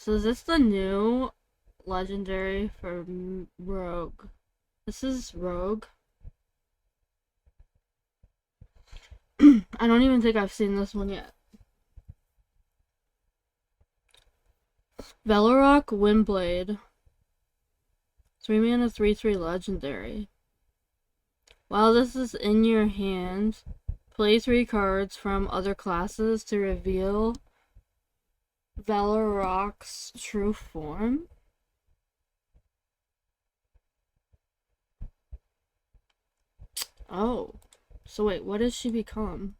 So is this the new legendary for Rogue? This is Rogue. I don't even think I've seen this one yet. Velorock Windblade. 3 mana 3/3 legendary. While this is in your hand, play 3 cards from other classes to reveal Velorock's true form. Oh. So wait, what does she become?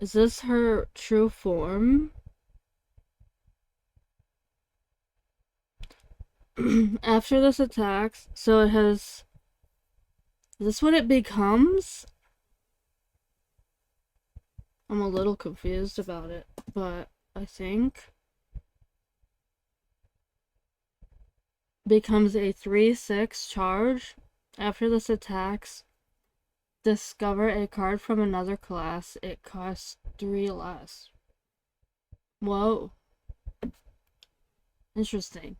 Is this her true form? After this attacks, so it has... Is this what it becomes? I'm a little confused about it, but I think... Becomes a 3/6 charge. After this attacks, discover a card from another class. It costs 3 less. Whoa. Interesting.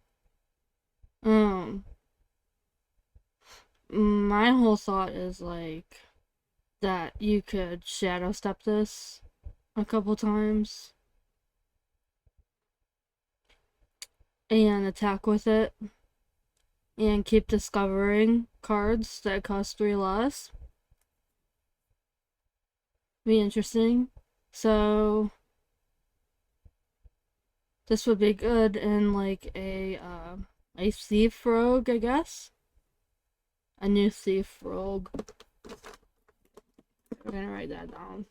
My whole thought is like that you could shadow step this a couple times and attack with it and keep discovering cards that cost 3 less. Be interesting. So this would be good in like a thief rogue, I guess. A new thief rogue. I'm gonna write that down.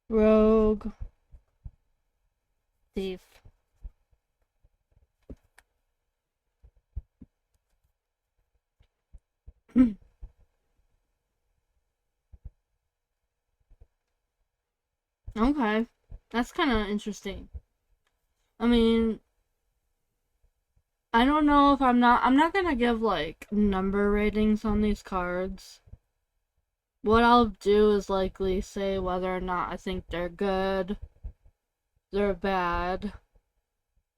Rogue thief. Okay, that's kind of interesting. I mean, I don't know if I'm not gonna give like number ratings on these cards. What I'll do is likely say whether or not I think they're good, they're bad,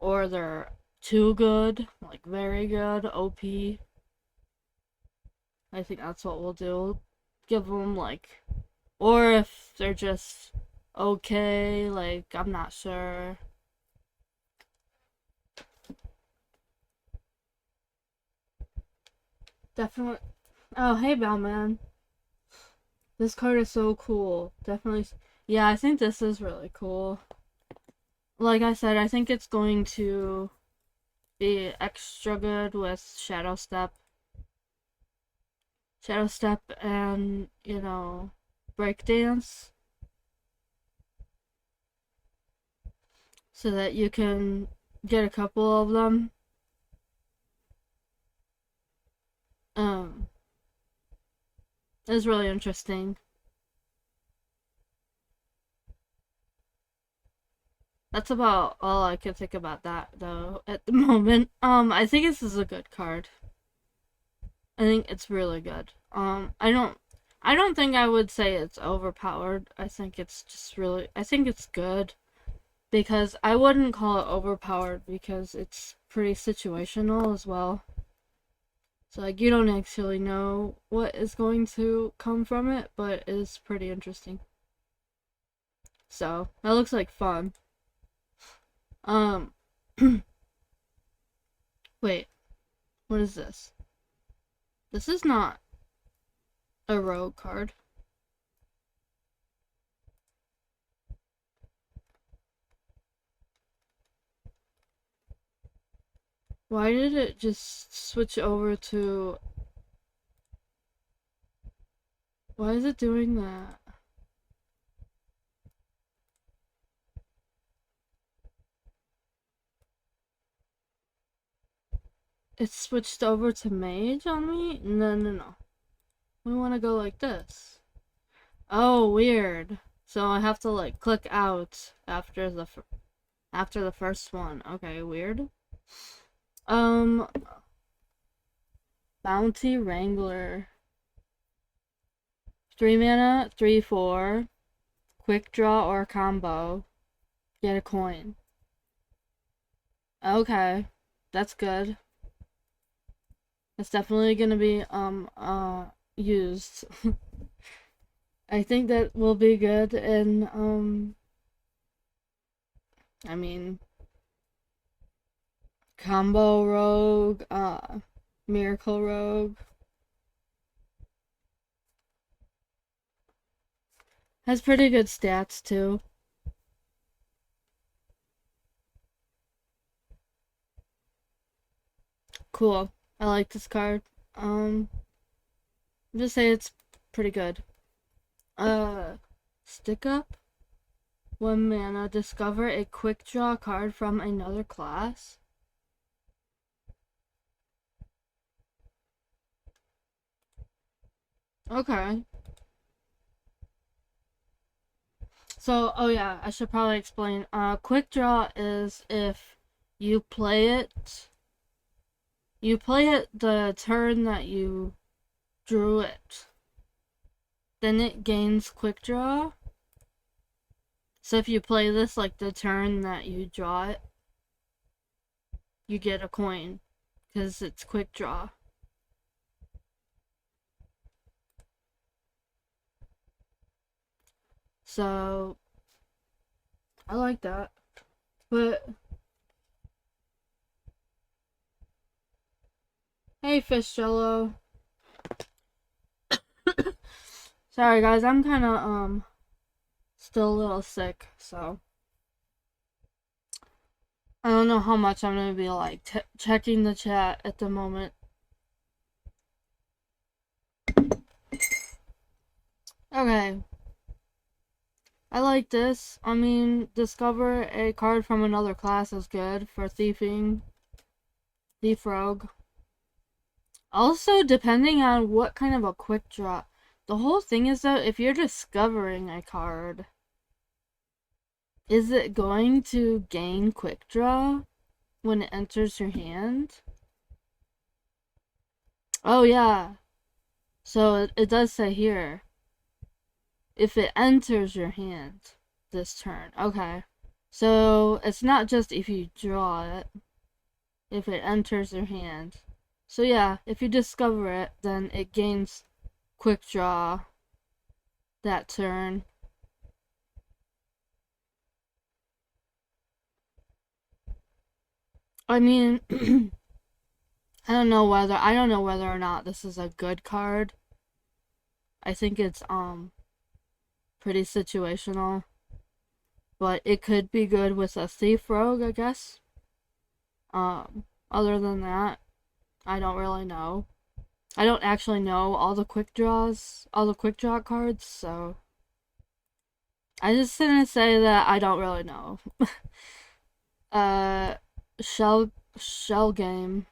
or they're too good, like very good, OP. I think that's what we'll do. Give them like, or if they're just okay, like I'm not sure. Definitely. Oh, hey, Bellman. This card is so cool. Definitely. Yeah, I think this is really cool. Like I said, I think it's going to be extra good with Shadow Step. Shadow Step and, you know, Breakdance. So that you can get a couple of them. It's really interesting. That's about all I can think about that though at the moment. I think this is a good card. I think it's really good. I don't think I would say it's overpowered. I think it's just really I think it's good because I wouldn't call it overpowered because it's pretty situational as well. So like you don't actually know what is going to come from it, but it is pretty interesting. So, that looks like fun. Um wait, what is this? This is not a rogue card. Why did it just switch over to... Why is it doing that? It switched over to mage on me? No. We want to go like this. Oh, weird. So I have to like click out after the first one. Okay, weird. Bounty Wrangler. 3 mana, 3/4. quick draw or combo, get a coin. Okay, that's good. It's definitely gonna be used. I think that will be good, and I mean, combo rogue, miracle rogue has pretty good stats too. Cool. I like this card. Just say it's pretty good. Stick up. 1 mana. Discover a quick draw card from another class. Okay. So, oh yeah, I should probably explain. Quick draw is if you play it the turn that you drew it. Then it gains quick draw. So if you play this like the turn that you draw it, you get a coin because it's quick draw. So I like that. But hey, Fish Jello. Sorry guys, I'm kind of still a little sick, so I don't know how much I'm gonna be like checking the chat at the moment. Okay. I like this. I mean, discover a card from another class is good for thieving. Thief Rogue. Also, depending on what kind of a quick draw. The whole thing is though, if you're discovering a card, is it going to gain quick draw when it enters your hand? Oh yeah. So it does say here. If it enters your hand this turn. Okay. So it's not just if you draw it. If it enters your hand. So yeah, if you discover it, then it gains quick draw that turn. I mean, I don't know whether or not this is a good card. I think it's pretty situational. But it could be good with a Thief Rogue, I guess. Other than that, I don't really know. I don't actually know all the quick draw cards, so I just didn't say that I don't really know. uh, shell game,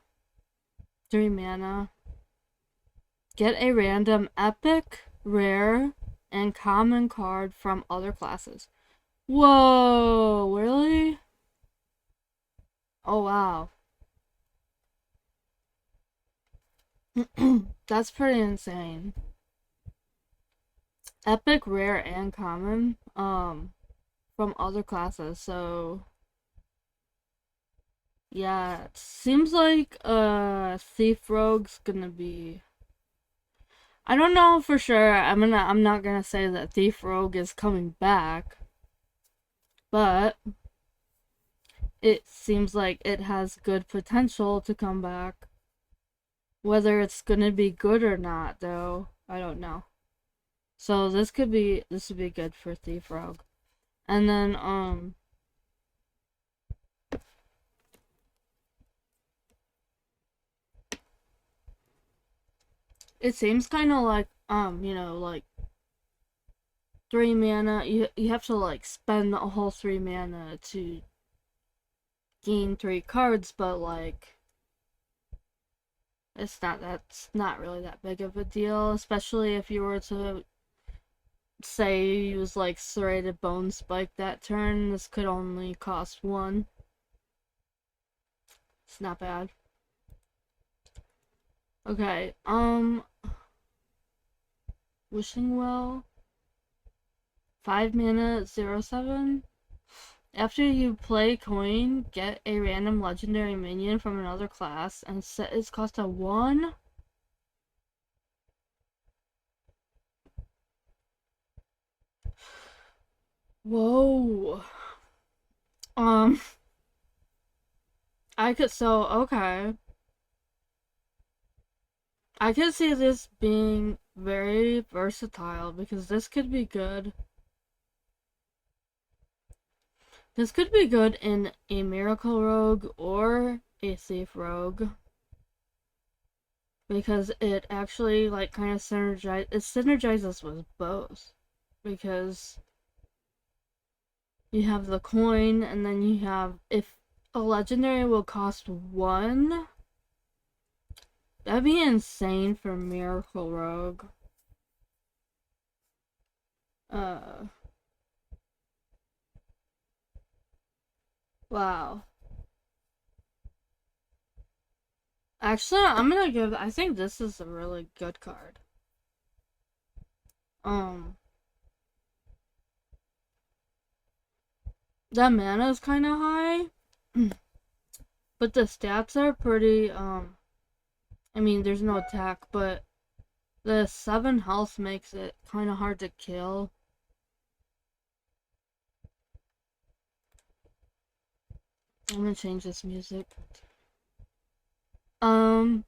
3 mana. Get a random epic, rare, and common card from other classes. Whoa, really? Oh wow. That's pretty insane. Epic, rare, and common. From other classes. So yeah, it seems like Thief Rogue's gonna be. I don't know for sure. I'm not gonna say that Thief Rogue is coming back, but it seems like it has good potential to come back. Whether it's gonna be good or not, though, I don't know. So this would be good for Thief Rogue. And then it seems kind of like like 3 mana. You have to like spend a whole 3 mana to gain 3 cards, but like that's not really that big of a deal, especially if you were to say you use like serrated bone spike that turn. This could only cost 1. It's not bad. Okay, Wishing Well. 5 mana, 0/7. After you play coin, get a random legendary minion from another class and set its cost to 1. Whoa. Okay. I could see this being very versatile because this could be good. This could be good in a Miracle Rogue or a Thief Rogue. Because it actually like kind of synergizes with both. Because you have the coin and then you have if a legendary will cost 1, that'd be insane for Miracle Rogue. Wow. Actually, I think this is a really good card. That mana is kind of high, but the stats are pretty, I mean, there's no attack, but the 7 health makes it kind of hard to kill. I'm gonna change this music. I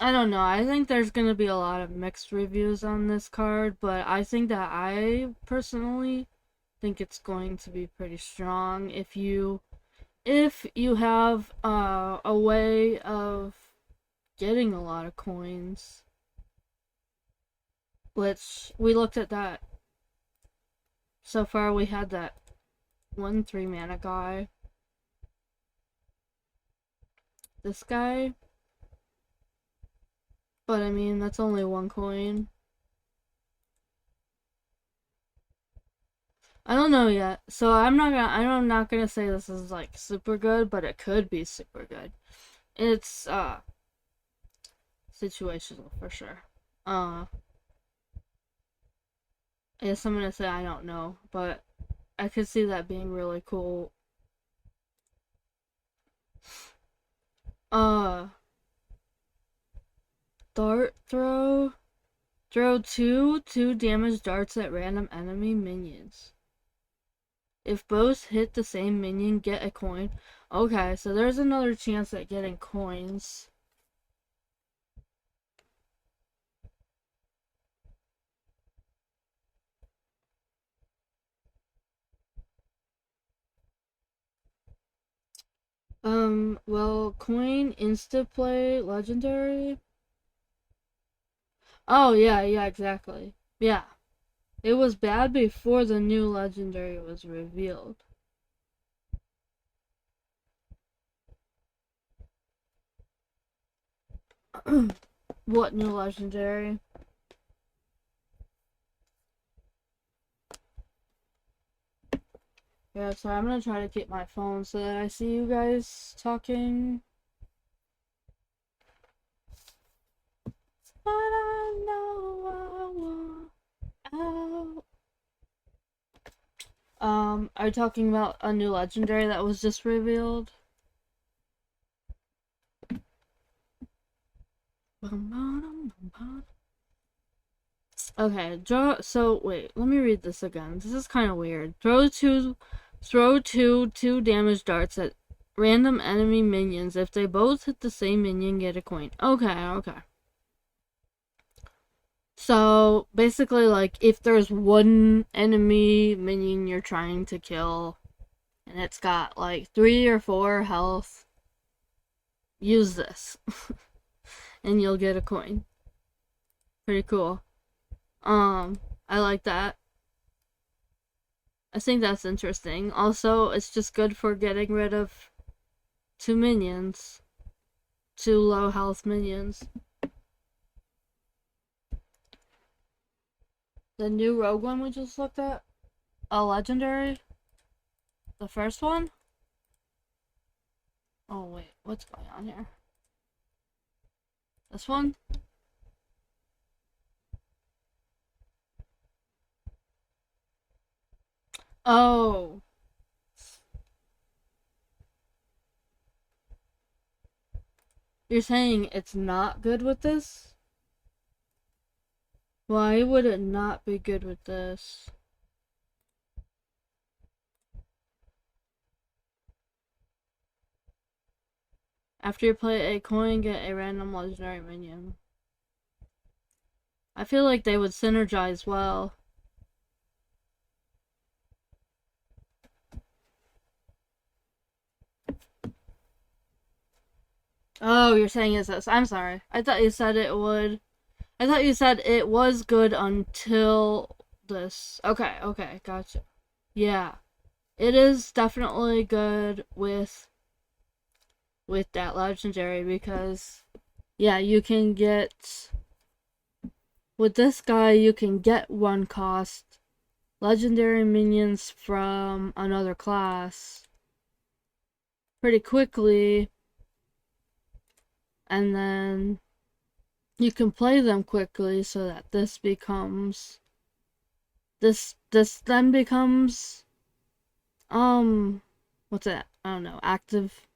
don't know. I think there's gonna be a lot of mixed reviews on this card, but I think that I personally think it's going to be pretty strong if you have a way of getting a lot of coins. Which we looked at that. So far we had that 1/3 mana guy. This guy. But I mean, that's only 1 coin. I don't know yet. So I'm not gonna say this is like super good, but it could be super good. It's situational for sure. I guess I'm gonna say I don't know, but I could see that being really cool. Dart throw. Throw 2 damage darts at random enemy minions. If both hit the same minion, get a coin. Okay, so there's another chance at getting coins. Well, coin, insta play, legendary. Oh, yeah, exactly. Yeah. It was bad before the new legendary was revealed. What new legendary? Yeah, so I'm gonna try to keep my phone so that I see you guys talking. But I know I want out. Are you talking about a new legendary that was just revealed? Okay, so wait, let me read this again. This is kind of weird. Throw two damage darts at random enemy minions. If they both hit the same minion, get a coin. Okay. So basically, like, if there's one enemy minion you're trying to kill, and it's got like 3 or 4 health, use this, and you'll get a coin. Pretty cool. I like that. I think that's interesting. Also, it's just good for getting rid of 2 minions. 2 low health minions. The new rogue one we just looked at? A legendary? The first one? Oh wait, what's going on here? This one? Oh. You're saying it's not good with this? Why would it not be good with this? After you play a coin, get a random legendary minion. I feel like they would synergize well. Oh, you're saying it's this. I'm sorry. I thought you said it would. I thought you said it was good until this. Okay, okay, gotcha. Yeah. It is definitely good with that legendary because yeah, you can get with this guy you can get one cost legendary minions from another class pretty quickly, and then you can play them quickly so that this then becomes what's that? I don't know, active.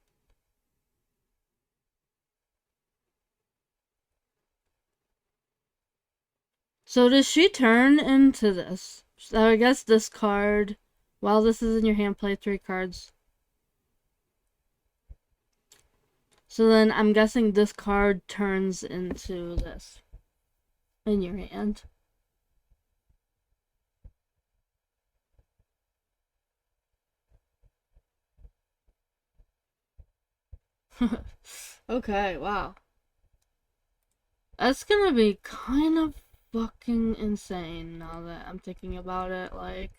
So does she turn into this? So I guess this card, while this is in your hand, play 3 cards. So then I'm guessing this card turns into this in your hand. Okay, wow. That's gonna be kind of fucking insane now that I'm thinking about it. Like,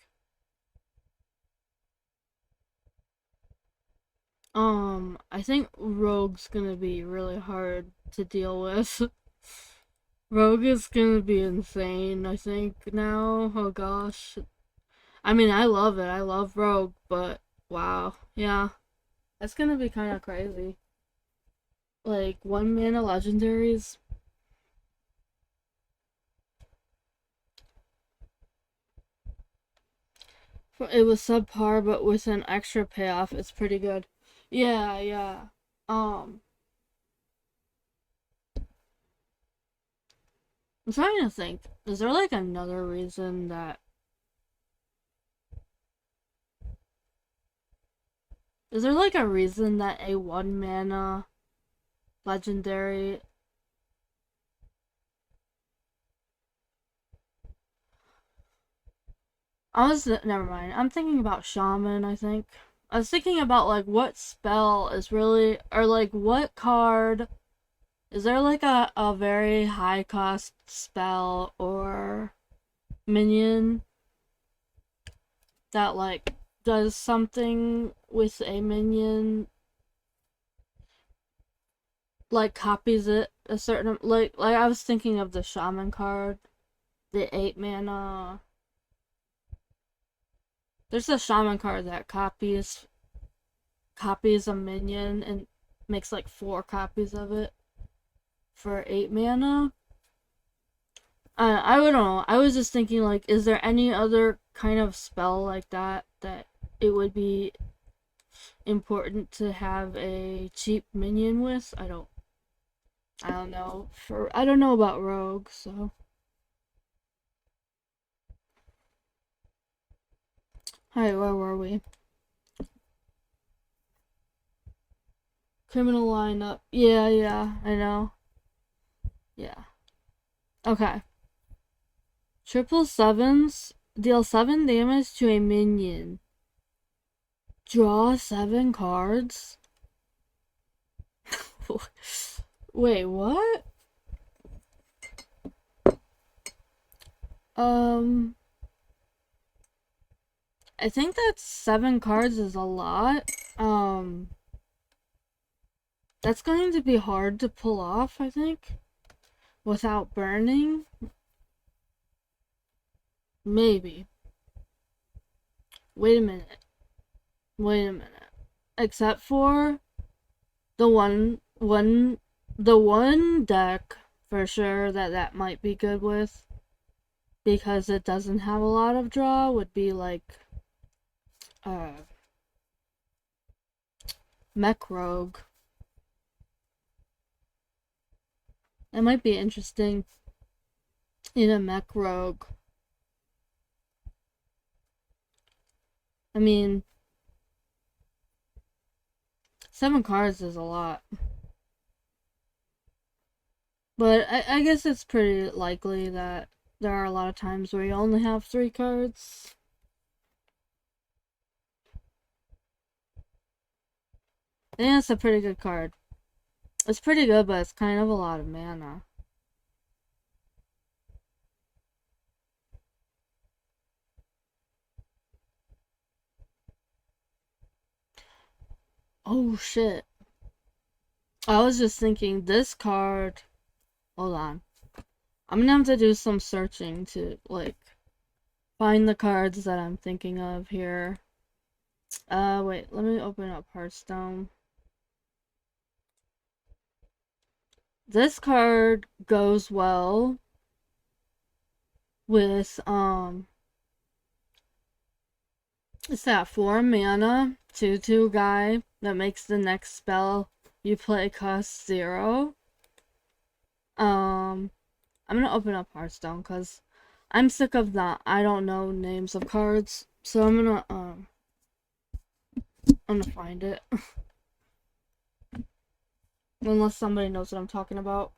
I think Rogue's gonna be really hard to deal with. Rogue is gonna be insane, I think, now. Oh gosh. I mean, I love it. I love Rogue, but wow. Yeah. That's gonna be kind of crazy. Like, 1 mana legendaries. It was subpar, but with an extra payoff, it's pretty good. Yeah, yeah. Um, I'm trying to think. Is there like another reason that is there like a reason that a 1 mana legendary never mind. I'm thinking about shaman, I think. I was thinking about like what spell is really or like what card is there like a very high cost spell or minion that like does something with a minion, like copies it a certain like I was thinking of the shaman card, the 8 mana. There's a shaman card that copies a minion and makes like 4 copies of it for 8 mana. I don't know. I was just thinking like, is there any other kind of spell like that that it would be important to have a cheap minion with? I don't know. I don't know about Rogue, so. Hi, where were we? Criminal lineup. Yeah, yeah, I know. Yeah. Okay. Triple sevens deal 7 damage to a minion. Draw 7 cards. Wait, what? Um, I think that 7 cards is a lot. That's going to be hard to pull off, I think, without burning. Maybe. Wait a minute. Wait a minute. Except for the one deck for sure that might be good with, because it doesn't have a lot of draw, would be like uh Mech Rogue. It might be interesting in a Mech Rogue. I mean, 7 cards is a lot. But I guess it's pretty likely that there are a lot of times where you only have 3 cards. I think it's a pretty good card. It's pretty good, but it's kind of a lot of mana. Oh shit. I was just thinking this card. Hold on. I'm gonna have to do some searching to, like, find the cards that I'm thinking of here. Wait, let me open up Hearthstone. This card goes well with, it's that 4 mana, 2/2 guy that makes the next spell you play cost 0. I'm gonna open up Hearthstone because I'm sick of that. I don't know names of cards, so I'm gonna find it. Unless somebody knows what I'm talking about.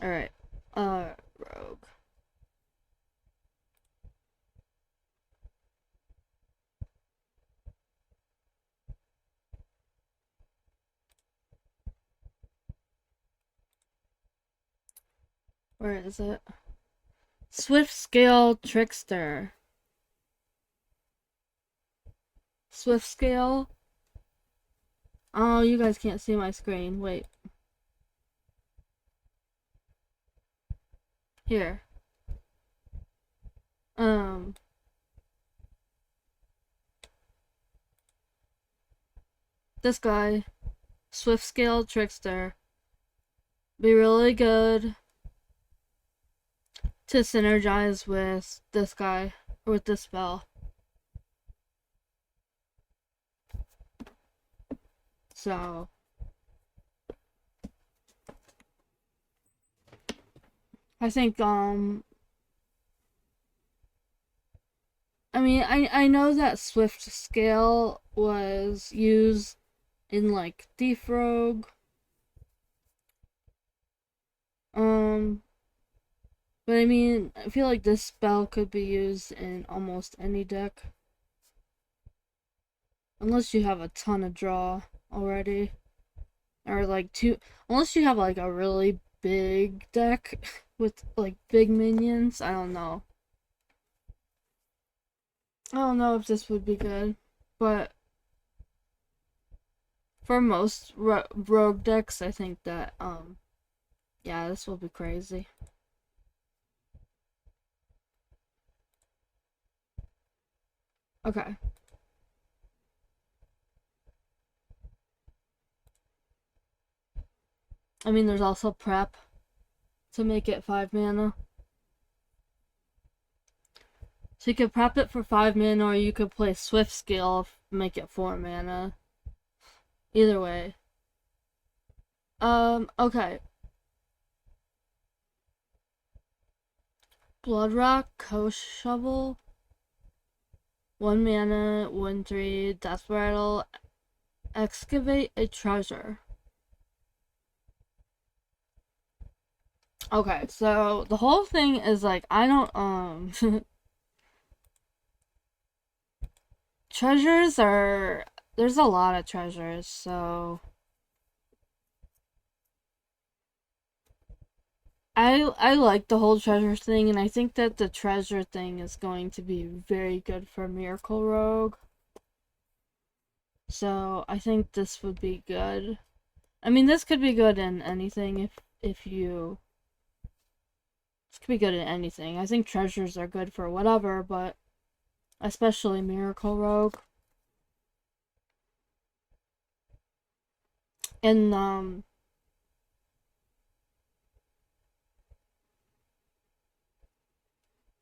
Alright. Rogue. Where is it? Swift Scale Trickster. Swift Scale. Oh, you guys can't see my screen. Wait. Here. This guy. Swift Scale Trickster. Be really good to synergize with this guy. Or with this spell. So. I think, I mean, I know that Swift Scale was used in, like, Thief Rogue. But I mean, I feel like this spell could be used in almost any deck. Unless you have a ton of draw already. Or, like, unless you have, like, a really big deck with, like, big minions. I don't know. I don't know if this would be good. But for most rogue decks, I think that, yeah, this will be crazy. Okay. I mean, there's also prep to make it 5 mana. So you could prep it for 5 mana, or you could play Swift Scale, make it 4 mana. Either way. Okay. Bloodrock, Coast Shovel. 1 mana, 1/3, Death Rattle. Excavate a treasure. Okay, so the whole thing is, like, I don't, treasures are, there's a lot of treasures, so I like the whole treasure thing, and I think that the treasure thing is going to be very good for Miracle Rogue. So I think this would be good. I mean, this could be good in anything if you This could be good at anything. I think treasures are good for whatever, but especially Miracle Rogue. And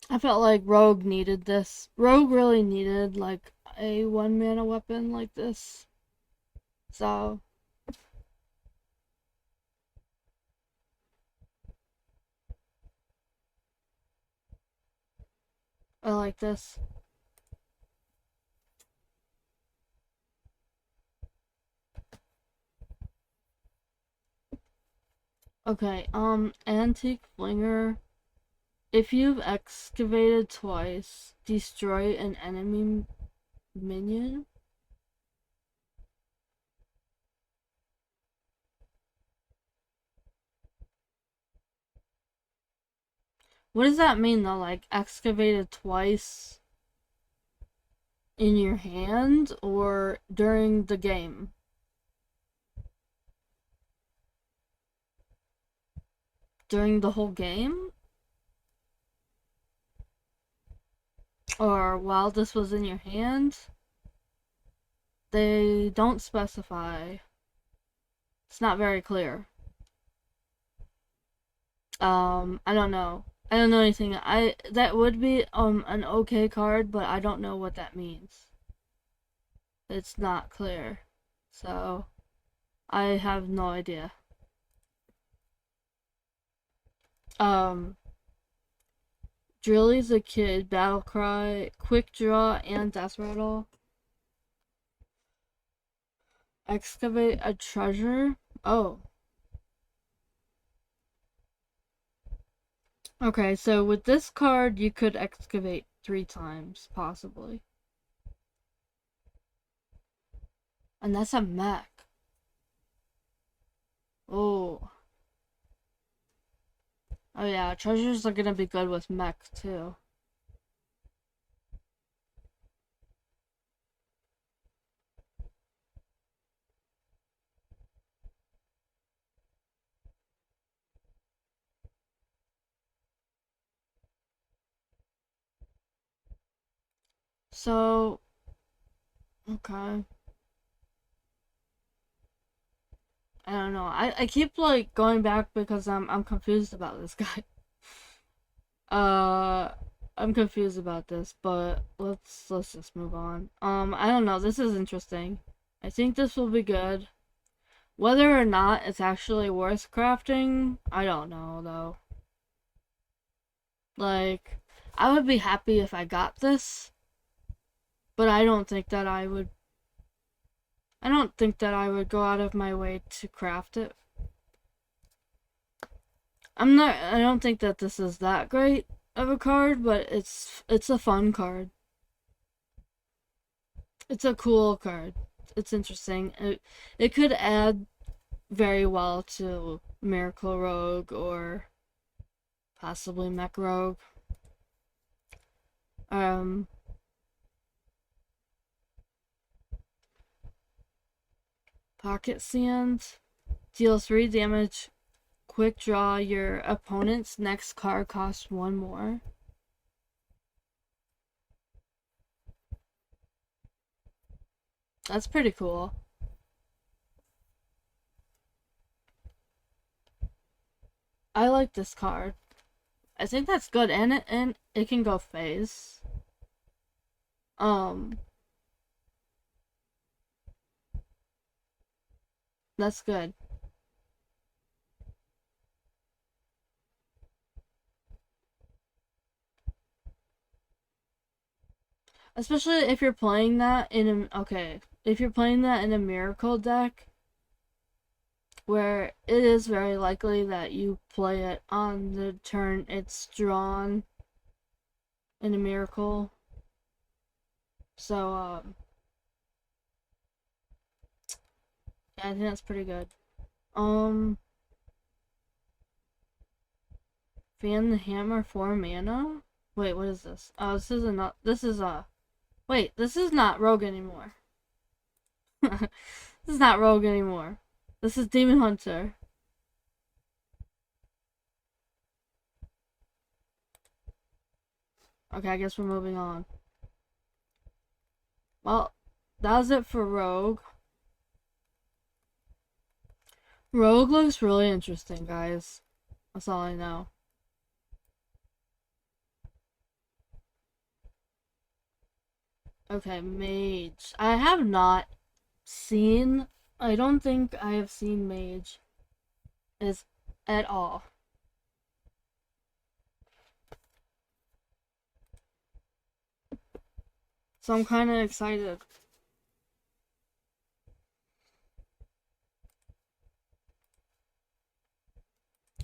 I felt like Rogue needed this. Rogue really needed like a 1 mana weapon like this. So I like this. Okay, Antique Flinger. If you've excavated twice, destroy an enemy minion. What does that mean though? Like excavated twice in your hand or during the game? During the whole game? Or while this was in your hand? They don't specify. It's not very clear. I don't know. I don't know anything. That would be an okay card, but I don't know what that means. It's not clear. So I have no idea. Drilly's a Kid, Battle Cry, Quick Draw, and Death Rattle. Excavate a treasure. Oh. Okay, so with this card, you could excavate 3 times, possibly. And that's a mech. Oh. Oh yeah, treasures are gonna be good with mech too. So, okay. I don't know. I keep like going back because I'm confused about this guy. Uh I'm confused about this, but let's just move on. I don't know. This is interesting. I think this will be good. Whether or not it's actually worth crafting, I don't know though. Like, I would be happy if I got this, but I don't think that I would. I don't think that I would go out of my way to craft it. I'm not. I don't think that this is that great of a card, but it's a fun card. It's a cool card. It's interesting. It could add very well to Miracle Rogue or possibly Mech Rogue. Um, Pocket Sand deals 3 damage. Quick draw. Your opponent's next card costs 1 more. That's pretty cool. I like this card. I think that's good, and it can go phase. Um, that's good. Especially if you're playing that in a if you're playing that in a miracle deck where it is very likely that you play it on the turn it's drawn in a miracle. So yeah, I think that's pretty good. Um Fan the Hammer 4 mana? Wait, what is this? Oh, this is a wait, this is not Rogue anymore. This is not Rogue anymore. This is Demon Hunter. Okay, I guess we're moving on. Well, that was it for Rogue. Rogue looks really interesting, guys. That's all I know. Okay, Mage. I have not seen. I don't think I have seen Mage is at all. So I'm kind of excited.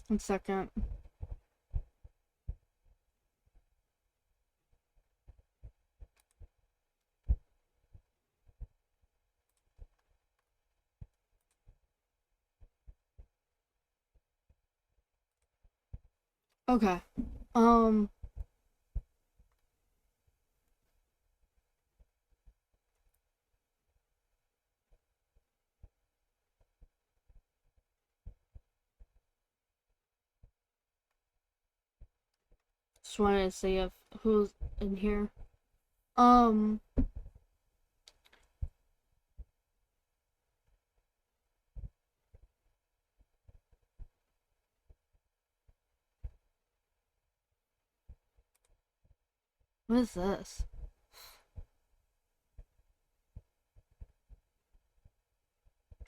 1 second. Okay. Um. Just wanted to see if who's in here. Um. What is this?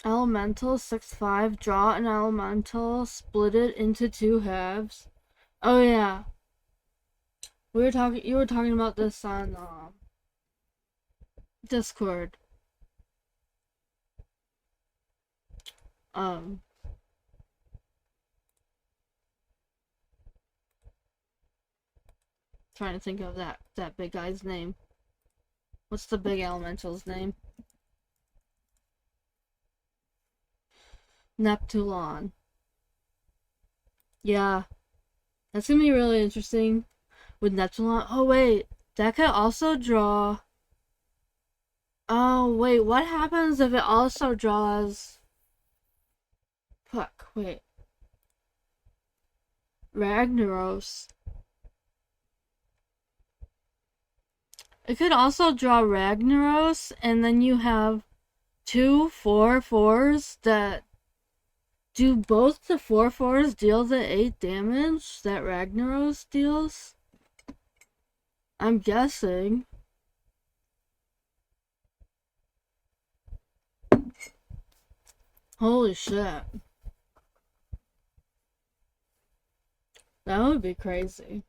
Elemental 6/5. Draw an elemental. Split it into 2 halves. Oh yeah. We were talking. You were talking about this on Discord. Um. Trying to think of that big guy's name. What's the big elemental's name? Neptulon. Yeah, that's gonna be really interesting with Neptulon. Oh wait, that could also draw. Oh wait, what happens if it also draws? Fuck. Wait. Ragnaros. It could also draw Ragnaros, and then you have 2/4/4s that do both the 4/4s deal the 8 damage that Ragnaros deals? I'm guessing. Holy shit. That would be crazy.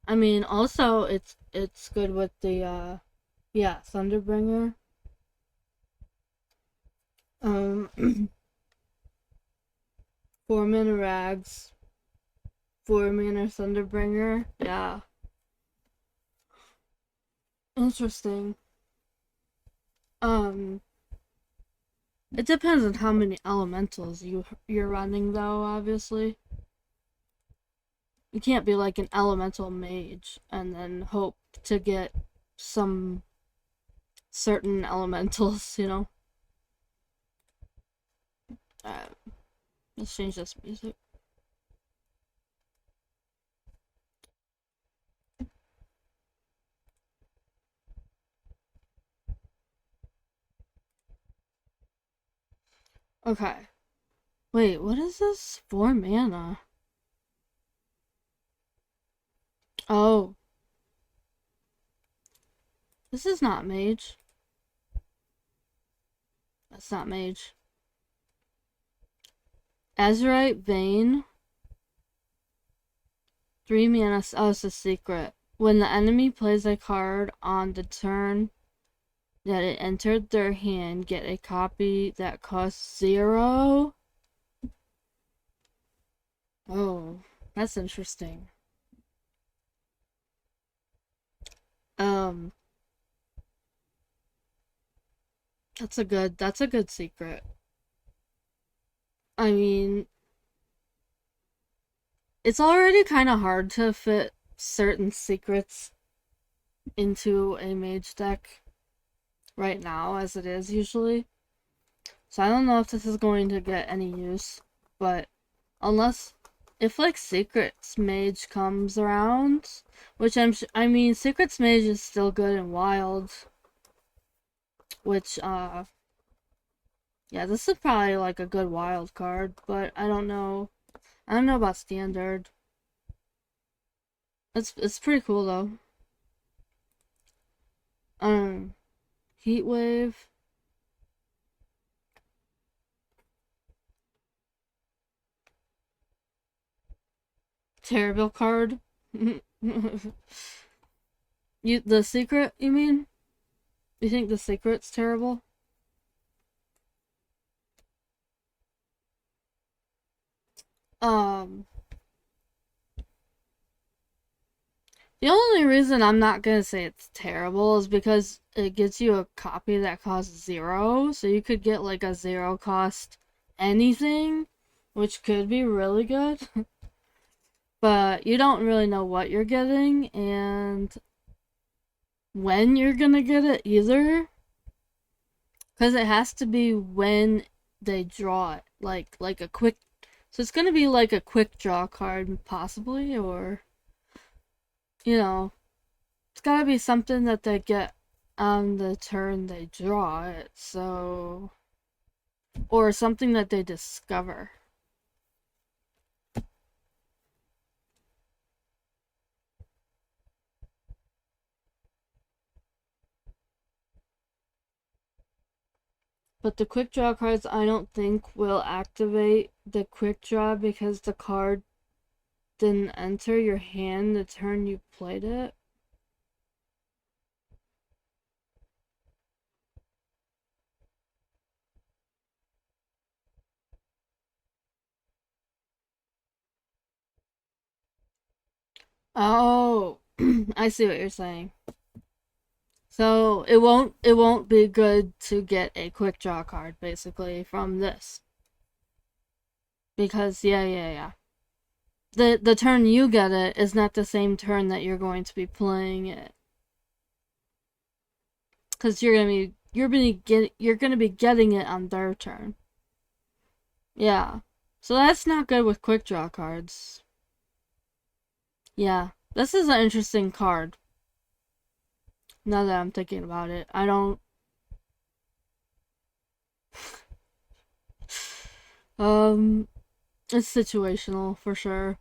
I mean, also it's good with the yeah, Thunderbringer. 4 mana Rags, 4 mana Thunderbringer. Yeah. Interesting. Um it depends on how many elementals you're running though, obviously. You can't be like an elemental mage and then hope to get some certain elementals, you know? Let's change this music. Okay. Wait, what is this? 4 mana. Oh, this is not mage. That's not mage. Azurite Vein. 3 mana. Oh, it's a secret. When the enemy plays a card on the turn that it entered their hand, get a copy that costs 0. Oh, that's interesting. Um, that's a good secret. I mean, it's already kind of hard to fit certain secrets into a mage deck right now, as it is usually. So I don't know if this is going to get any use, but unless if like Secrets Mage comes around, which I mean Secrets Mage is still good and wild, which yeah, this is probably like a good wild card, but I don't know. I don't know about standard. It's pretty cool though. Um, Heat Wave. Terrible card. The secret, you mean? You think the secret's terrible? Um, the only reason I'm not gonna say it's terrible is because it gets you a copy that costs 0, so you could get like a 0 cost anything, which could be really good. But you don't really know what you're getting and when you're gonna get it either. Because it has to be when they draw it. Like a quick. So it's gonna be like a quick draw card, possibly, or. You know, it's gotta be something that they get on the turn they draw it, so. Or something that they discover. But the quick draw cards, I don't think will activate the quick draw because the card didn't enter your hand the turn you played it. Oh, I see what you're saying. So it won't be good to get a quick draw card basically from this. Because yeah. The turn you get it is not the same turn that you're going to be playing it. Cuz you're gonna be getting it on their turn. Yeah. So that's not good with quick draw cards. Yeah. This is an interesting card. Now that I'm thinking about it. I don't it's situational for sure.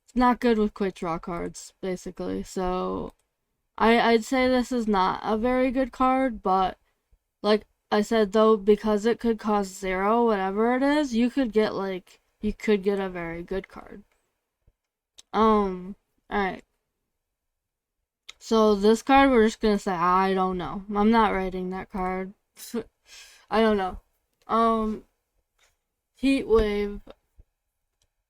It's not good with quick draw cards, basically. So I'd say this is not a very good card, but like I said though, because it could cost 0, whatever it is, you could get a very good card. Alright. So this card we're just gonna say I don't know. I'm not writing that card. I don't know. Heat Wave.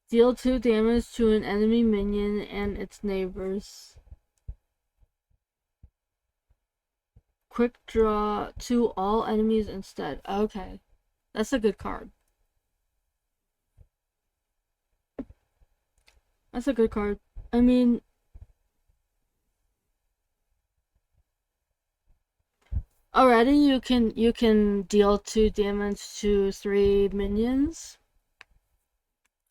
Deal 2 damage to an enemy minion and its neighbors. Quick draw to all enemies instead. Okay. That's a good card. That's a good card. I mean, already you can deal 2 damage to 3 minions.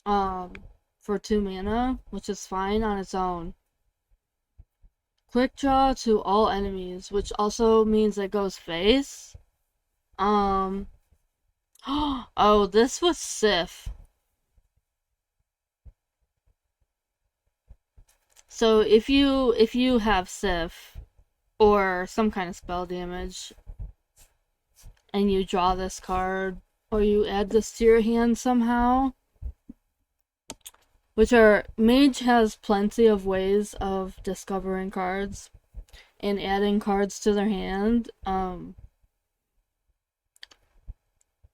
For 2 mana, which is fine on its own. Quick draw to all enemies, which also means it goes face. Oh, this was Sif. So if you have Sif or some kind of spell damage and you draw this card or you add this to your hand somehow, which are Mage has plenty of ways of discovering cards and adding cards to their hand.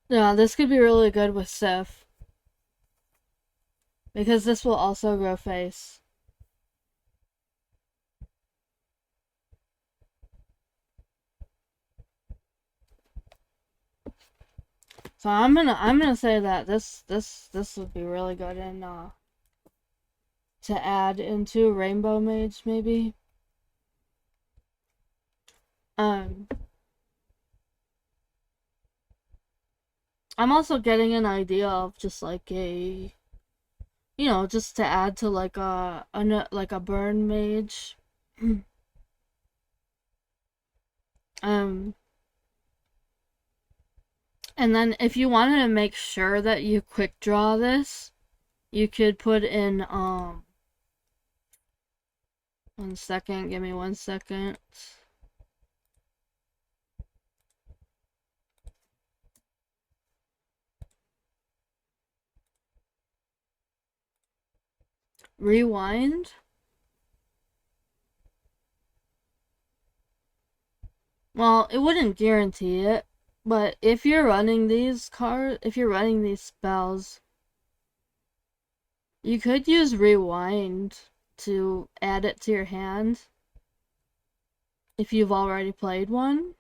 Yeah, this could be really good with Sif because this will also grow face. So I'm gonna say that this would be really good in to add into Rainbow Mage maybe. Um, I'm also getting an idea of just like a just to add to like like a burn mage. um, and then if you wanted to make sure that you quick draw this, you could put in 1 second. Give me 1 second. Rewind. Well, it wouldn't guarantee it, but if you're running if you're running these spells, you could use rewind to add it to your hand if you've already played one.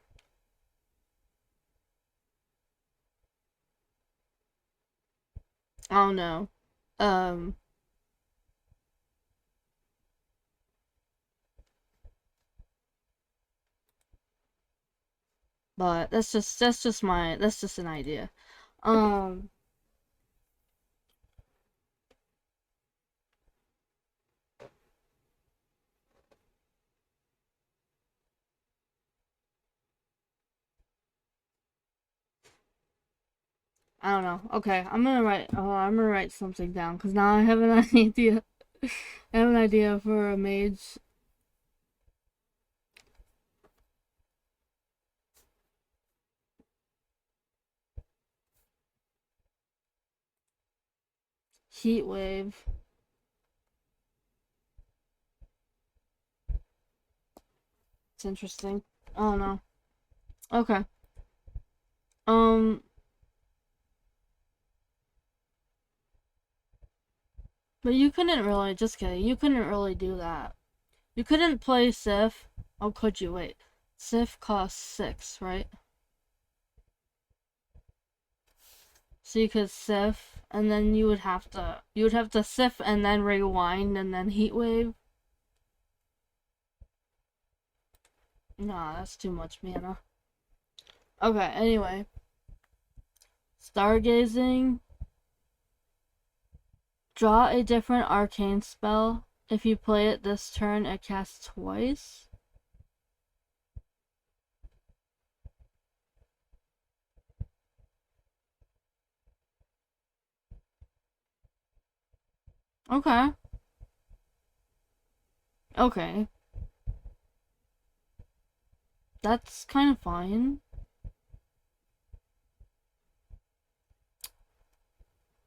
Oh no. Um, but that's just an idea. Um, I don't know. Okay, I'm gonna write something down because now I have an idea. I have an idea for a mage. Heat wave. It's interesting. I don't know. Okay. Um, but you couldn't really. Just kidding. You couldn't really do that. You couldn't play Sif. Oh, could you? Wait. Sif costs 6, right? So you could Sif, and then you would have to Sif and then rewind and then heat wave. Nah, that's too much mana. Okay, anyway. Stargazing. Draw a different arcane spell. If you play it this turn, it casts twice. Okay. Okay. That's kind of fine.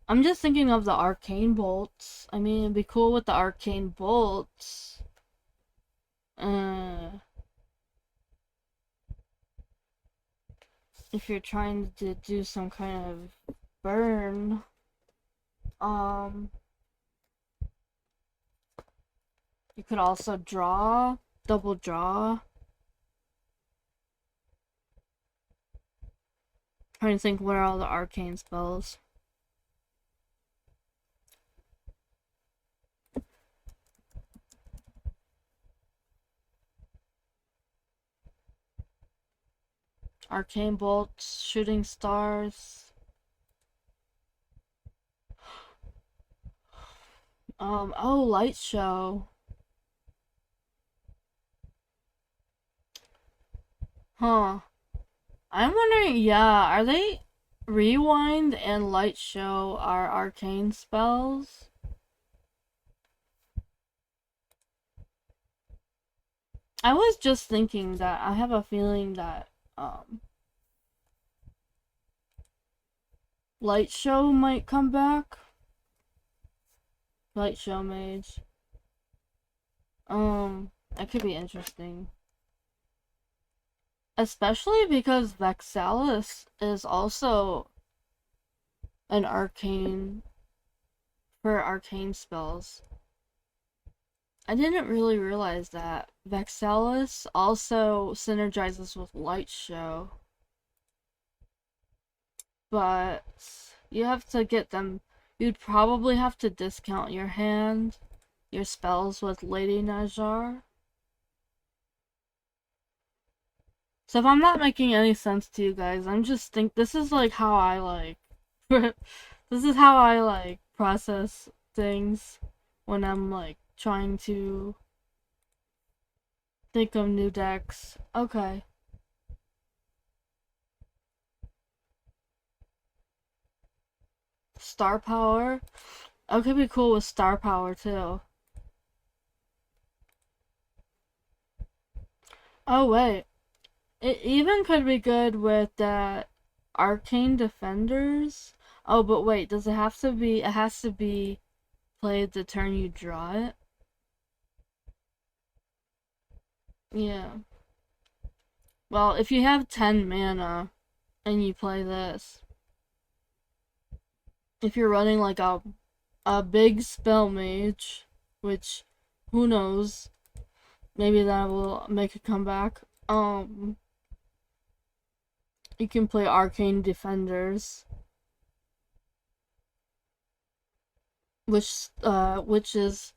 I'm just thinking of the arcane bolts. I mean, it'd be cool with the arcane bolts. If you're trying to do some kind of burn, um, you could also double draw. Trying to think what are all the arcane spells. Arcane bolts, shooting stars. Oh, light show. Huh. I'm wondering, yeah, are they rewind and light show are arcane spells? I was just thinking that I have a feeling that light show might come back. Light show mage. That could be interesting. Especially because Vexalis is also an arcane for arcane spells. I didn't really realize that Vexalis also synergizes with Light Show. But you have to get them. You'd probably have to discount your spells with Lady Najar. So if I'm not making any sense to you guys, I'm just this is like how I like this is how I like process things when I'm like trying to think of new decks. Okay. Star power. I could be cool with star power too. Oh wait. It even could be good with that arcane defenders. Oh, but wait, does it have to be it has to be played the turn you draw it? Yeah. Well, if you have 10 mana and you play this, if you're running like a big spell mage, which who knows, maybe that will make a comeback. You can play arcane defenders, which is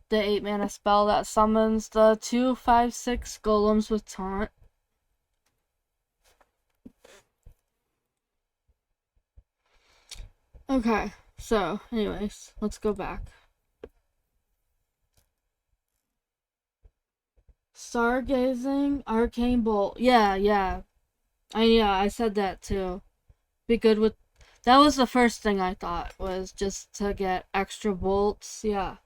the 8 mana spell that summons the 2/5/6 golems with taunt. Okay, so anyways, let's go back. Stargazing, arcane bolt. Yeah. I said that too. Be good with. That was the first thing I thought was just to get extra bolts. Yeah.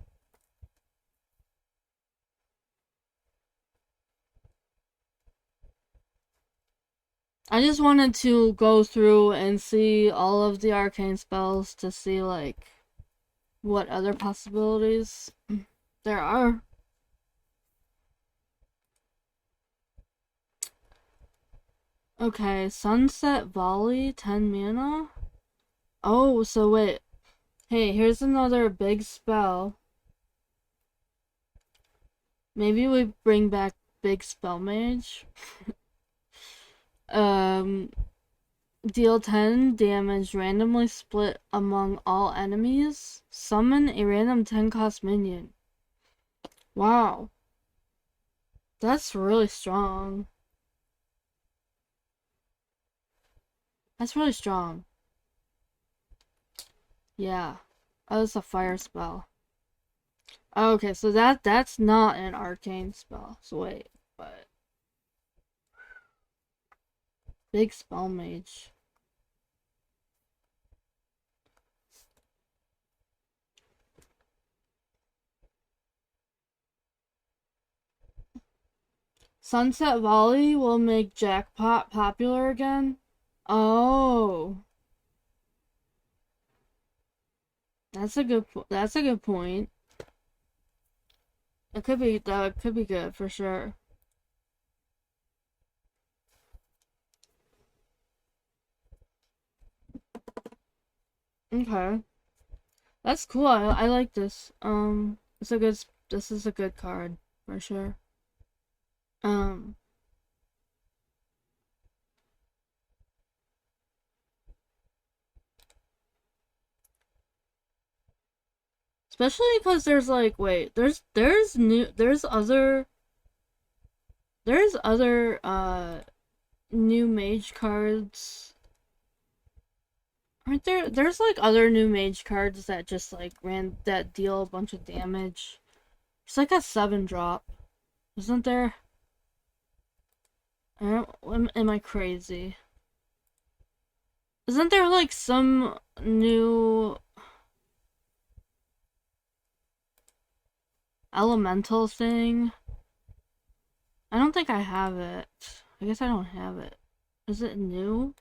I just wanted to go through and see all of the arcane spells to see like what other possibilities there are. Okay, Sunset Volley, 10 mana. Oh, so wait. Hey, here's another big spell. Maybe we bring back Big Spell Mage. um, Deal 10 damage randomly split among all enemies. Summon a random 10 cost minion. Wow. That's really strong. That's really strong. Yeah. Oh, it's a fire spell. Okay, so that's not an arcane spell. So wait, but Big Spell Mage. Sunset Volley will make Jackpot popular again. Oh, that's a good point. That could be good for sure. Okay, that's cool. I like this. It's a good. This is a good card for sure. Um, especially because there's like wait, there's other new mage cards. Aren't there? There's like other new mage cards that just like that deal a bunch of damage. It's like a 7-drop, isn't there? Am I crazy? Isn't there like some new elemental thing? I don't think I have it. I guess I don't have it. Is it new?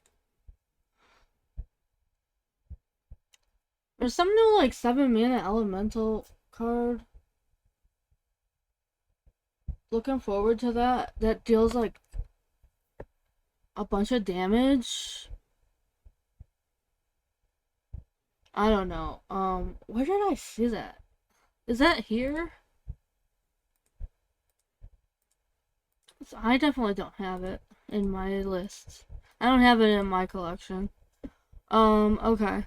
There's some new like 7 mana elemental card. Looking forward to that. That deals like a bunch of damage. I don't know. Where did I see that? Is that here? I definitely don't have it in my list. I don't have it in my collection. Okay.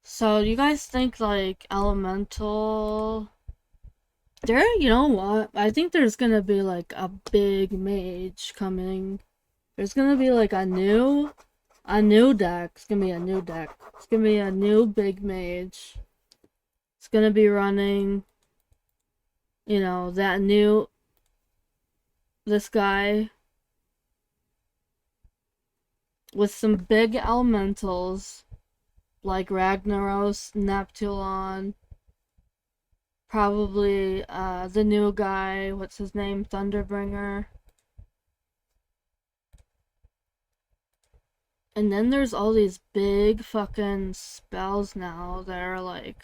So, do you guys think like elemental You know what? I think there's gonna be like a big mage coming. There's gonna be like a new deck. It's gonna be a new deck. It's gonna be a new big mage. It's gonna be running, that new this guy with some big elementals like Ragnaros, Neptulon, probably the new guy, what's his name? Thunderbringer. And then there's all these big fucking spells now that are like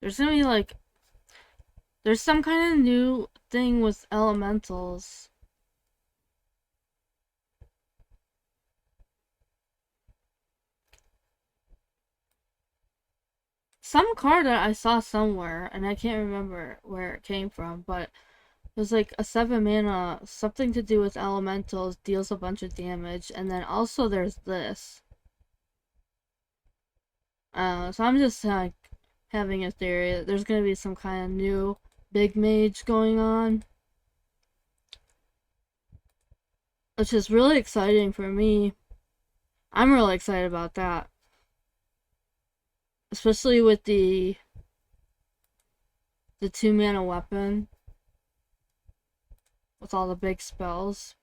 there's gonna be like there's some kind of new thing with elementals. Some card that I saw somewhere and I can't remember where it came from, but it was like a 7 mana, something to do with elementals, deals a bunch of damage, and then also there's this. So I'm just like having a theory that there's gonna be some kind of new big mage going on, which is really exciting for me. I'm really excited about that, especially with the 2 mana weapon with all the big spells.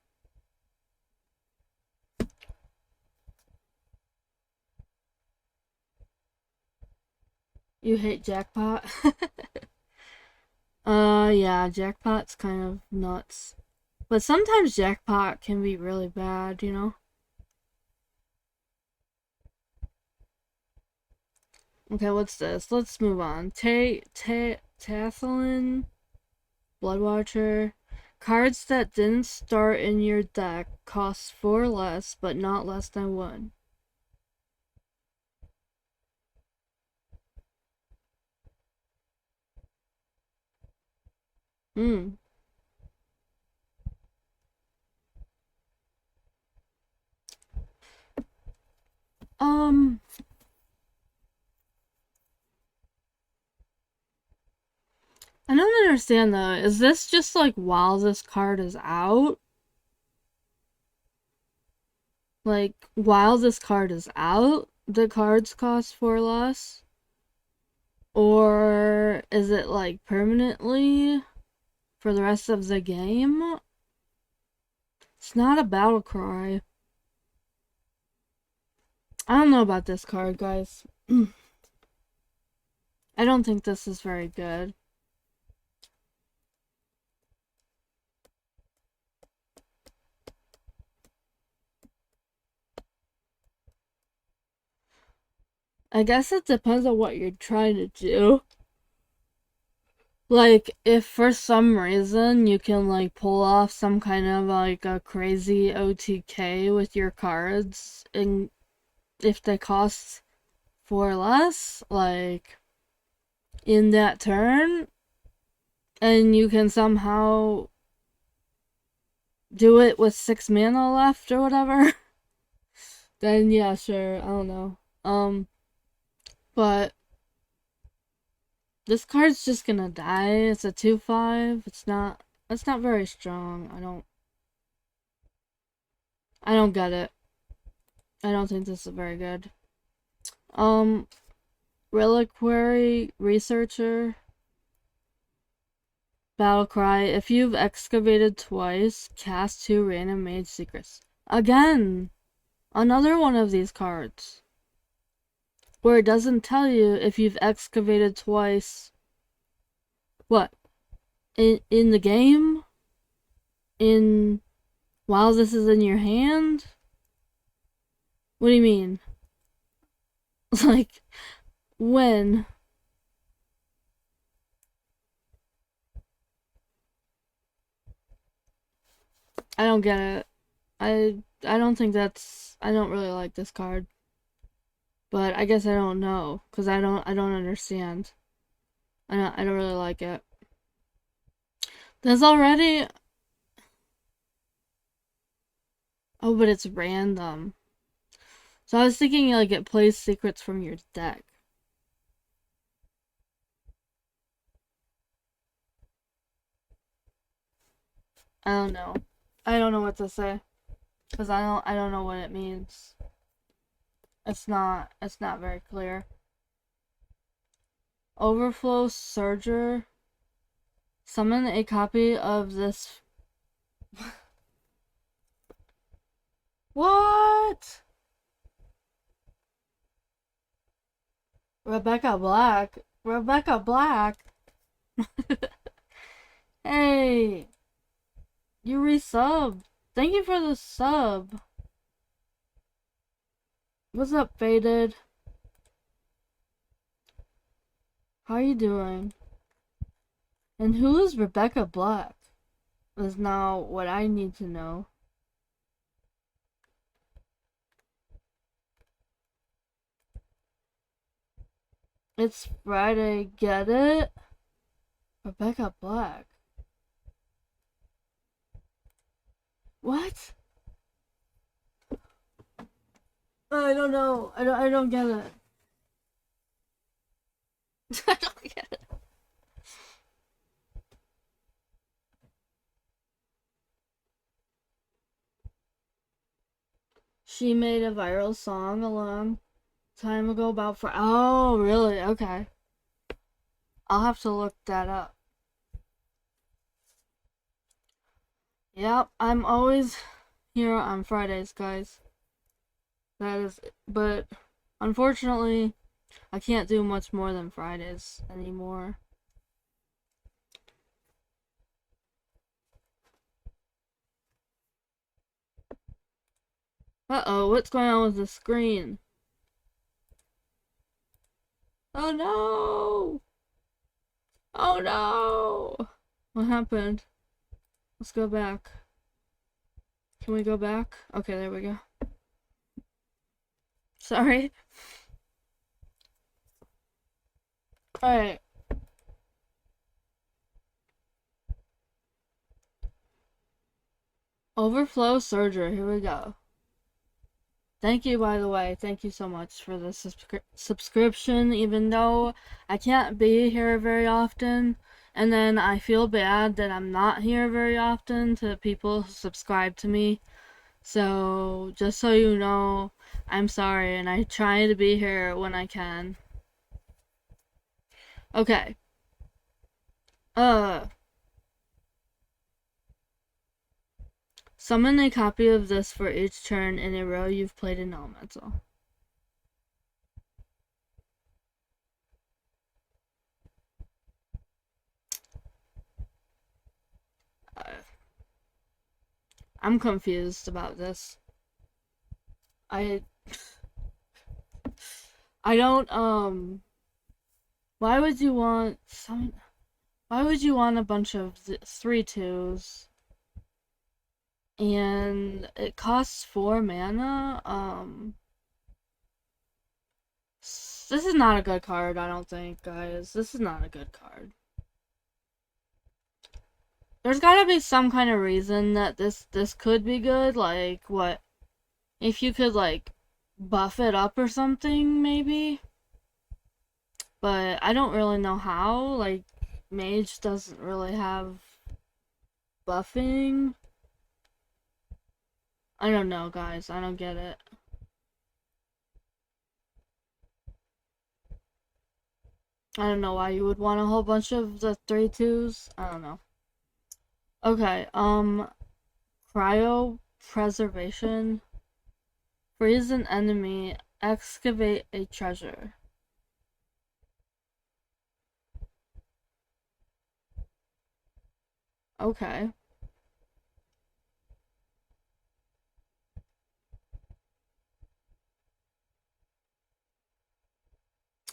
You hate jackpot? Yeah, jackpot's kind of nuts. But sometimes jackpot can be really bad, you know? Okay, what's this? Let's move on. Tathlin, Bloodwatcher. Cards that didn't start in your deck cost 4 less, but not less than 1. Hmm. Um, I don't understand though. Is this just like while this card is out? Like, while this card is out, the cards cost 4 less? Or is it like permanently for the rest of the game? It's not a battle cry. I don't know about this card, guys. I don't think this is very good. I guess it depends on what you're trying to do. Like, if for some reason you can, like, pull off some kind of, like, a crazy OTK with your cards, and if they cost 4 less, like, in that turn, and you can somehow do it with 6 mana left or whatever, then yeah, sure, I don't know. But this card's just gonna die. It's a 2/5. It's not very strong. I don't get it. I don't think this is very good. Um Reliquary Researcher. Battlecry. If you've excavated twice, cast 2 random mage secrets. Again! Another one of these cards. Where it doesn't tell you if you've excavated twice. What? In the game? In while this is in your hand? What do you mean? Like, when? I don't get it. I don't think I don't really like this card. But I guess I don't know cuz I don't understand. I don't really like it. There's already Oh, but it's random. So I was thinking like it plays secrets from your deck. I don't know. I don't know what to say. Because I don't know what it means. It's not very clear. Overflow Surger. Summon a copy of this. What? Rebecca Black. Rebecca Black. Hey, you resubbed. Thank you for the sub. What's up, Faded? How are you doing? And who is Rebecca Black? Is now what I need to know. It's Friday, get it? Rebecca Black. What? I don't know. I don't get it. I don't get it. She made a viral song a long time ago about oh, really? Okay. I'll have to look that up. Yep, I'm always here on Fridays, guys. That is, but unfortunately, I can't do much more than Fridays anymore. Uh-oh, what's going on with the screen? Oh no! Oh no! What happened? Let's go back. Can we go back? Okay, there we go. Sorry. Alright. Overflow Surger, here we go. Thank you, by the way. Thank you so much for the subscription, even though I can't be here very often. And then I feel bad that I'm not here very often to people who subscribe to me. So, just so you know, I'm sorry, and I try to be here when I can. Okay. Summon a copy of this for each turn in a row you've played in Elemental. I'm confused about this. I don't, why would you want why would you want a bunch of 3/2s? And it costs 4 mana. This is not a good card, I don't think, guys. This is not a good card. There's gotta be some kind of reason that this could be good. Like, what? If you could, like, buff it up or something, maybe? But I don't really know how. Like, Mage doesn't really have buffing. I don't know, guys. I don't get it. I don't know why you would want a whole bunch of the 3/2s. I don't know. Okay, cryo preservation. Freeze an enemy. Excavate a treasure. Okay.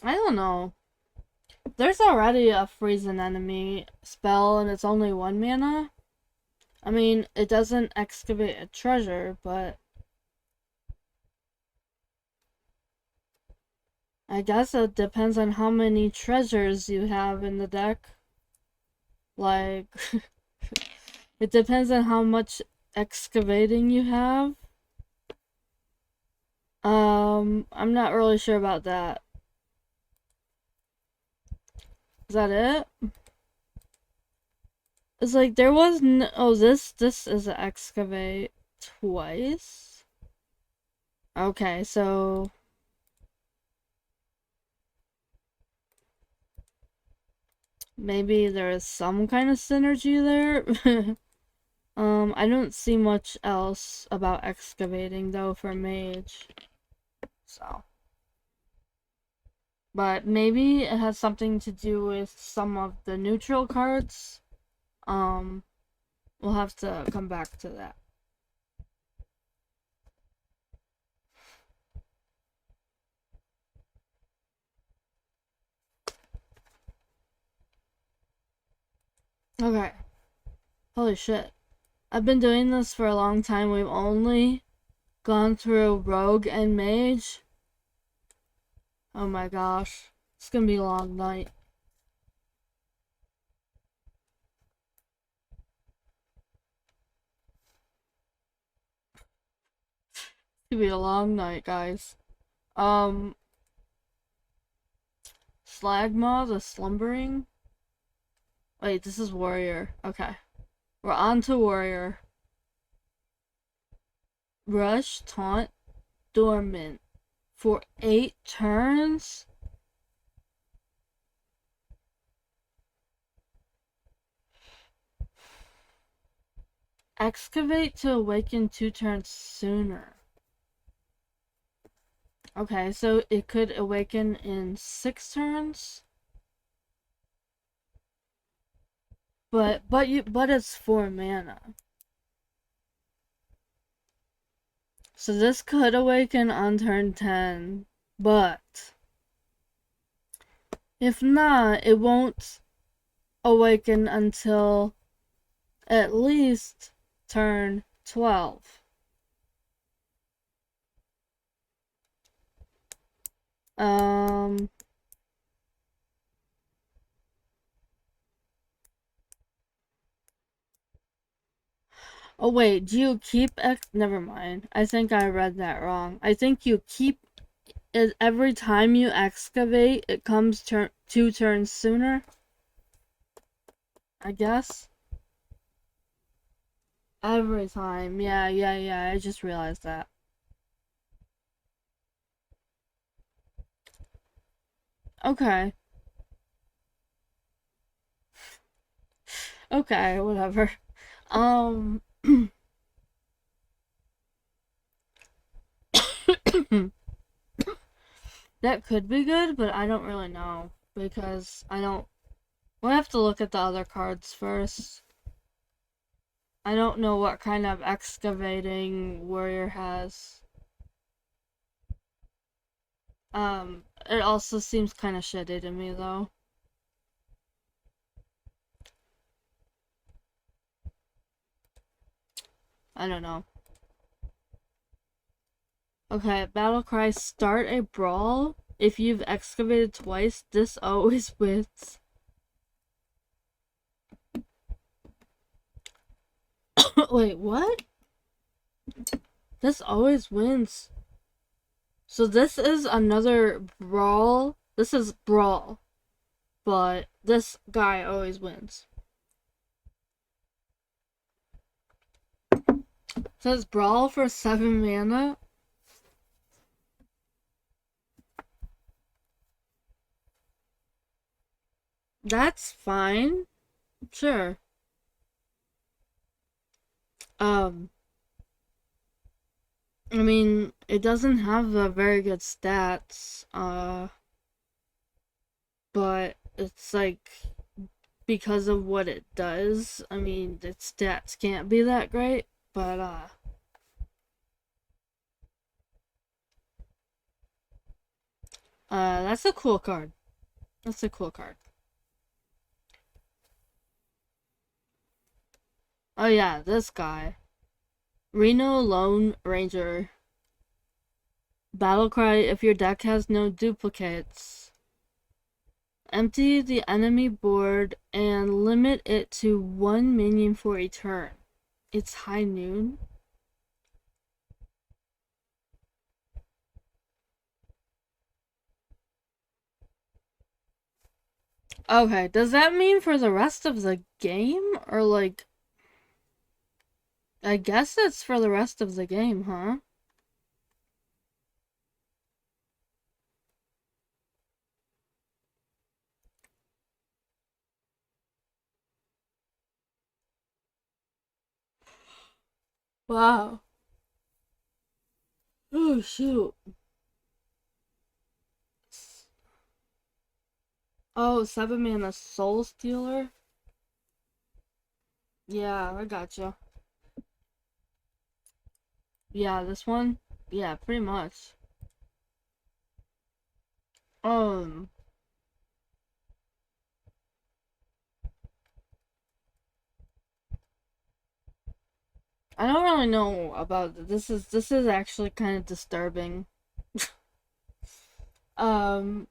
I don't know. There's already a freeze an enemy spell and it's only 1 mana. I mean, it doesn't excavate a treasure, but I guess it depends on how many treasures you have in the deck. Like, it depends on how much excavating you have. I'm not really sure about that. Is that it? It's like there was no. Oh, this is an excavate twice. Okay, so maybe there is some kind of synergy there. I don't see much else about excavating though for mage. So, but maybe it has something to do with some of the neutral cards. Um, we'll have to come back to that. Okay. Holy shit. I've been doing this for a long time. We've only gone through rogue and mage. Oh my gosh. It's gonna be a long night. It's gonna be a long night, guys. Um, Slagmaw, the Slumbering. Wait, this is Warrior. Okay. We're on to Warrior. Rush, Taunt, Dormant. For 8 turns? Excavate to awaken 2 turns sooner. Okay, so it could awaken in 6 turns? But it's 4 mana. So this could awaken on turn 10, but if not, it won't awaken until at least turn 12. Um Oh wait, do you keep never mind. I think I read that wrong. I think you keep it every time you excavate, it comes 2 turns sooner. I guess. Every time. Yeah. I just realized that. Okay. Okay, whatever. Um that could be good, but I don't really know because I don't. We'll have to look at the other cards first. I don't know what kind of excavating warrior has. It also seems kind of shitty to me though. I don't know. Okay, battle cry: start a brawl. If you've excavated twice, this always wins. Wait, what? This always wins. So this is another brawl. This is brawl, but this guy always wins. It says brawl for 7 mana. That's fine. Sure. Um, I mean, it doesn't have a very good stats. But it's like because of what it does. I mean, its stats can't be that great, but that's a cool card. That's a cool card. Oh yeah, this guy. Reno Lone Ranger. Battlecry: if your deck has no duplicates. Empty the enemy board and limit it to 1 minion for a turn. It's high noon. Okay, does that mean for the rest of the game? Or like, I guess it's for the rest of the game, huh? Wow. Oh, shoot. Oh, 7-mana Soul Stealer? Yeah, I gotcha. Yeah, this one? Yeah, pretty much. Um, I don't really know about this is actually kind of disturbing. Um,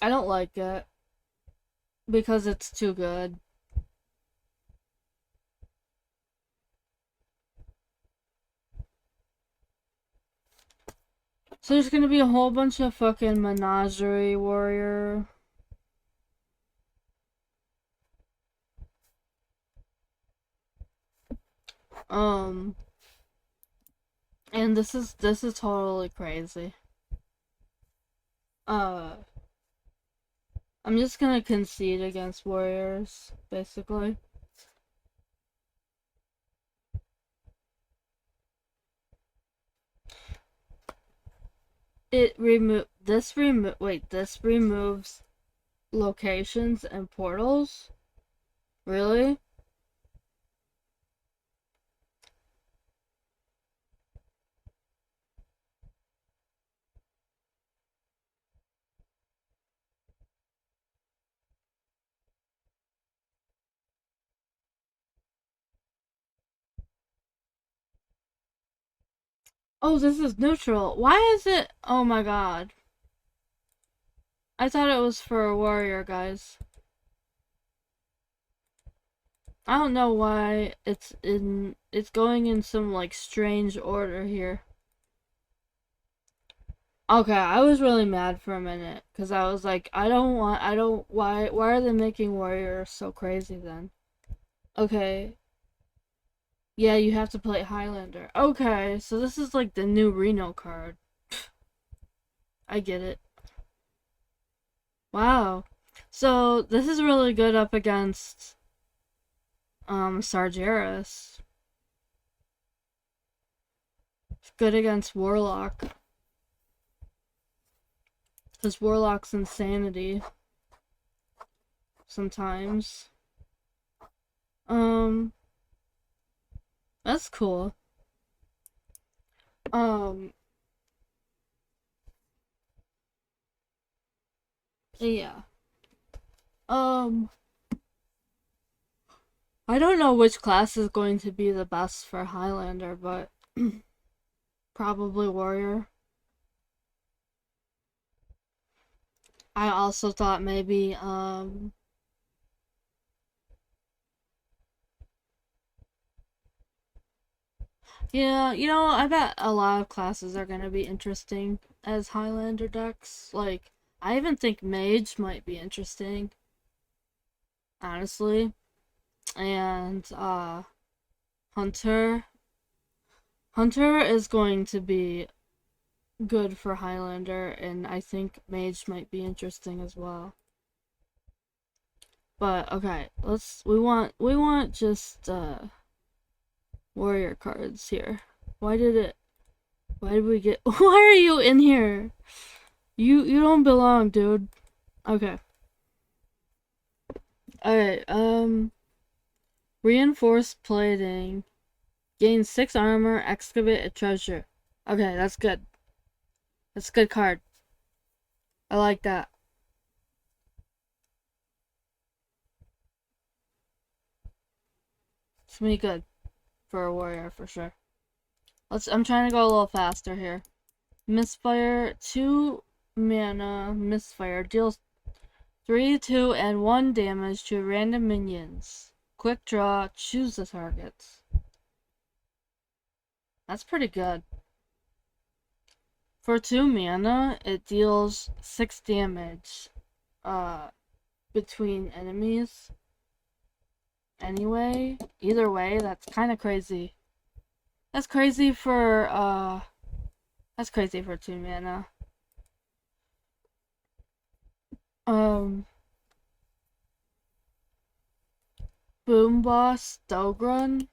I don't like it because it's too good. So there's gonna be a whole bunch of fucking menagerie warrior. Um, and this is totally crazy. Uh, I'm just gonna concede against warriors, basically. This removes locations and portals? Really? Oh, this is neutral. Why is it? Oh my god. I thought it was for a warrior, guys. I don't know why it's going in some like strange order here. Okay, I was really mad for a minute because I was like, I don't why are they making warrior so crazy then? Okay. Yeah, you have to play Highlander. Okay, so this is like the new Reno card. I get it. Wow. So this is really good up against Sargeras. It's good against Warlock. Because Warlock's insanity. Sometimes. Um, that's cool. Um, yeah. Um, I don't know which class is going to be the best for Highlander, but probably Warrior. I also thought maybe, yeah, I bet a lot of classes are gonna be interesting as Highlander decks. Like, I even think Mage might be interesting, honestly. And, Hunter. Hunter is going to be good for Highlander, and I think Mage might be interesting as well. But okay, we want just warrior cards here. Why did we get why are you in here? You don't belong, dude. Okay. Alright, reinforced plating. Gain 6 armor, excavate a treasure. Okay, that's good. That's a good card. I like that. It's gonna be good for a warrior for sure. I'm trying to go a little faster here. Misfire, 2 mana, misfire, deals 3, 2, and 1 damage to random minions. Quick draw, choose the targets. That's pretty good. For 2 mana, it deals 6 damage. Uh, between enemies. Anyway, either way, that's kind of crazy. That's crazy for that's crazy for 2 mana. Um, Boom Boss Dogrun.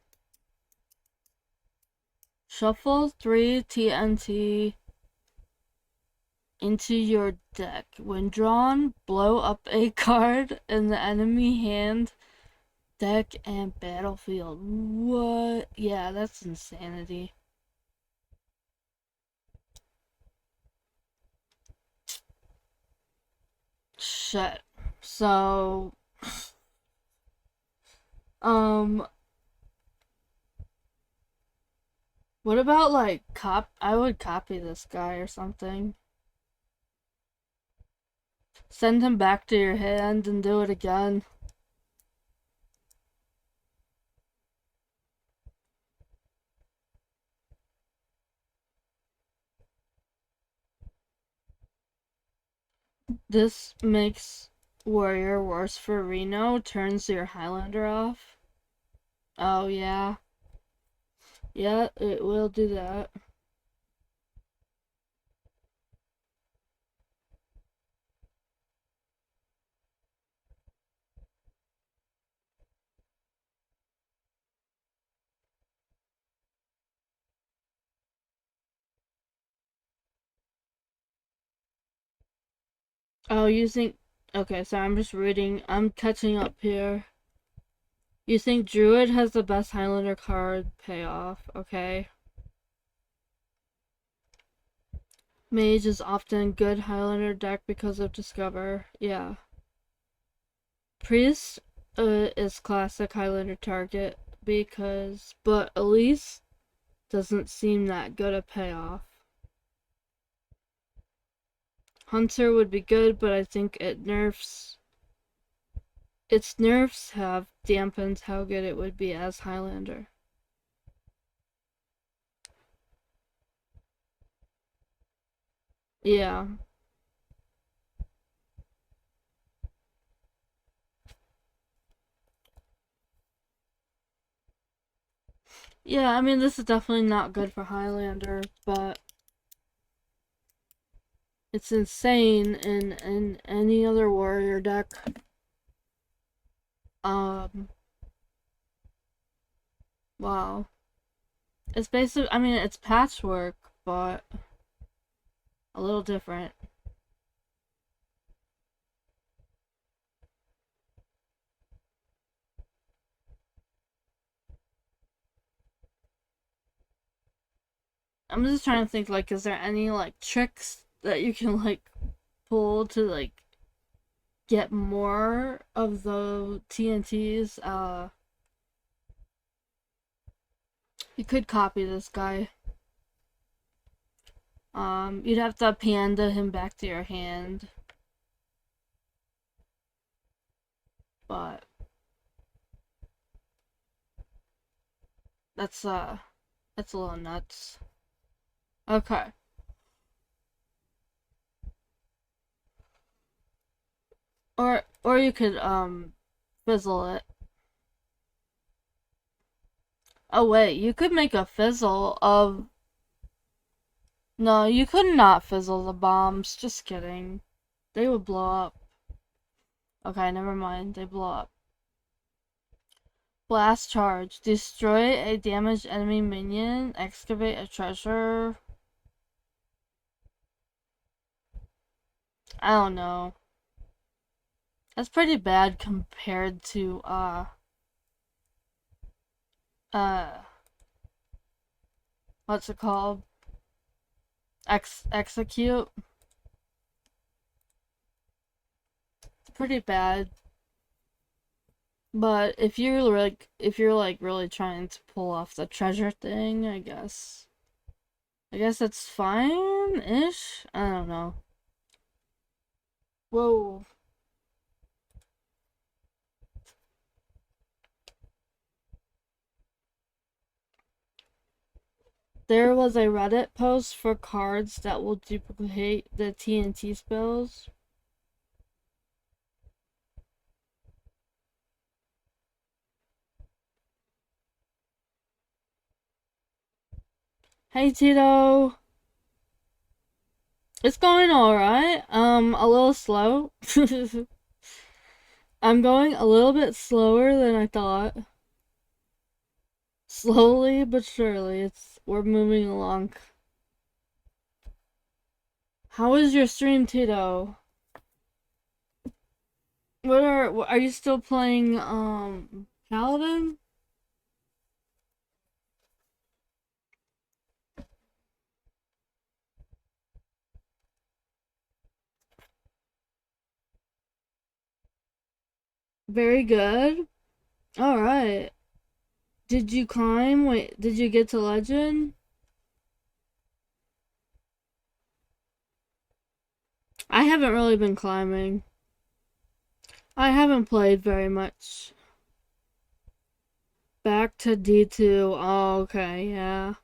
Shuffle 3 TNT into your deck. When drawn, blow up a card in the enemy hand, deck, and battlefield. What? Yeah, that's insanity. Shit. So, um, what about like I would copy this guy or something. Send him back to your hand and do it again. This makes Warrior worse for Reno, turns your Highlander off. Oh, yeah. Yeah, it will do that. Oh, you think. Okay, so I'm just reading. I'm catching up here. You think Druid has the best Highlander card payoff? Okay. Mage is often good Highlander deck because of Discover. Yeah. Priest is classic Highlander target because. But Elise doesn't seem that good a payoff. Hunter would be good, but I think its nerfs have dampened how good it would be as Highlander. Yeah. Yeah, I mean, this is definitely not good for Highlander, but it's insane in any other warrior deck. Um, wow. It's basically, I mean, it's patchwork, but a little different. I'm just trying to think, like, is there any, like, tricks that you can, like, pull to, like, get more of the TNTs? You could copy this guy. You'd have to panda him back to your hand. But that's a little nuts. Okay. Or you could fizzle it. Oh wait, you could make a fizzle of. No, you could not fizzle the bombs. Just kidding. They would blow up. Okay, never mind. They blow up. Blast charge. Destroy a damaged enemy minion. Excavate a treasure. I don't know. That's pretty bad compared to uh what's it called? Execute. It's pretty bad. But if you're like really trying to pull off the treasure thing, I guess that's fine-ish. I don't know. Whoa. There was a Reddit post for cards that will duplicate the TNT spells. Hey Tito. It's going alright. A little slow. I'm going a little bit slower than I thought. Slowly but surely, we're moving along. How is your stream, Tito? Are you still playing Paladin? Very good. Alright. Did you climb? Wait, did you get to legend? I haven't really been climbing. I haven't played very much. Back to D2. Oh, okay, yeah.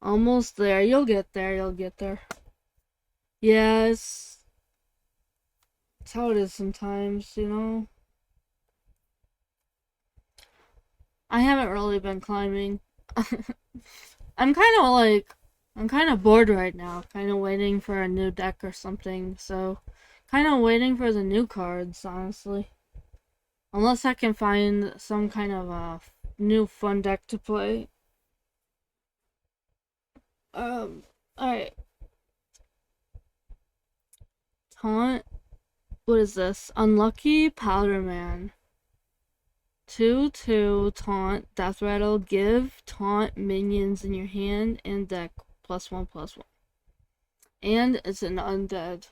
Almost there. You'll get there. You'll get there. Yes. That's how it is sometimes, you know? I haven't really been climbing. I'm kind of like, I'm kind of bored right now. Kind of waiting for a new deck or something. So, kind of waiting for the new cards, honestly. Unless I can find some kind of a new fun deck to play. Alright. Taunt. What is this? Unlucky Powder Man. 2/2 taunt, death rattle, give taunt minions in your hand and deck +1/+1. And it's an undead.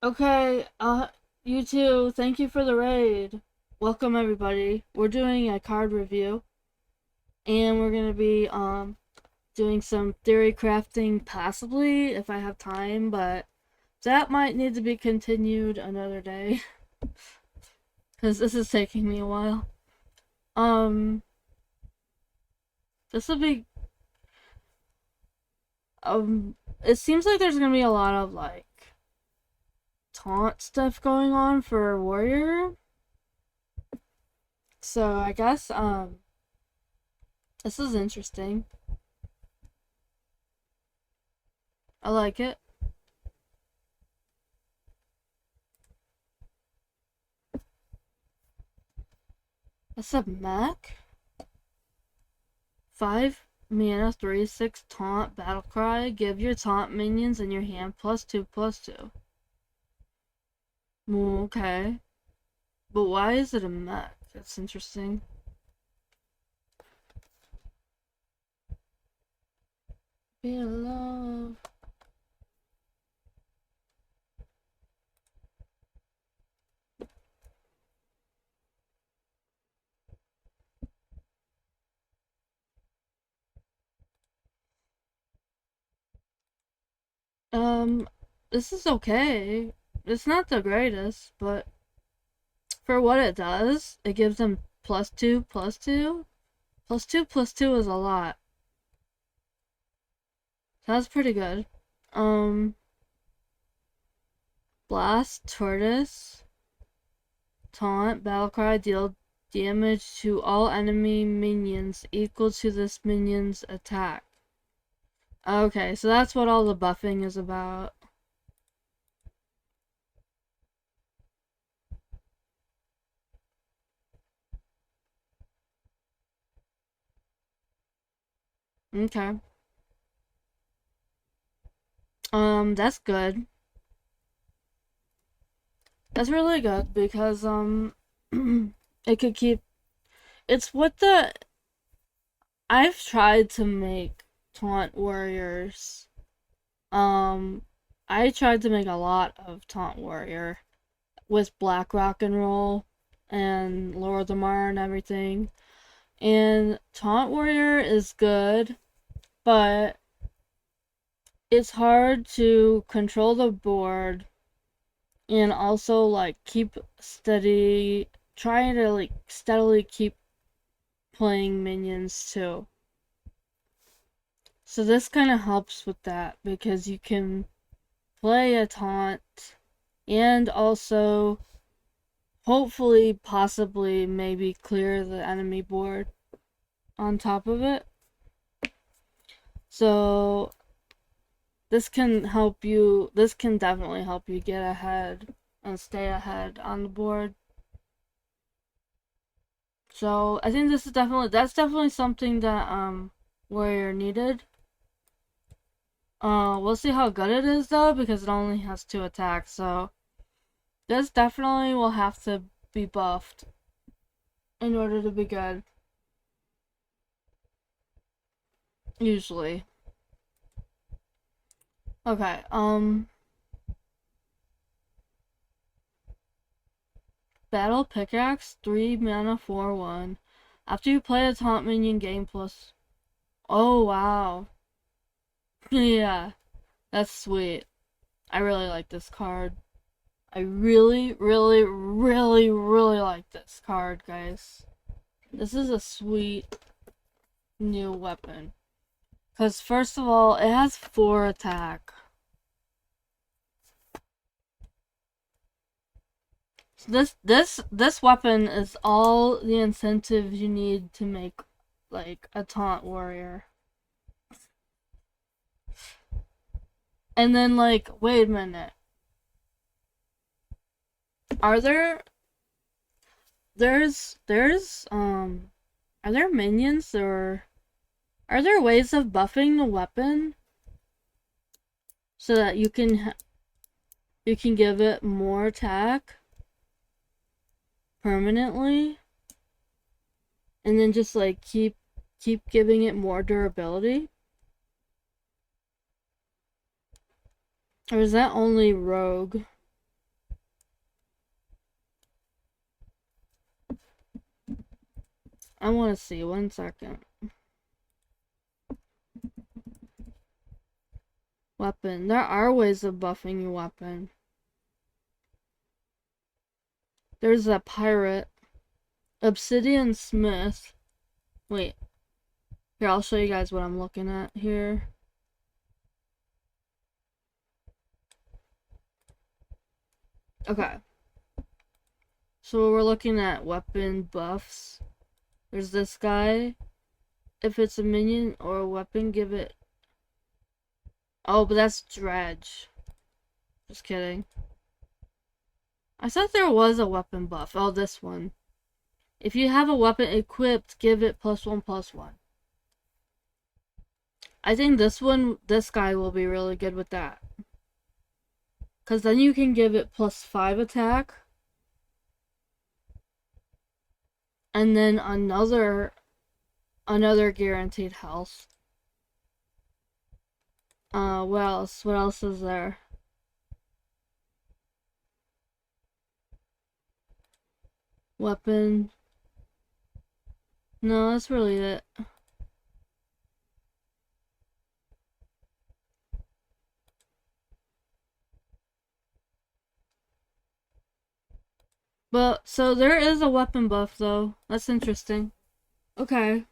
Okay, you too. Thank you for the raid. Welcome everybody. We're doing a card review. And we're gonna be doing some theory crafting possibly if I have time, but that might need to be continued another day. Because this is taking me a while. This will be it seems like there's gonna be a lot of like taunt stuff going on for warrior, so I guess this is interesting. I like it. What's up, Mac? 5 mana, 3/6 taunt battle cry. Give your taunt minions in your hand +2/+2. Okay, but why is it a mech? That's interesting. Be love. This is okay. It's not the greatest, but for what it does, it gives them +2/+2. +2/+2 is a lot. That's pretty good. Blast, Tortoise, Taunt, Battlecry, deal damage to all enemy minions equal to this minion's attack. Okay, so that's what all the buffing is about. Okay. That's good. That's really good because it could keep. It's what the I've tried to make taunt warriors. Um, I tried to make a lot of taunt warrior with Black Rock and Roll and Lord of the Mar and everything. And taunt warrior is good, but it's hard to control the board and also like keep steady, trying to like steadily keep playing minions too. So this kind of helps with that because you can play a taunt and also hopefully, possibly, maybe clear the enemy board on top of it. So this can definitely help you get ahead and stay ahead on the board. So I think that's definitely something that warrior needed. We'll see how good it is though, because it only has 2 attacks, so this definitely will have to be buffed in order to be good. Usually. Okay, Battle Pickaxe, 3 mana, 4/1. After you play a taunt minion, gain plus. Oh, wow. Yeah, that's sweet. I really like this card. I really, really, really, really like this card, guys. This is a sweet new weapon. Because, first of all, it has 4 attack. This weapon is all the incentive you need to make like a taunt warrior. And then like, wait a minute. Are there are there minions or are there ways of buffing the weapon so that you can give it more attack permanently and then just like keep giving it more durability? Or is that only rogue? I want to see. 1 second. Weapon. There are ways of buffing your weapon. There's a pirate. Obsidian Smith. Wait. Here, I'll show you guys what I'm looking at here. Okay. So we're looking at weapon buffs. There's this guy. If it's a minion or a weapon, give it... Oh, but that's Dredge. Just kidding. I thought there was a weapon buff. Oh, this one. If you have a weapon equipped, give it +1/+1. I think this guy will be really good with that. Because then you can give it +5 attack. And then another guaranteed health. What else? What else is there? Weapon. No, that's really it. But, so there is a weapon buff though. That's interesting. Okay.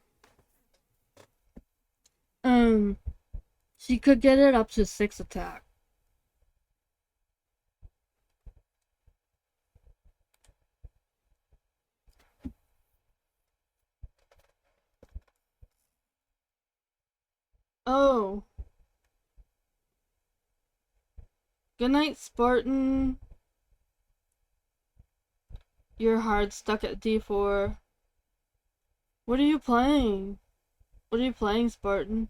She could get it up to 6 attack. Oh. Good night, Spartan. You're hard stuck at D4. What are you playing? What are you playing, Spartan?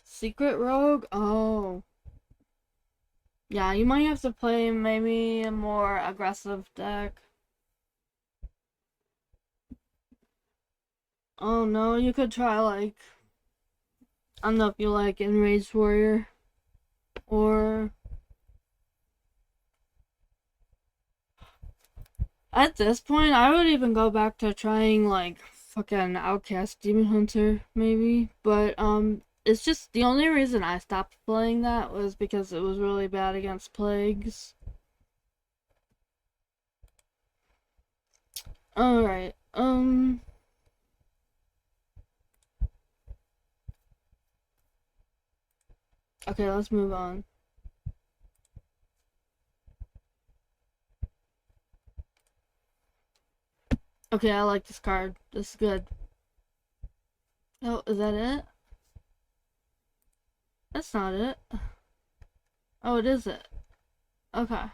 Secret Rogue? Oh. Yeah, you might have to play maybe a more aggressive deck. Oh no, you could try like... I don't know if you like Enraged Warrior. Or... At this point, I would even go back to trying like fucking Outcast Demon Hunter, maybe. But it's just the only reason I stopped playing that was because it was really bad against plagues. Alright, okay, let's move on. Okay, I like this card. This is good. Oh, is that it? That's not it. Oh, it is it. Okay.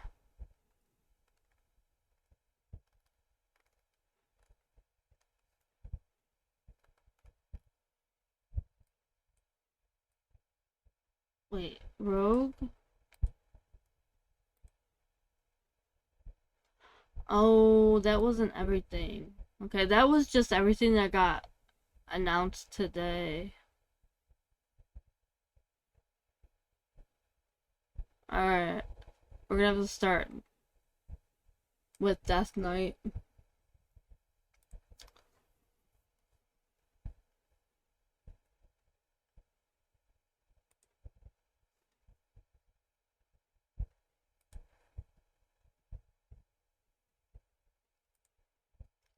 Wait, rogue? Oh, that wasn't everything. Okay, that was just everything that got announced today. Alright, we're gonna have to start with Death Knight.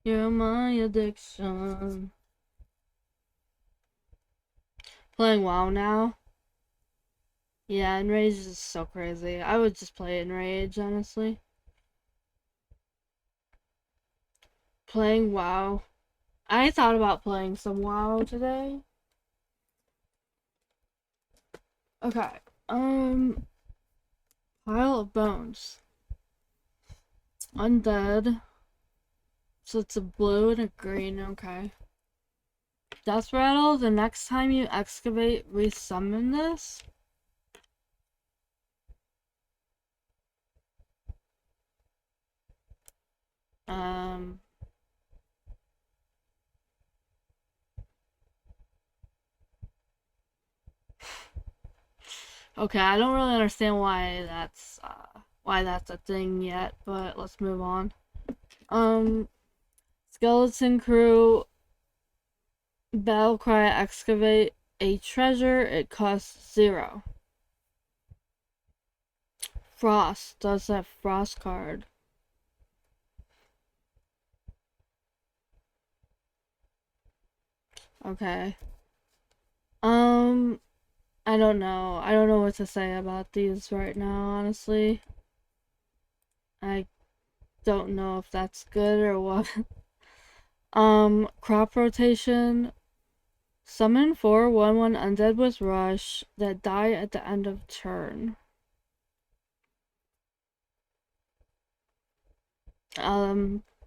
You're my addiction. Playing WoW now? Yeah, Enrage is so crazy. I would just play Enrage, honestly. Playing WoW. I thought about playing some WoW today. Okay. Pile of bones. Undead. So it's a blue and a green, okay. Death Rattle, the next time you excavate, resummon this. Um, okay, I don't really understand why that's a thing yet, but let's move on. Skeleton Crew, Battlecry, excavate a treasure. It costs 0. Frost does that frost card. Okay. I don't know. I don't know what to say about these right now, honestly. I don't know if that's good or what. Crop rotation. Summon 4/1/1 undead with rush that die at the end of turn.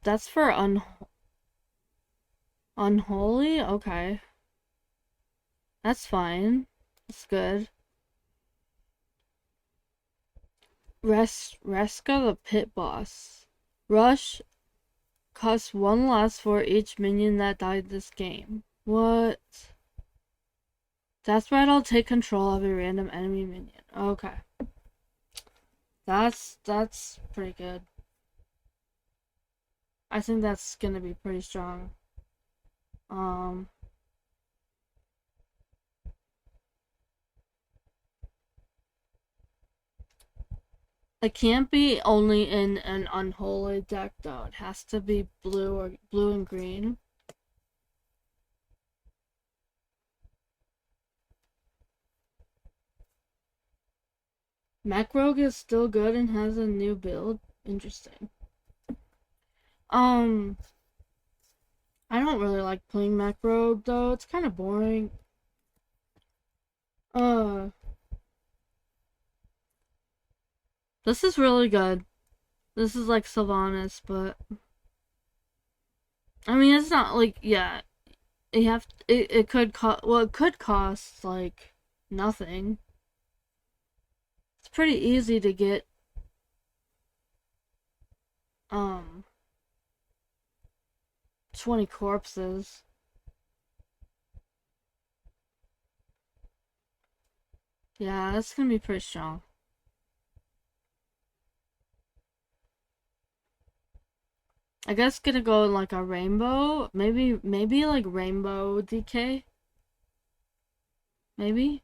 That's for unholy? Okay. That's fine. That's good. Reska the pit boss. Rush costs 1 less for each minion that died this game. What? That's right, I'll take control of a random enemy minion. Okay. That's pretty good. I think that's gonna be pretty strong. It can't be only in an unholy deck though. It has to be blue and green. Mech Rogue is still good and has a new build. Interesting. I don't really like playing Mech Rogue though. It's kind of boring. Uh, this is really good. This is like Sylvanas, but I mean it's not like yeah. It could cost well it could cost like nothing. It's pretty easy to get um 20 corpses. Yeah, that's gonna be pretty strong. I guess gonna go in like a rainbow, maybe like rainbow DK. Maybe?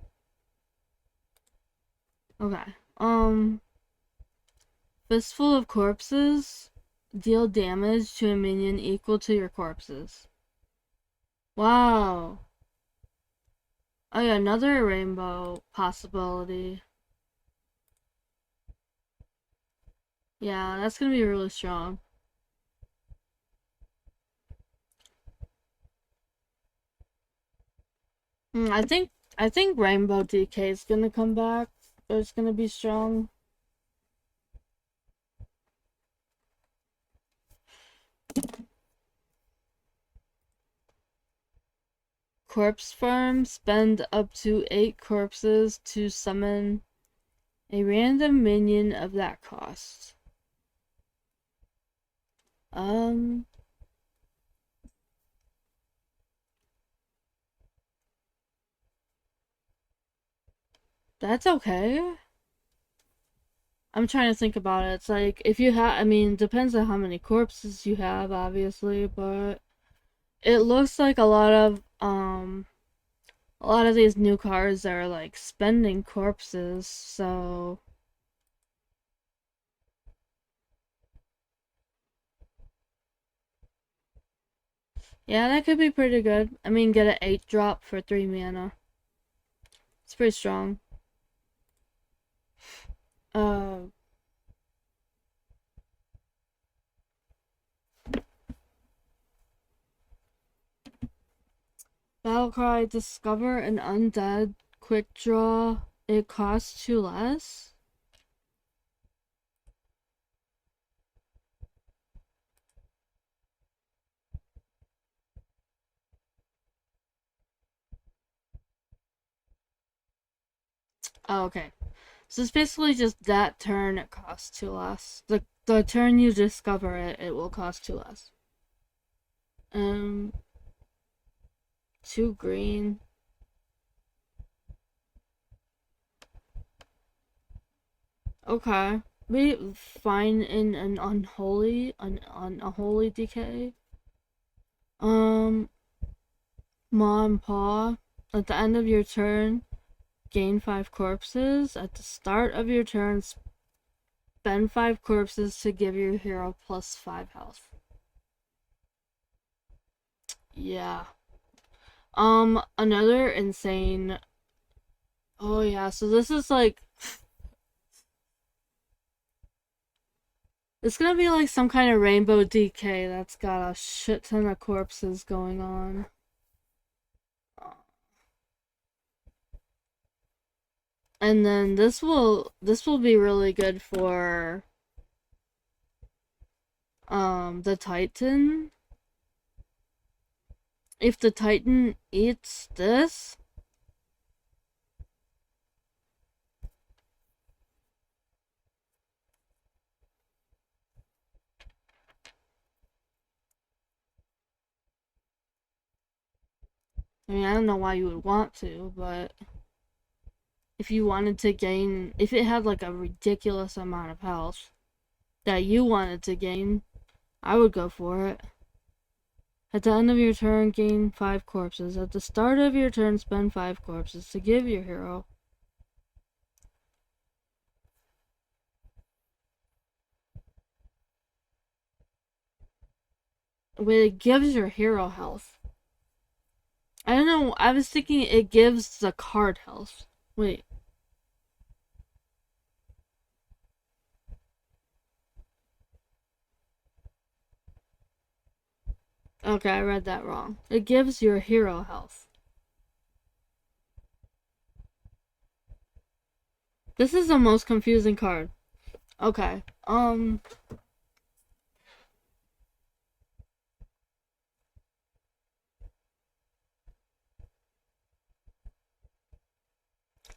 Okay. Fistful of Corpses. Deal damage to a minion equal to your corpses. Wow. Oh yeah, another rainbow possibility. Yeah, that's gonna be really strong. I think Rainbow DK is gonna come back. It's gonna be strong. Corpse Farm. Spend up to 8 corpses to summon a random minion of that cost. Um, that's okay. I'm trying to think about it. It's like if you have, I mean, depends on how many corpses you have, obviously, but it looks like a lot of these new cards are like spending corpses, so yeah, that could be pretty good. I mean, get an 8 drop for 3 mana. It's pretty strong. Uh, Battlecry, discover an undead, quick draw. It costs 2 less. Oh, okay. So it's basically just that turn it costs 2 less. The turn you discover it, it will cost 2 less. 2 green. Okay. We find in an unholy decay. Um, Ma and Pa. At the end of your turn, gain 5 corpses. At the start of your turn, spend 5 corpses to give your hero plus 5 health. Yeah. Another insane. Oh yeah, so this is like it's gonna be like some kind of rainbow DK that's got a shit ton of corpses going on. And then this will be really good for the Titan. If the Titan eats this, I mean, I don't know why you would want to, but if you wanted to gain, if it had like a ridiculous amount of health that you wanted to gain, I would go for it. At the end of your turn, gain 5 corpses. At the start of your turn, spend 5 corpses to give your hero. Wait, it gives your hero health. I don't know, I was thinking it gives the card health. Wait. Okay, I read that wrong. It gives your hero health. This is the most confusing card. Okay.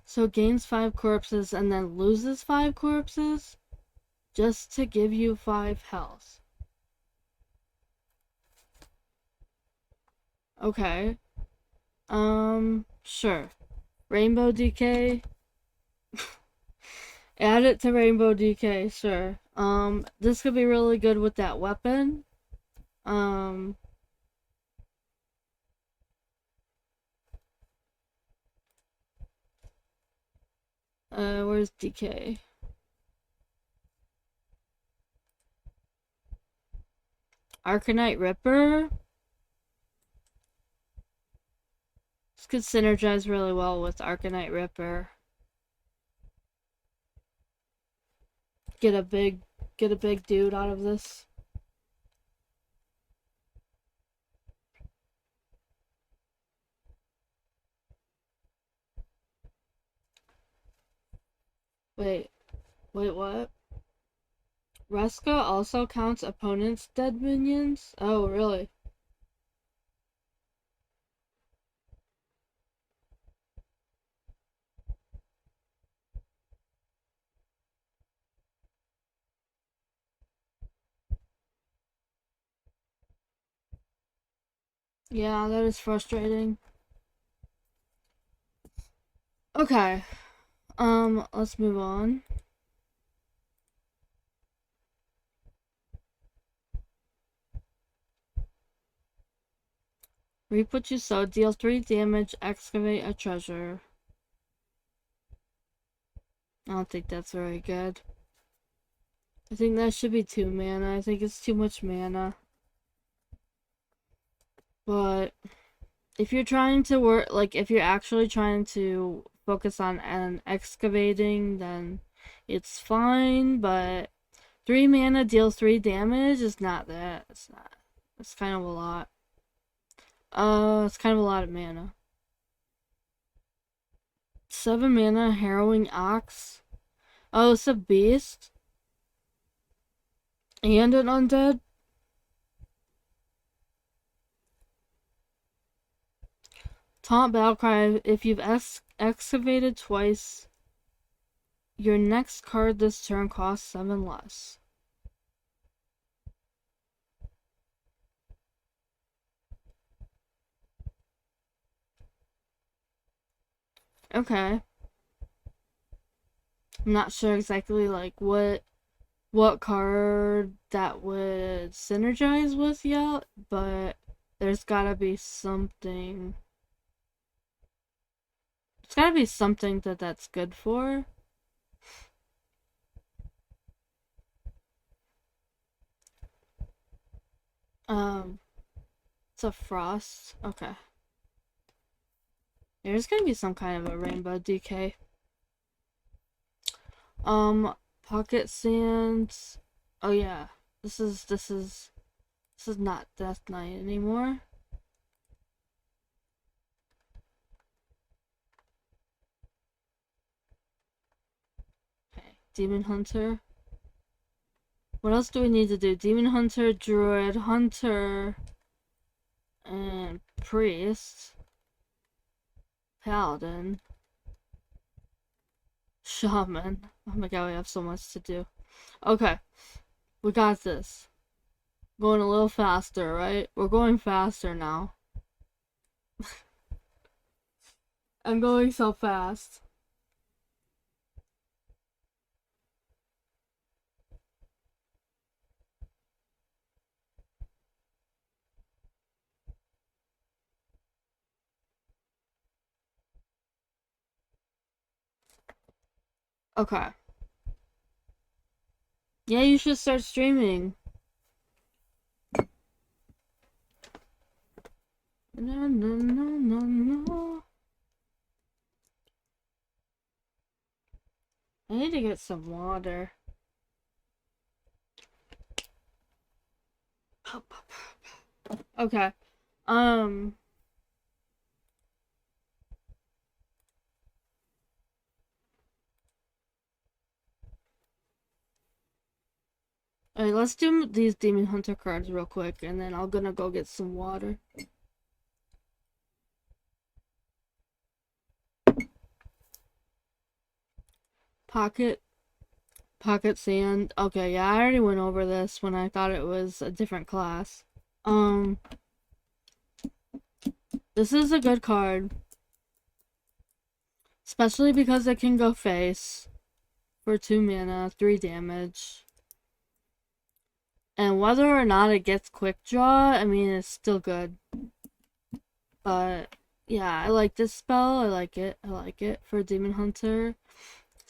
So gains 5 corpses and then loses 5 corpses just to give you 5 health. Okay. Sure. Rainbow DK. Add it to Rainbow DK, sure. This could be really good with that weapon. Um, Where's DK? Arcanite Ripper. This could synergize really well with Arcanite Ripper. Get a big dude out of this. Wait, what? Ruska also counts opponents' dead minions? Oh, really? Yeah, that is frustrating. Okay. Let's move on. Reap what you sow, deal 3 damage, excavate a treasure. I don't think that's very good. I think that should be 2 mana. I think it's too much mana. But if you're trying to work, like, if you're actually trying to focus on an excavating, then it's fine, but 3 mana deals 3 damage is not that. It's not. It's kind of a lot. It's kind of a lot of mana. 7 mana, Harrowing Ox. Oh, it's a beast. And an undead. Taunt Battlecry. If you've excavated twice, your next card this turn costs 7 less. Okay. I'm not sure exactly like what card that would synergize with yet, but there's gotta be something. It's gotta be something that's good for. It's a frost. Okay. There's gonna be some kind of a rainbow DK. Pocket sands. Oh yeah. This is not Death Knight anymore. Okay. Demon Hunter. What else do we need to do? Demon Hunter, Druid, Hunter, and Priest. Paladin. Shaman. Oh my god, we have so much to do. Okay. We got this. Going a little faster, right? We're going faster now. I'm going so fast. Okay. Yeah, you should start streaming. No, no, no, no, no. I need to get some water. Okay. Alright, let's do these Demon Hunter cards real quick, and then I'm gonna go get some water. Pocket sand. Okay, yeah, I already went over this when I thought it was a different class. This is a good card. Especially because it can go face for 2 mana, 3 damage. And whether or not it gets quick draw, I mean, it's still good. But, yeah, I like this spell. I like it for Demon Hunter.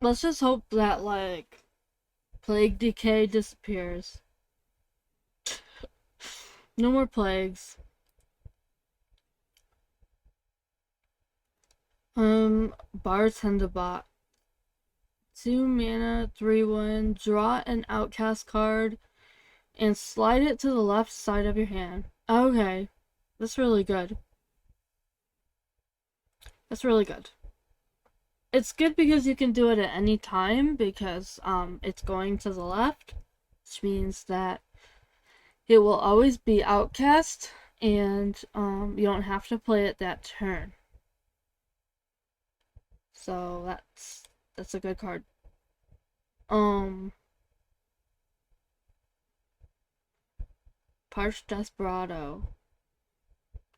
Let's just hope that, like, Plague Decay disappears. No more plagues. Bartender Bot. 2 mana, 3/1. Draw an Outcast card and slide it to the left side of your hand. Okay. That's really good. That's really good. It's good because you can do it at any time because it's going to the left, which means that it will always be Outcast and you don't have to play it that turn. So that's a good card. Parch Desperado.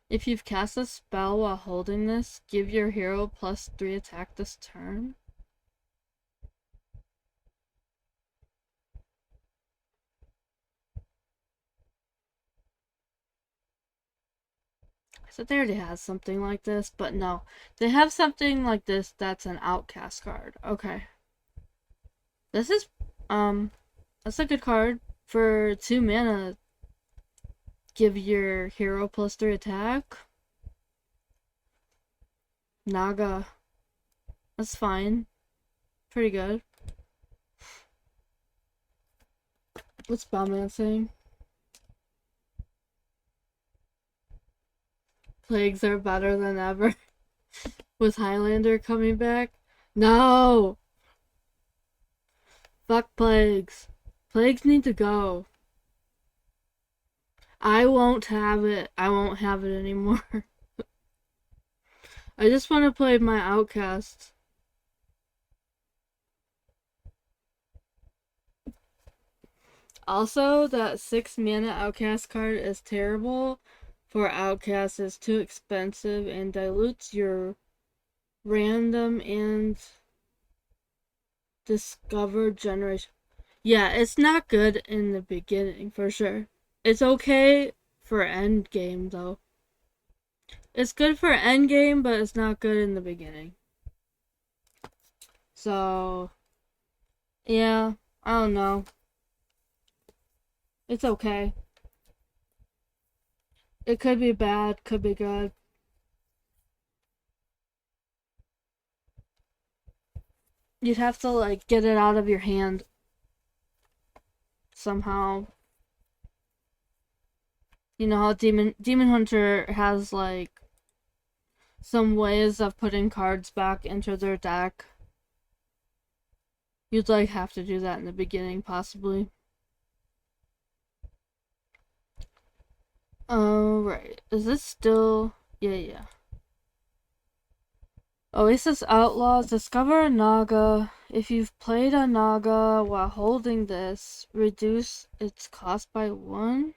If you've cast a spell while holding this, give your hero +3 attack this turn. So they already has something like this, but no. They have something like this that's an Outcast card. Okay. This is, that's a good card. For 2 mana, give your hero +3 attack. Naga. That's fine. Pretty good. What's Bowman saying? Plagues are better than ever. With Highlander coming back? No! Fuck plagues. Plagues need to go. I won't have it. I won't have it anymore. I just want to play my Outcast. Also, that 6 mana Outcast card is terrible. For Outcast is too expensive and dilutes your random and discovered generation. Yeah, it's not good in the beginning for sure. It's okay for end game though. It's good for end game, but it's not good in the beginning. So, yeah, I don't know. It's okay. It could be bad, could be good. You'd have to like get it out of your hand somehow. You know how Demon Hunter has like some ways of putting cards back into their deck. You'd like have to do that in the beginning, possibly. Oh, right. Is this still? Yeah. Oasis Outlaws. Discover a Naga. If you've played a Naga while holding this, reduce its cost by 1.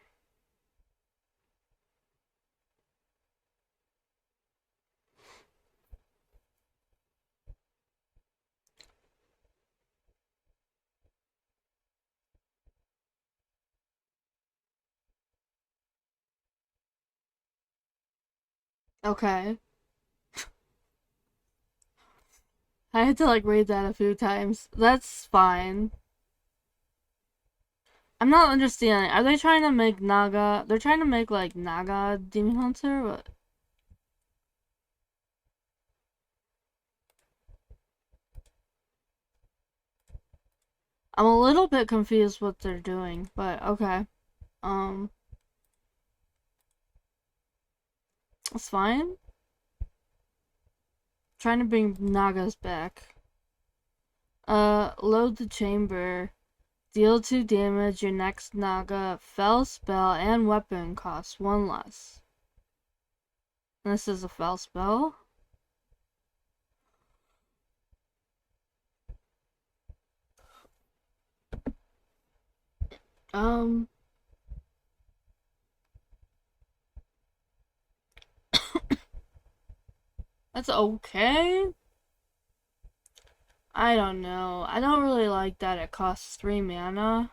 Okay. I had to like read that a few times. That's fine. I'm not understanding. Are they trying to make Naga? They're trying to make like Naga Demon Hunter? What? I'm a little bit confused what they're doing, but okay. Um, it's fine. Trying to bring Nagas back. Load the chamber. Deal 2 damage. Your next Naga fell spell and weapon costs 1 less. This is a fell spell. That's okay. I don't know. I don't really like that it costs 3 mana.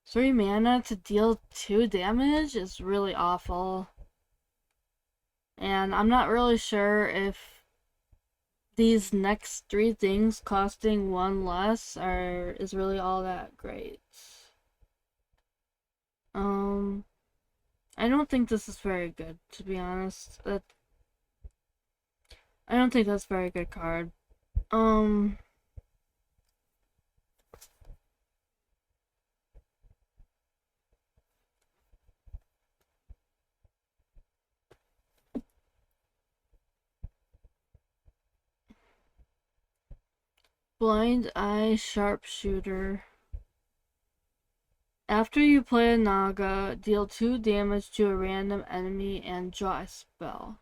3 mana to deal 2 damage is really awful. And I'm not really sure if these next three things costing one less is really all that great. Um, I don't think this is very good, to be honest. I don't think that's a very good card. Um, Blind Eye Sharpshooter. After you play a Naga, deal 2 damage to a random enemy and draw a spell.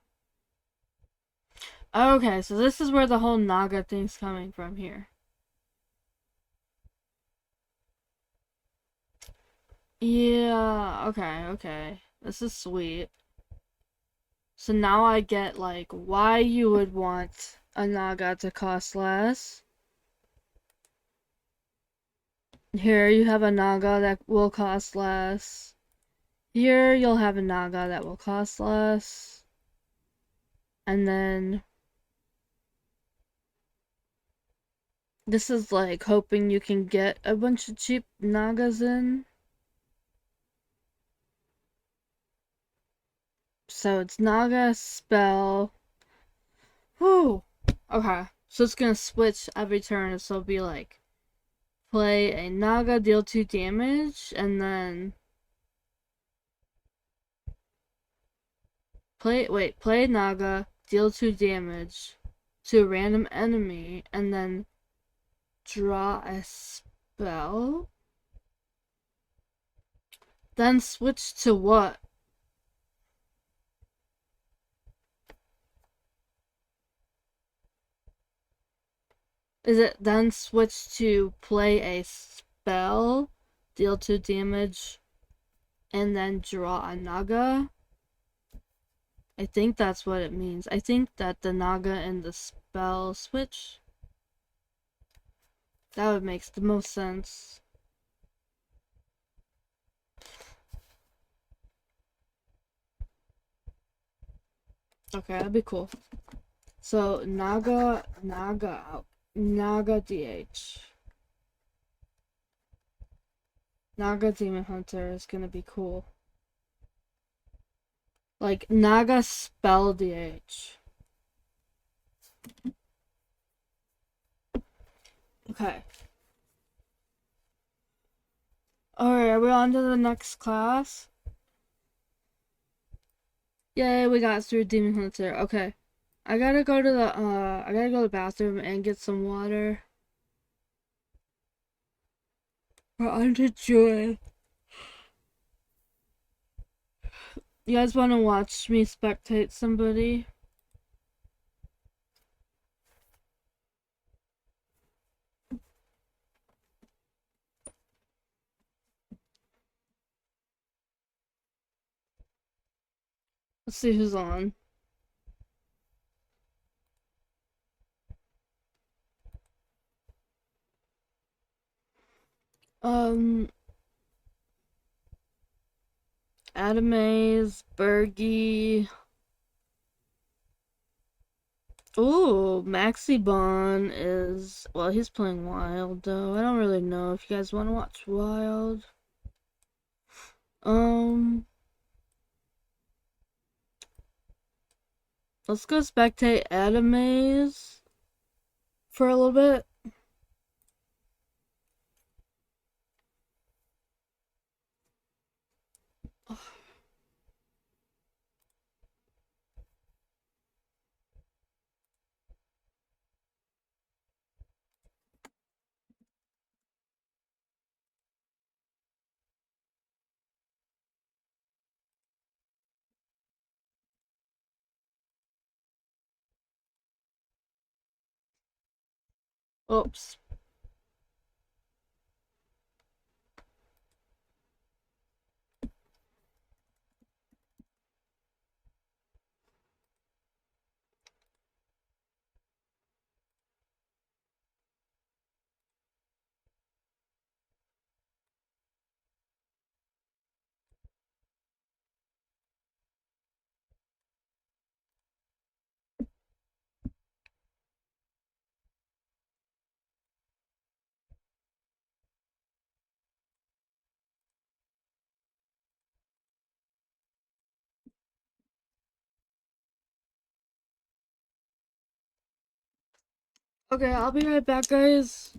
Okay, so this is where the whole Naga thing's coming from here. Yeah, okay. This is sweet. So now I get, like, why you would want a Naga to cost less. Here you have a Naga that will cost less. Here you'll have a Naga that will cost less. And then this is like hoping you can get a bunch of cheap Nagas in. So it's Naga spell. Whew. Okay. So it's gonna switch every turn. So it'll be like play a Naga, deal 2 damage, and then play Naga, deal 2 damage to a random enemy, and then draw a spell. Then switch to what? Is it then switch to play a spell, deal 2 damage, and then draw a Naga? I think that's what it means. I think that the Naga and the spell switch. That would make the most sense. Okay, that'd be cool. So Naga out. Naga DH. Naga Demon Hunter is gonna be cool. Like Naga spell DH. Okay. Alright, are we on to the next class? Yay, we got through Demon Hunter. Okay. I gotta go to the bathroom and get some water. We're on to Joy. You guys wanna watch me spectate somebody? Let's see who's on. Adamaze, Bergie. Ooh, Maxibon is, well, he's playing Wild though. I don't really know if you guys want to watch Wild. Let's go spectate Adamaze for a little bit. Oops. Okay, I'll be right back, guys.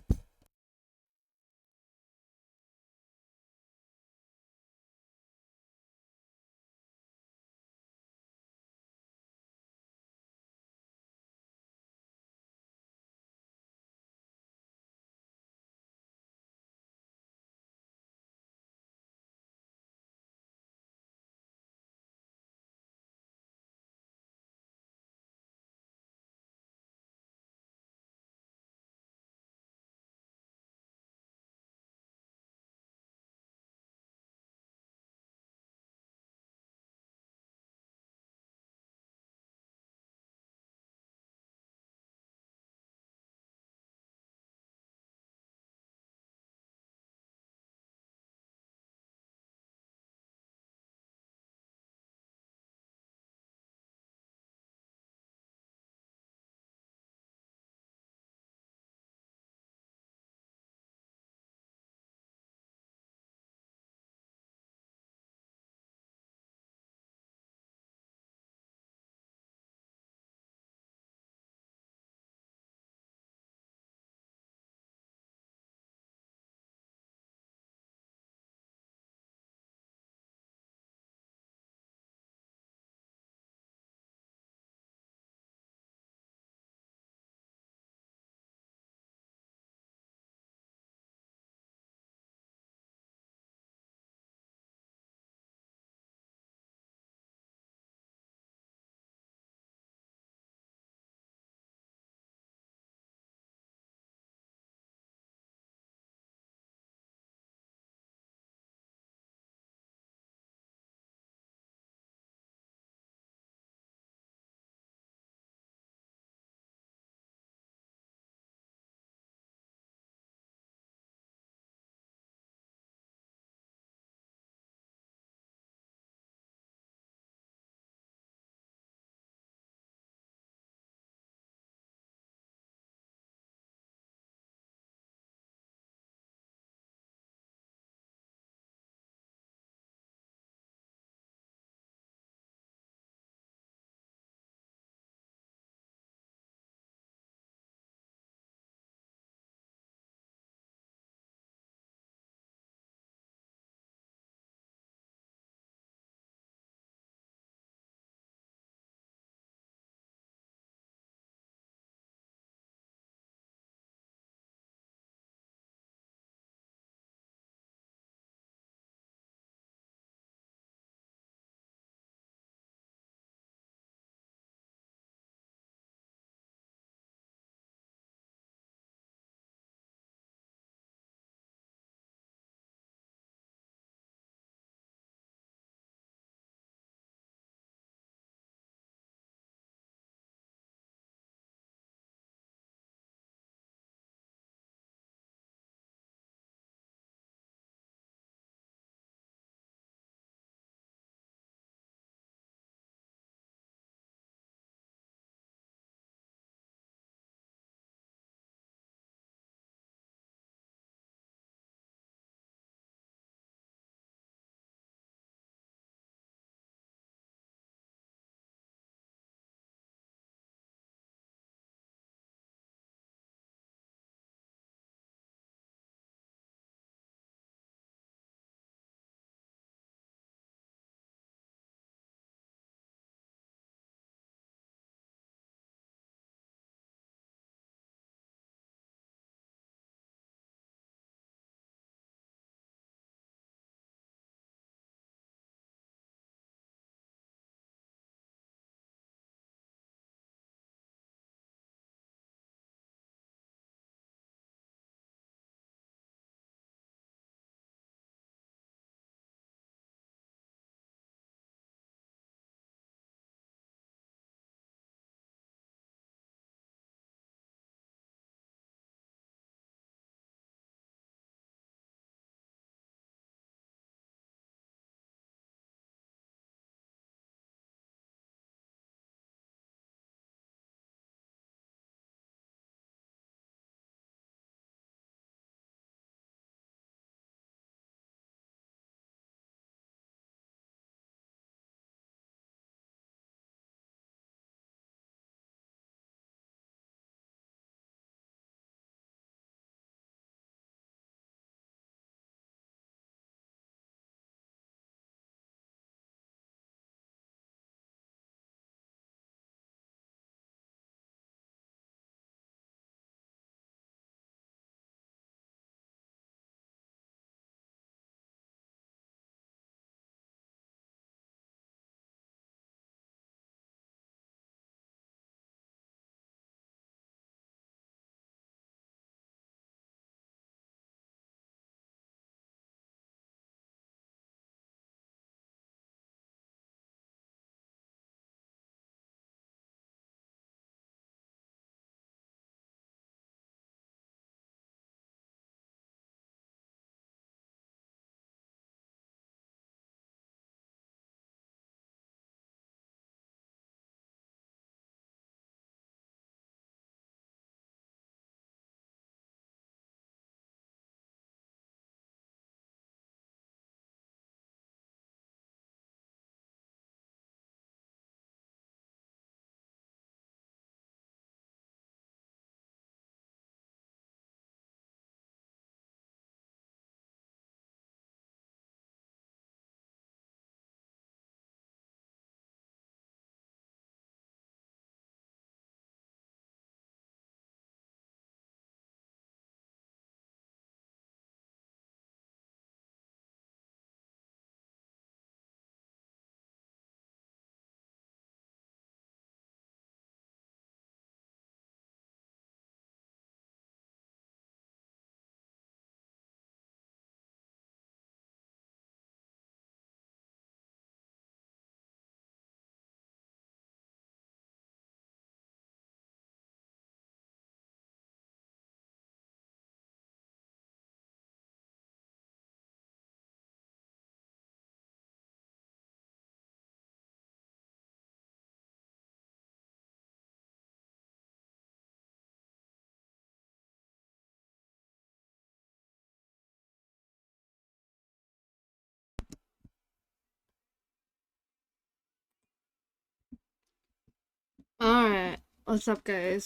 Alright, what's up, guys?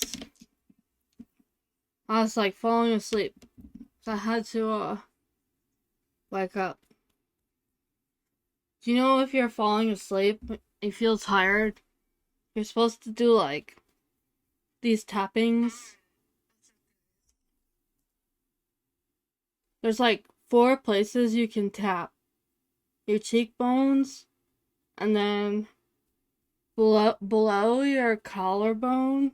I was like falling asleep, so I had to wake up. Do you know if you're falling asleep, you feel tired, you're supposed to do like these tappings? There's like 4 places you can tap your cheekbones, and then below your collarbone,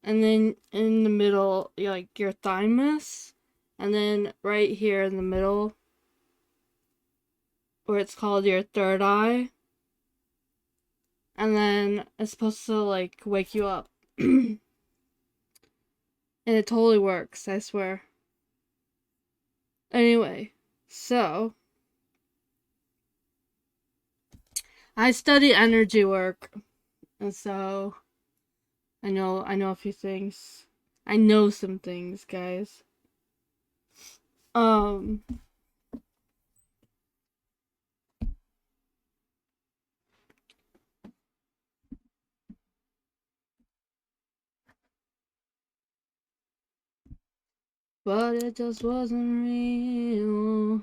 and then in the middle, like your thymus, and then right here in the middle, where it's called your third eye, and then it's supposed to like wake you up. And it totally works, I swear. Anyway, so I study energy work, and so I know a few things. I know some things, guys. Um but it just wasn't real.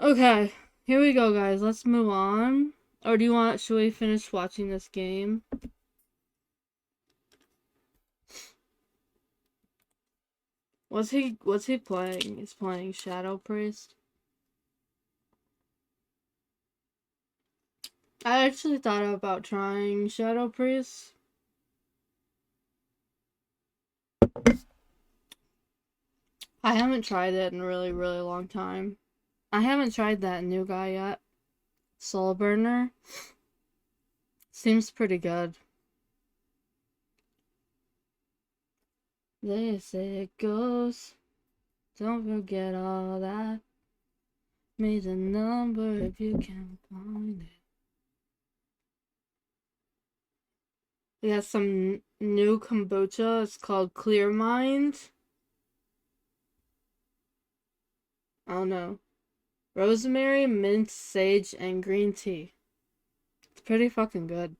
Okay, here we go, guys. Let's move on. Or should we finish watching this game? What's he playing? He's playing Shadow Priest. I actually thought about trying Shadow Priest. I haven't tried it in a really, really long time. I haven't tried that new guy yet. Soul Burner. Seems pretty good. They say it goes. Don't forget all that. Made a number if you can find it. We got some new kombucha. It's called Clear Mind. I don't know. Rosemary, mint, sage, and green tea. It's pretty fucking good.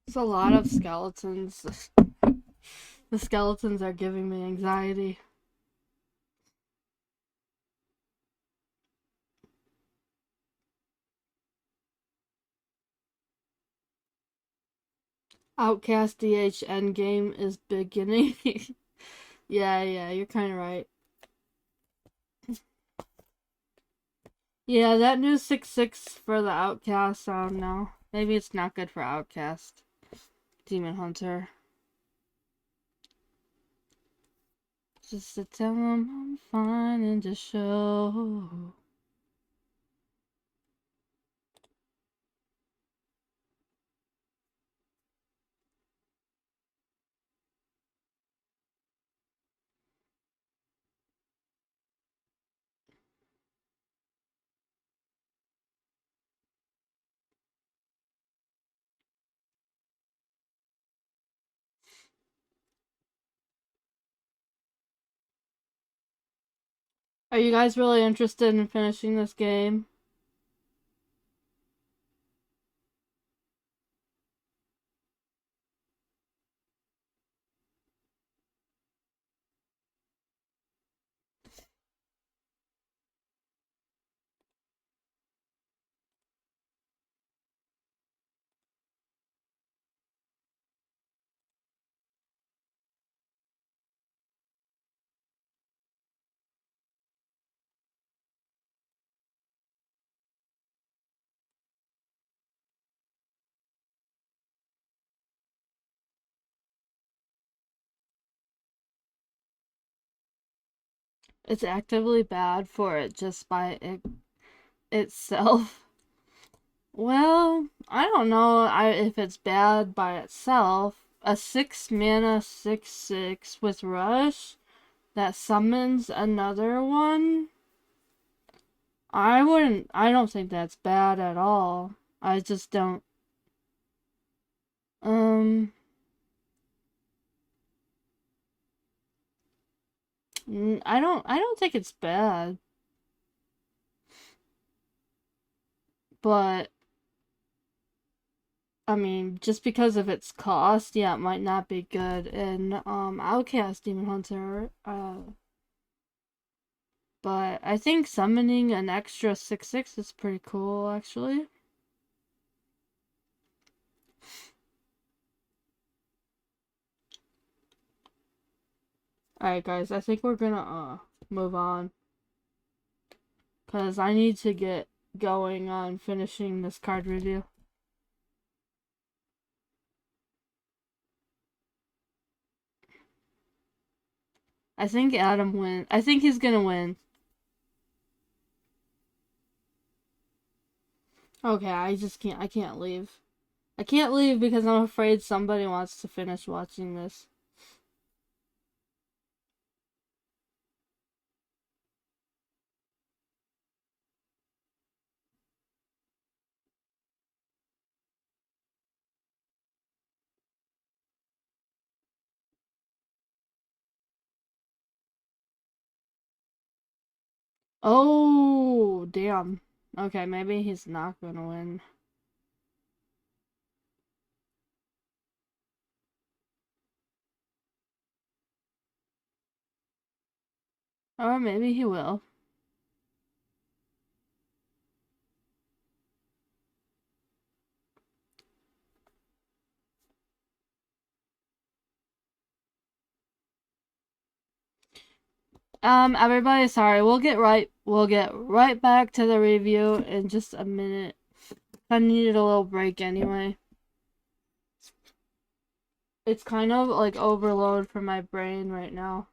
It's a lot of skeletons. The skeletons are giving me anxiety. Outcast DH endgame is beginning. Yeah, you're kind of right. Yeah, that new 6/6 for the Outcast, I don't know. Maybe it's not good for Outcast. Demon Hunter. Just to tell them I'm fine and just show. Are you guys really interested in finishing this game? It's actively bad for it just by itself. Well, I don't know if it's bad by itself. A 6 mana 6/6 with Rush that summons another one. I don't think that's bad at all. I just don't. Um, I don't think it's bad, but I mean, just because of its cost, yeah, it might not be good. And Outcast Demon Hunter, but I think summoning an extra 6/6 is pretty cool, actually. Alright, guys, I think we're gonna move on, because I need to get going on finishing this card review. I think Adam win. I think he's gonna win. Okay, I can't leave. I can't leave because I'm afraid somebody wants to finish watching this. Oh, damn. Okay, maybe he's not gonna win. Or maybe he will. Everybody, sorry. We'll get right back to the review in just a minute. I needed a little break anyway. It's kind of like overload for my brain right now.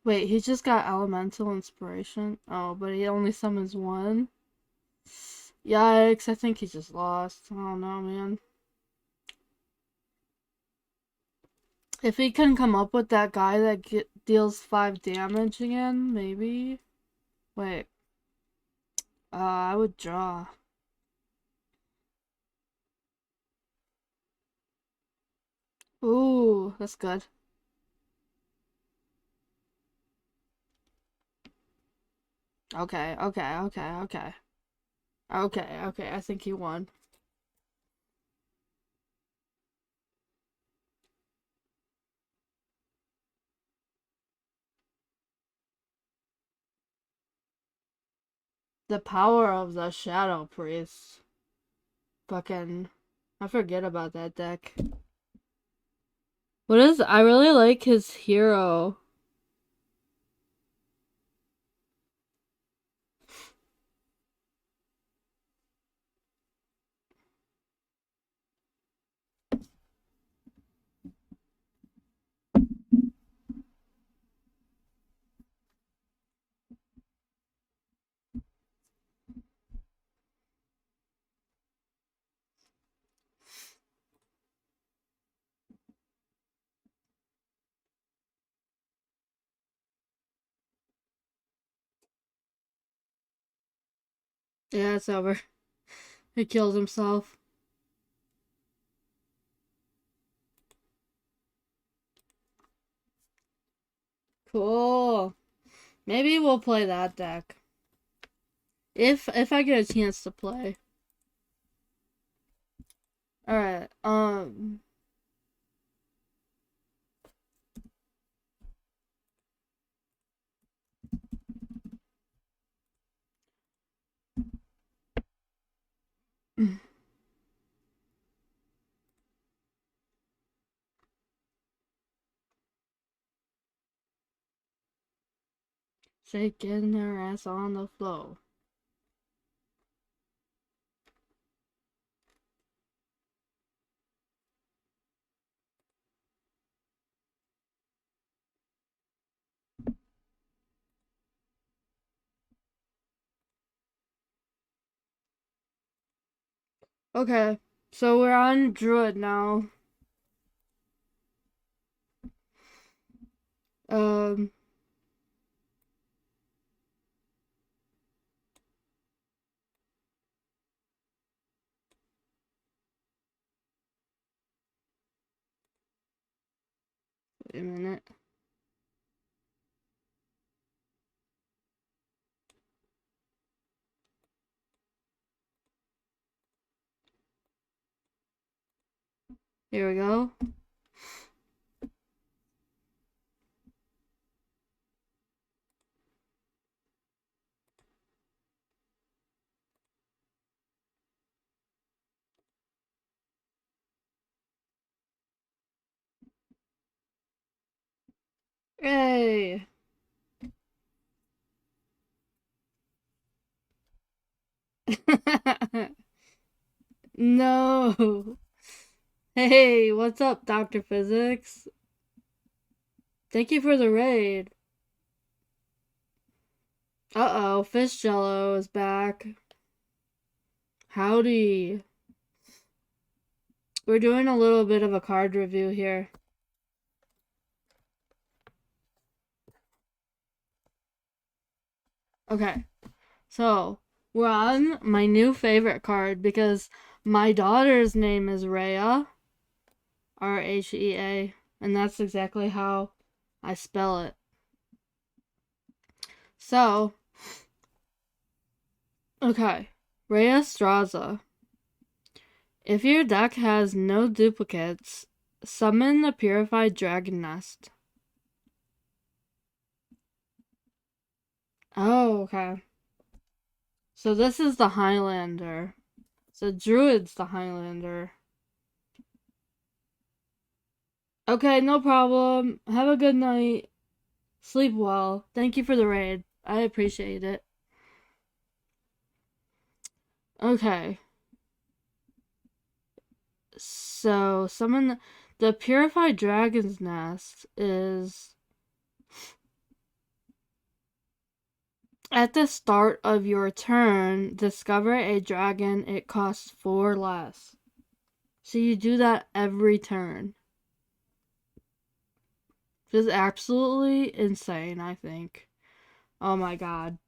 Wait, he just got elemental inspiration. Oh, but he only summons one. Yikes, I think he just lost. I don't know, man. If he can come up with that guy that deals 5 damage again, maybe. Wait. I would draw. Ooh, that's good. Okay, okay, okay, okay. Okay, okay, I think he won. The power of the Shadow Priest. Fucking, I forget about that deck. I really like his hero. Yeah, it's over. He kills himself. Cool. Maybe we'll play that deck. If I get a chance to play. Alright, shaking her ass on the floor. Okay, so we're on Druid now. Um, Wait a minute. Here we go. Yay! No! Hey, what's up, Dr. Physics? Thank you for the raid. Uh-oh, Fish Jello is back. Howdy. We're doing a little bit of a card review here. Okay, so we're on my new favorite card because my daughter's name is Rhea, Rhea, and that's exactly how I spell it. So, okay, Rhea Straza. If your deck has no duplicates, summon the Purified Dragon Nest. Oh, okay. So this is the Highlander. So Druid's the Highlander. Okay, no problem. Have a good night. Sleep well. Thank you for the raid. I appreciate it. Okay. So, summon the Purified Dragon's Nest is at the start of your turn, discover a dragon, it costs 4 less. So you do that every turn. This is absolutely insane, I think. Oh my god.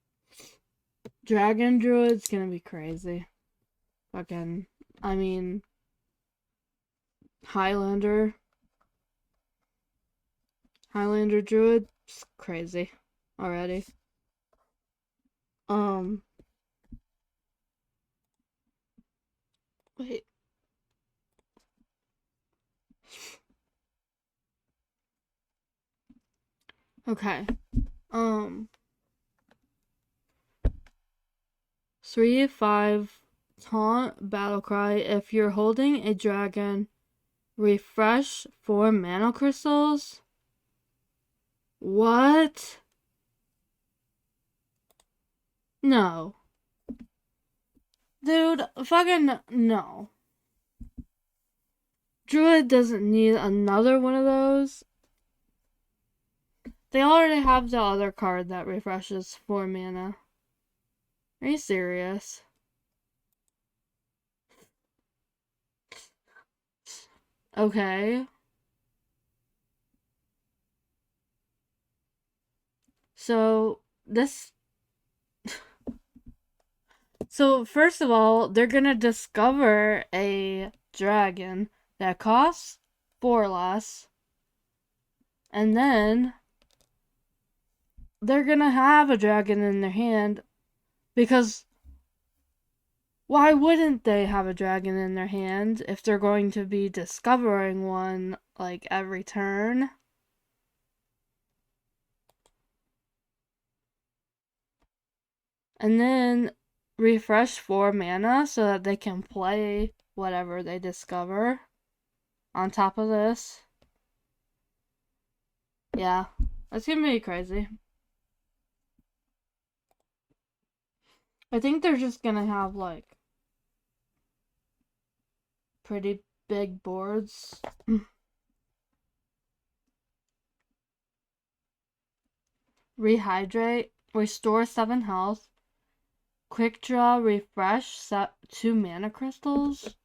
Dragon Druid's gonna be crazy. Fucking, I mean, Highlander. Highlander Druid, it's crazy already. Wait. Okay. 3-5 taunt battle cry. If you're holding a dragon, refresh 4 mana crystals. What? No. Dude, fucking no. Druid doesn't need another one of those. They already have the other card that refreshes 4 mana. Are you serious? Okay. So, this. So, first of all, they're gonna discover a dragon that costs 4 less. And then they're gonna have a dragon in their hand because why wouldn't they have a dragon in their hand if they're going to be discovering one like every turn? And then refresh 4 mana so that they can play whatever they discover on top of this. Yeah, that's gonna be crazy. I think they're just gonna have like pretty big boards. Rehydrate, restore 7 health, quick draw, refresh, set 2 mana crystals.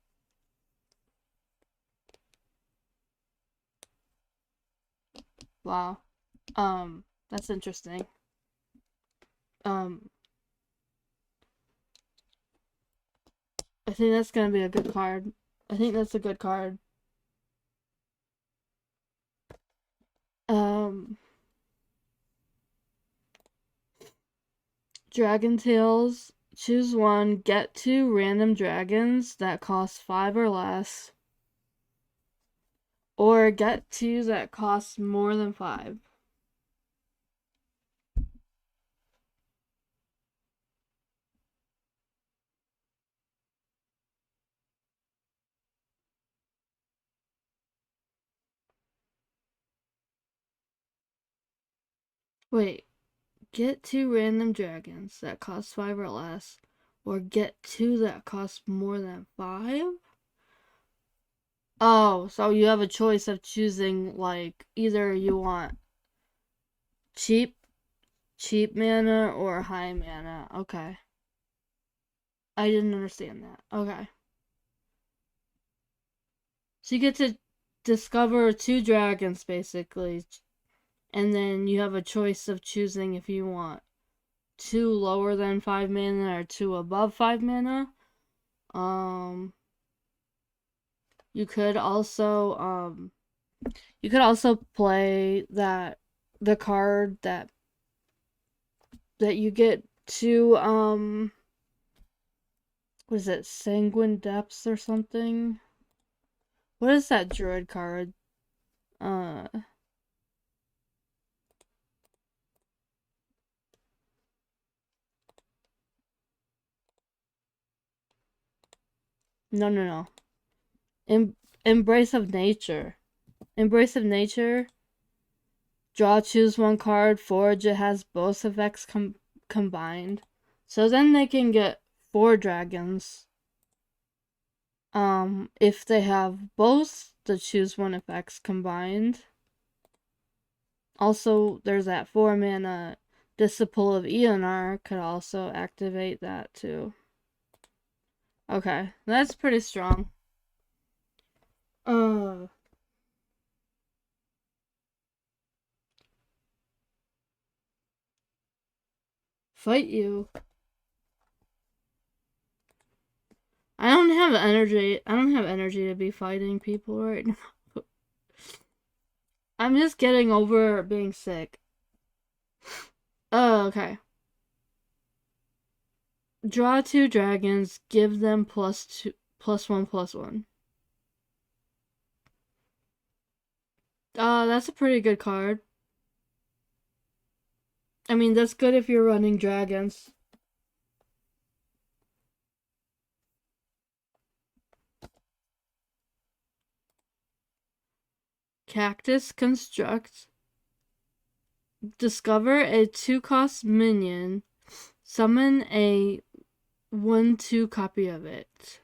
Wow. That's interesting. I think that's gonna be a good card. I think that's a good card. Dragon Tails. Choose one. Get 2 random dragons that cost 5 or less. Or get 2 that cost more than 5. Wait. Get 2 random dragons that cost 5 or less. Or get 2 that cost more than 5? Oh, so you have a choice of choosing, like, either you want cheap, cheap mana or high mana. Okay. I didn't understand that. Okay. So you get to discover 2 dragons, basically. And then you have a choice of choosing if you want 2 lower than 5 mana or 2 above 5 mana. You could also play the card that you get to what is it, Sanguine Depths or something? What is that druid card? Uh no. Embrace of Nature. Embrace of Nature. Choose one card. Forge. It has both effects combined. So then they can get 4 dragons. If they have both the choose one effects combined. Also, there's that 4 mana Disciple of Eonar could also activate that too. Okay, that's pretty strong. Fight you. I don't have energy. I don't have energy to be fighting people right now. I'm just getting over being sick. Oh, okay. Draw 2 dragons. Give them +2, +1/+1. That's a pretty good card. I mean, that's good if you're running dragons. Cactus Construct. Discover a 2-cost minion. Summon a 1/2 copy of it.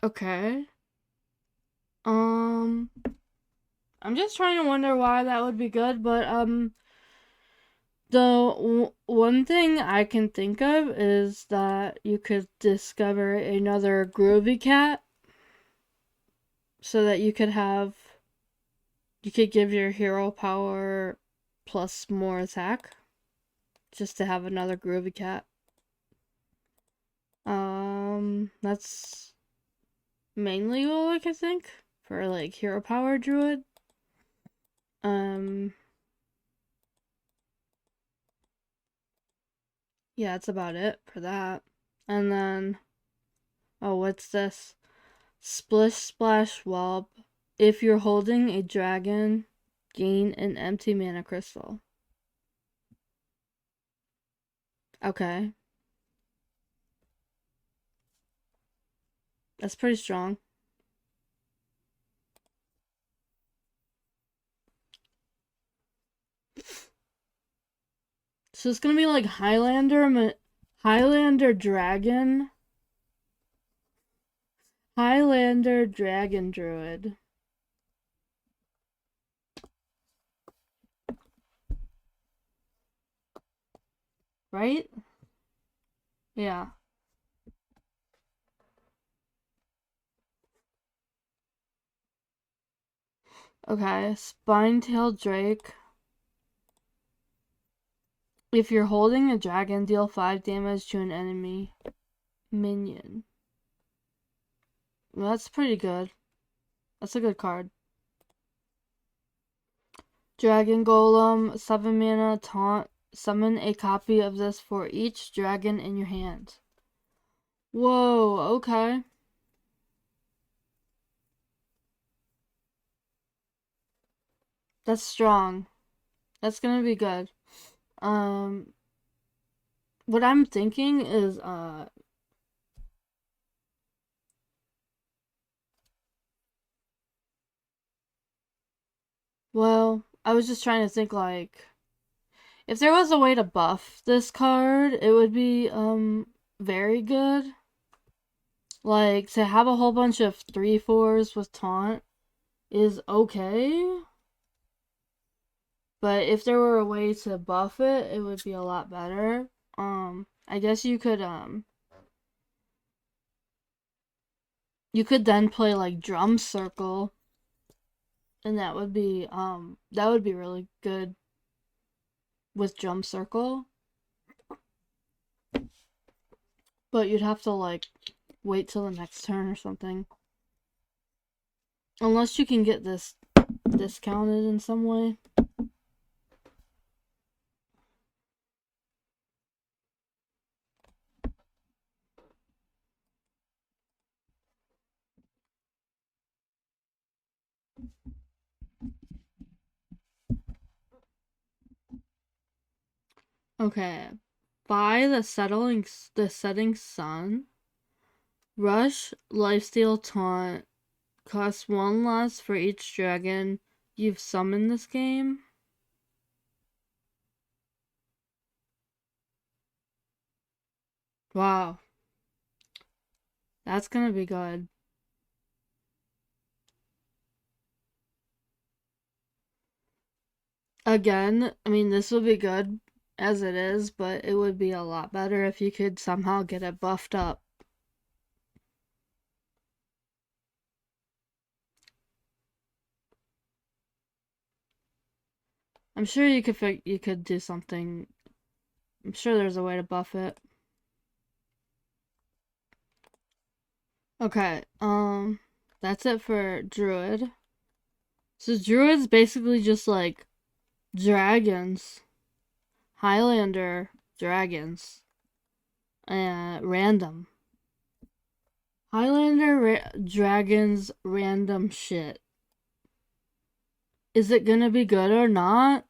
Okay. I'm just trying to wonder why that would be good, but the one thing I can think of is that you could discover another Groovy Cat so that you could give your hero power plus more attack just to have another Groovy Cat. That's mainly all I can think for like hero power druid. Yeah, that's about it for that. And then, oh, what's this? Splish Splash Whelp. If you're holding a dragon, gain an empty mana crystal. Okay. That's pretty strong. So it's gonna be like Highlander Dragon. Highlander Dragon Druid. Right? Yeah. Okay. Spinetail Drake. If you're holding a dragon, deal 5 damage to an enemy minion. Well, that's pretty good. That's a good card. Dragon Golem, 7 mana, taunt. Summon a copy of this for each dragon in your hand. Whoa, okay. That's strong. That's gonna be good. What I'm thinking is, well, I was just trying to think, like, if there was a way to buff this card, it would be, very good. Like, to have a whole bunch of 3/4s with taunt is okay. But if there were a way to buff it, it would be a lot better. I guess you could then play like Drum Circle, and that would be really good with Drum Circle. But you'd have to like wait till the next turn or something. Unless you can get this discounted in some way. Okay. By the setting sun, Rush, Lifesteal, Taunt costs 1 less for each dragon you've summoned this game. Wow. That's gonna be good. Again, I mean, this would be good as it is, but it would be a lot better if you could somehow get it buffed up. I'm sure you could do something. I'm sure there's a way to buff it. Okay, that's it for Druid. So Druid's basically just like dragons, Highlander dragons, random. Dragons random shit. Is it gonna be good or not?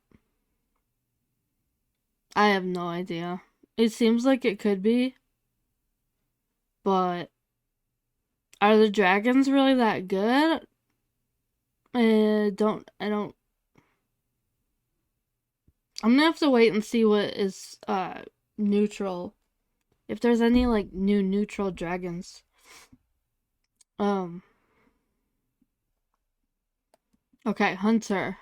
I have no idea. It seems like it could be, but are the dragons really that good? I don't. I'm gonna have to wait and see what is neutral. If there's any like new neutral dragons. Um. Okay, Hunter.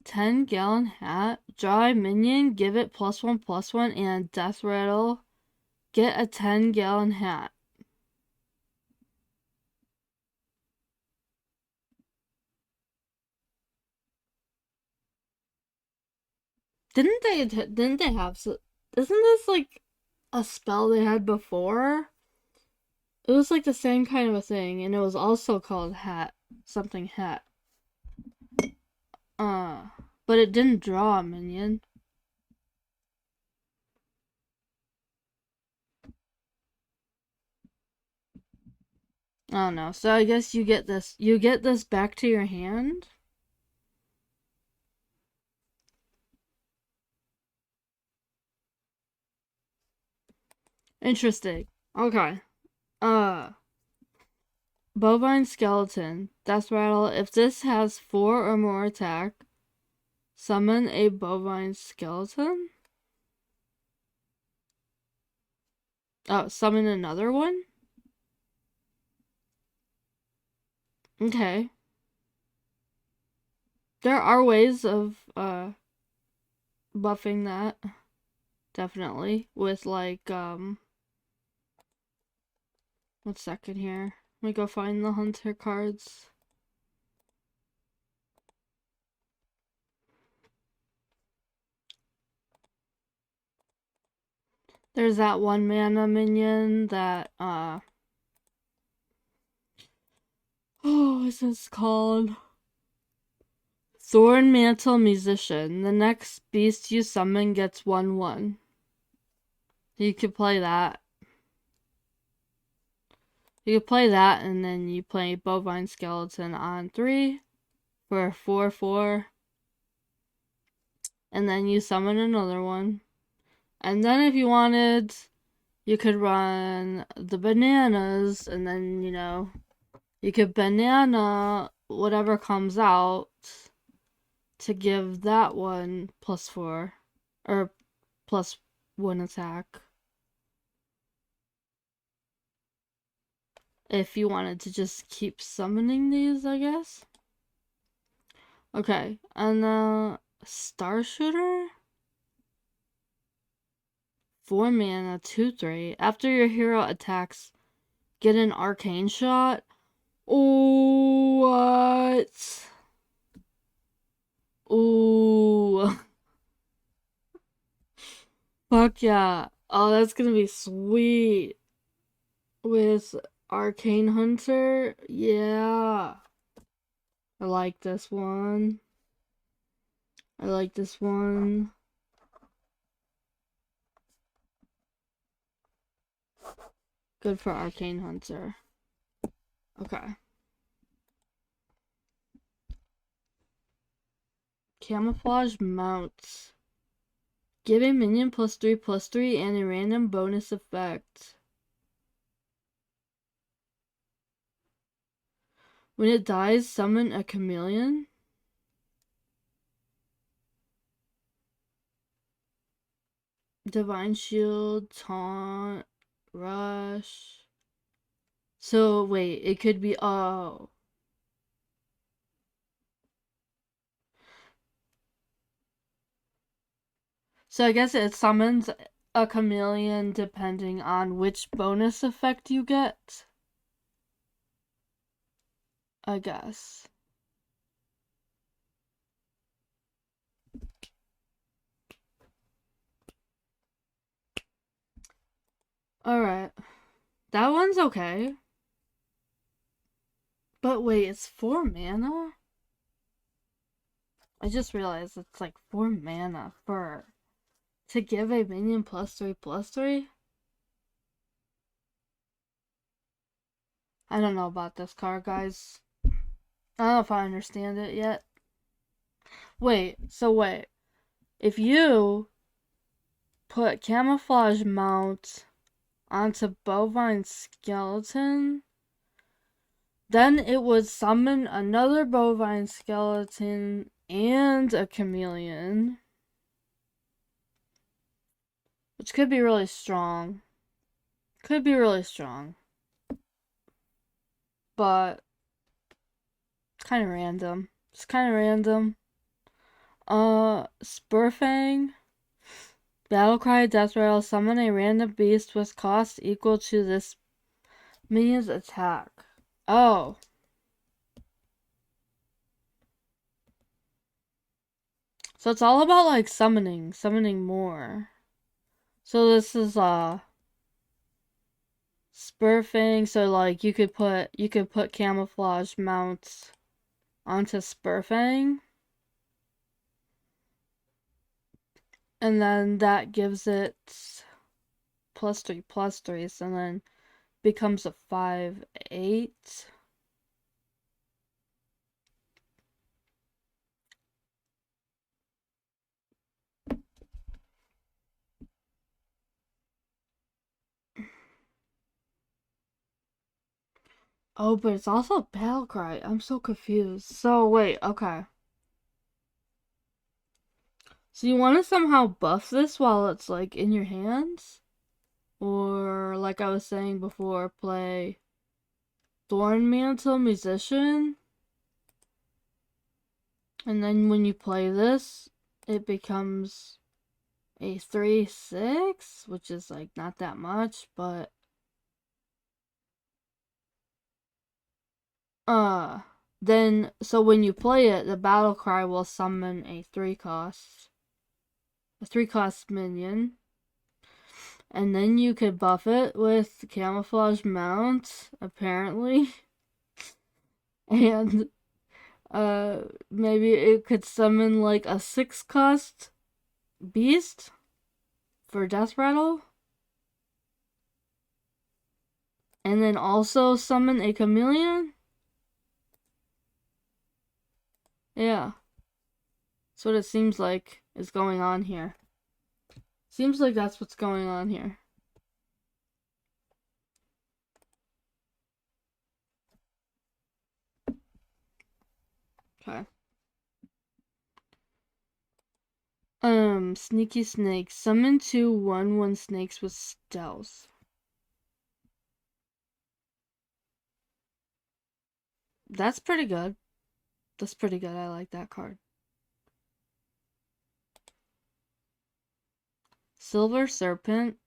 10-gallon hat. Draw a minion. Give it +1/+1 and death rattle. Get a 10-gallon hat. Didn't they have isn't this like a spell they had before? It was like the same kind of a thing, and it was also called hat, something hat. Uh, but it didn't draw a minion. I don't know. So I guess you get this. You get this back to your hand. Interesting. Okay. Uh, Bovine skeleton. Death rattle. If this has 4 or more attack, summon a bovine skeleton. Oh, summon another one. Okay. There are ways of buffing that. Definitely. With like 1 second here. Let me go find the hunter cards. There's that 1 mana minion that Oh, this is called Thorn Mantle Musician. The next beast you summon gets 1/1. You could play that. You could play that, and then you play Bovine Skeleton on 3 for a 4/4. And then you summon another one. And then if you wanted, you could run the bananas, and then, you could banana whatever comes out to give that one +4 or +1 attack. If you wanted to just keep summoning these, I guess. Okay, and Star Shooter? 4 mana, 2/3. After your hero attacks, get an arcane shot. Oh, what? Ooh. Fuck yeah. Oh, that's gonna be sweet. With Arcane Hunter. Yeah. I like this one. I like this one. Good for Arcane Hunter. Okay. Camouflage Mounts. Give a minion +3/+3 and a random bonus effect. When it dies, summon a chameleon. Divine Shield, Taunt, Rush. So, wait, it could be. Oh. So, I guess it summons a chameleon depending on which bonus effect you get. I guess. Alright. That one's okay. But wait, it's 4 mana? I just realized it's like 4 mana to give a minion +3/+3? I don't know about this card, guys. I don't know if I understand it yet. Wait. If you put Camouflage Mount onto Bovine Skeleton, then it would summon another Bovine Skeleton and a chameleon, which could be really strong. Could be really strong. But it's kind of random. It's kind of random. Spurfang. Battlecry, Death Rattle, summon a random beast with cost equal to this minion's attack. Oh. So it's all about like summoning more. So this is Spurfang, so like you could put camouflage mounts onto Spurfang. And then that gives it +3/+3, so then becomes a 5/8. Oh, but it's also Battlecry. I'm so confused. So wait, okay. So you want to somehow buff this while it's like in your hands? Or like I was saying before, play Thornmantle Musician? And then when you play this, it becomes a 3/6, which is like not that much, but then so when you play it, the battle cry will summon a 3-cost minion. And then you could buff it with camouflage mount, apparently. and maybe it could summon like a 6 cost beast for Death Rattle, and then also summon a chameleon. Yeah, that's what it seems like is going on here. Seems like that's what's going on here. Okay. Sneaky Snake. Summon 2 1/1 snakes with stealth. That's pretty good. That's pretty good. I like that card. Silver Serpent.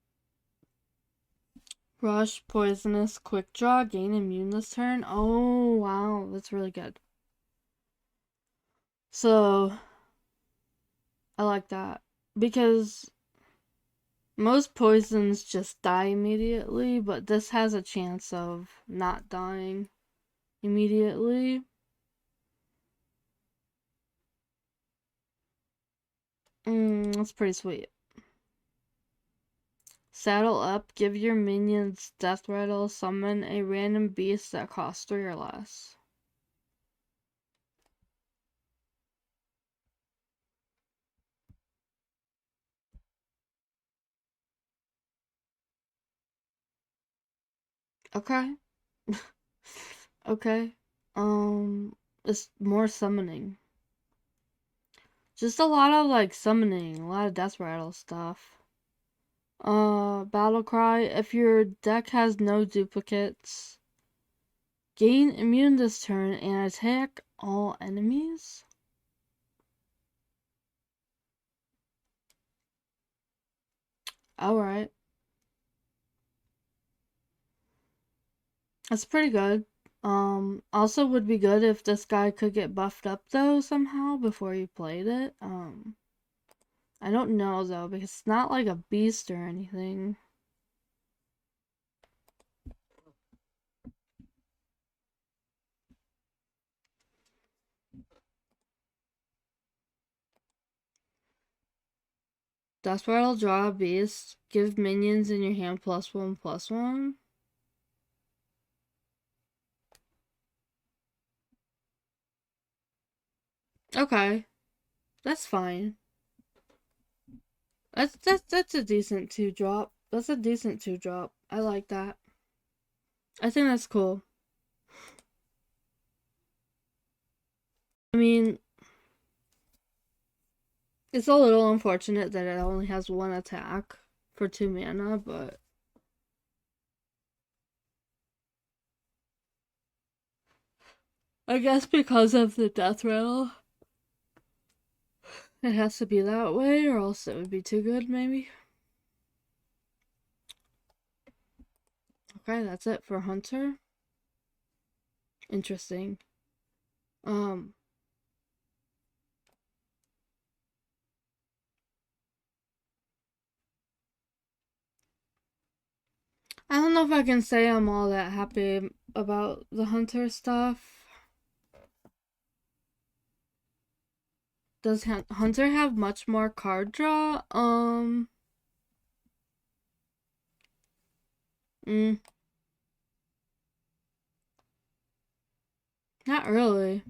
Rush, Poisonous, Quick Draw, gain immune this turn. Oh, wow. That's really good. So, I like that. Because most poisons just die immediately, but this has a chance of not dying immediately. That's pretty sweet. Saddle up, give your minions Death Rattle, summon a random beast that costs 3 or less. Okay. Okay. It's more summoning. Just a lot of like summoning, a lot of Death Rattle stuff. Battle Cry. If your deck has no duplicates, gain immune this turn and attack all enemies. Alright. That's pretty good. Also would be good if this guy could get buffed up though somehow before you played it. I don't know though because it's not like a beast or anything. That's where I'll draw a beast. Give minions in your hand +1/+1. Okay, that's fine. That's a decent 2-drop. That's a decent 2-drop. I like that. I think that's cool. I mean, it's a little unfortunate that it only has 1 attack for 2 mana, but I guess because of the death rattle, it has to be that way, or else it would be too good, maybe. Okay, that's it for Hunter. Interesting. I don't know if I can say I'm all that happy about the Hunter stuff. Does Hunter have much more card draw? Mm, not really.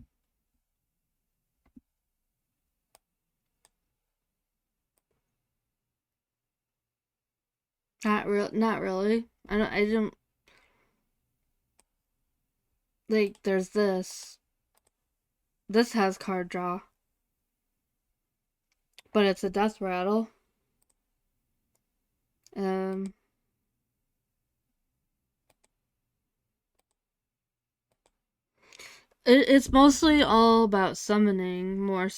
Not really. I didn't like there's this. This has card draw. But it's a death rattle. Um it's mostly all about summoning more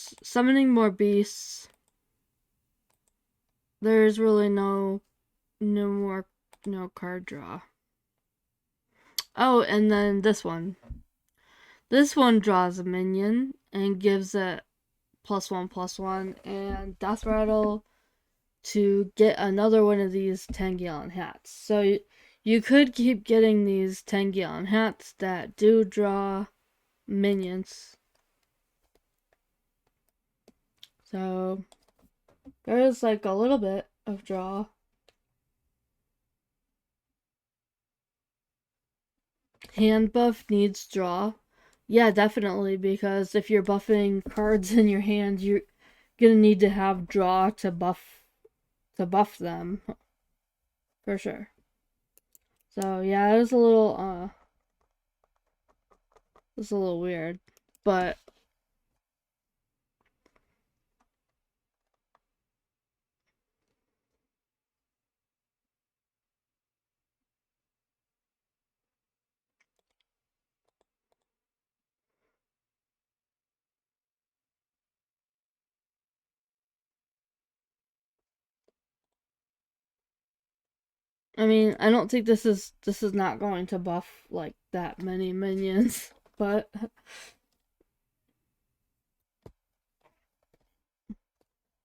beasts. There's really no card draw. Oh, and then this one. This one draws a minion and gives it +1/+1 and death rattle to get another one of these 10-gallon hats. So you could keep getting these 10-gallon hats that do draw minions. So there is like a little bit of draw. Hand buff needs draw. Yeah, definitely, because if you're buffing cards in your hand, you're gonna need to have draw to buff them for sure. So yeah, it's a little weird, but I mean, I don't think this is not going to buff like that many minions, but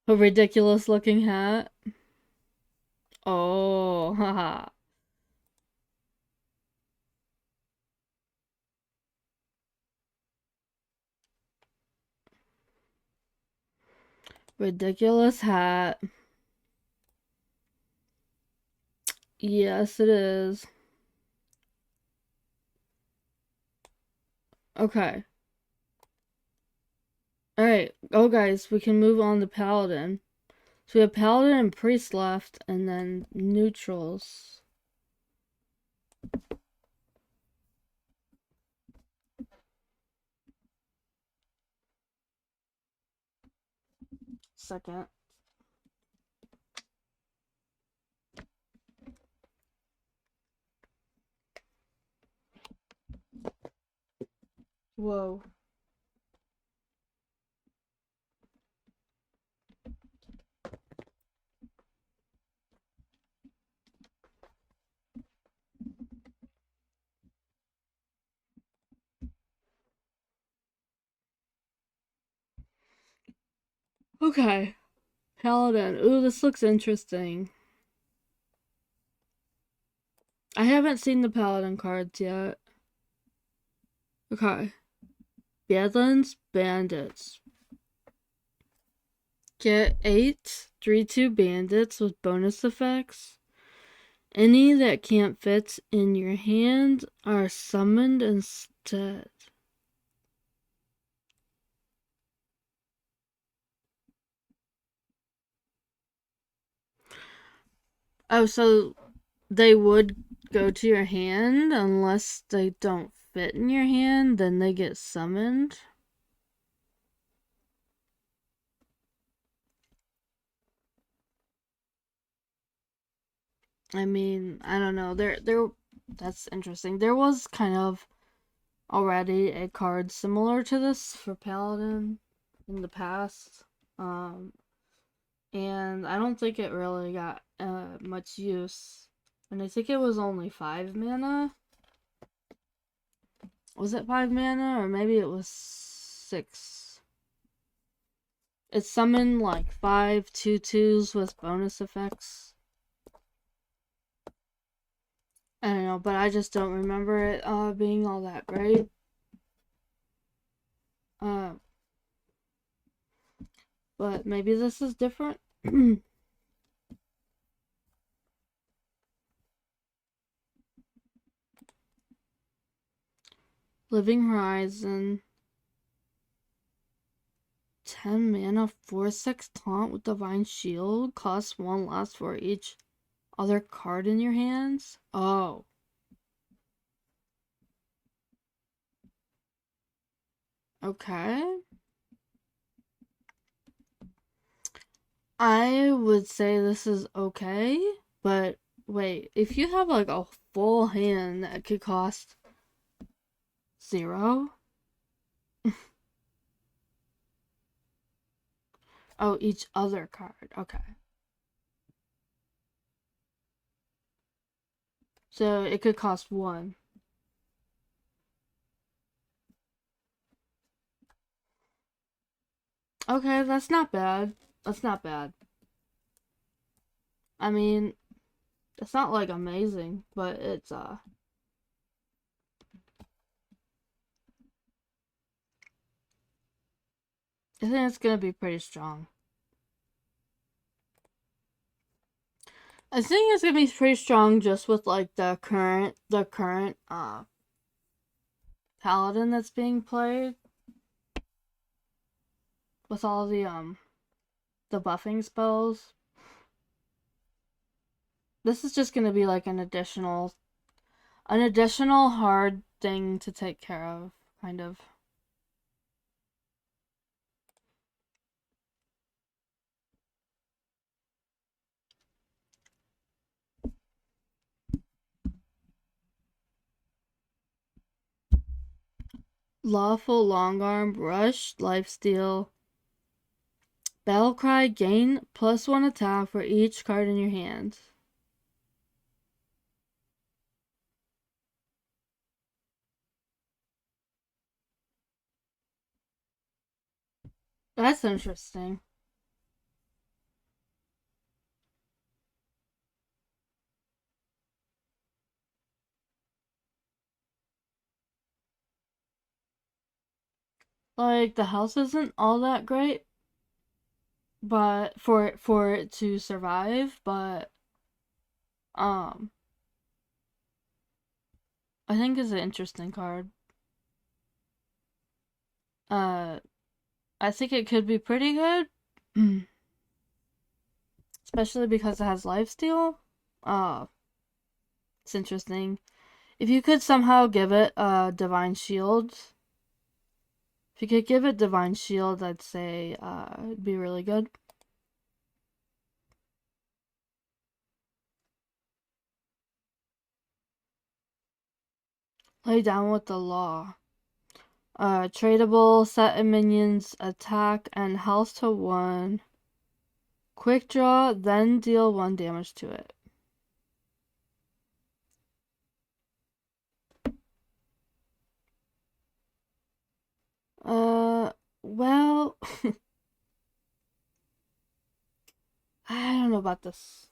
a ridiculous looking hat. Oh, haha. Ridiculous hat. Yes, it is. Okay. Alright. Oh, guys, we can move on to Paladin. So we have Paladin and Priest left, and then neutrals. Second. Whoa. Okay. Paladin. Ooh, this looks interesting. I haven't seen the Paladin cards yet. Okay. Badlands Bandits. Get 8 3/2 bandits with bonus effects. Any that can't fit in your hand are summoned instead. Oh, so they would go to your hand unless they don't fit in your hand, then they get summoned. I mean, I don't know. That's interesting. There was kind of already a card similar to this for Paladin in the past. Um, and I don't think it really got much use. And I think it was only 5 mana. Was it 5 mana? Or maybe it was 6. It summoned like 5 2/2s with bonus effects. I don't know, but I just don't remember it being all that great. Uh, but maybe this is different. Living Horizon. 10 mana, 4/6 taunt with Divine Shield. Costs 1 less for each other card in your hands. Oh. Okay. I would say this is okay, but wait, if you have like a full hand that could cost 0? Oh, each other card. Okay. So it could cost 1. Okay, that's not bad. That's not bad. I mean, it's not like amazing, but it's I think it's gonna be pretty strong. I think it's gonna be pretty strong just with like the current paladin that's being played with all the buffing spells. This is just gonna be like an additional hard thing to take care of, kind of. Lawful longarm, rush, lifesteal, battlecry, gain +1 attack for each card in your hand. That's interesting. Like the house isn't all that great, but for it to survive, but um I think is an interesting card. Uh I think it could be pretty good. Especially because it has lifesteal. Uh it's interesting. If you could somehow give it a divine shield, if you could give it divine shield, I'd say it'd be really good. Lay down with the law. Tradable, set a minion's attack and health to 1. Quick draw, then deal 1 damage to it. Well, I don't know about this.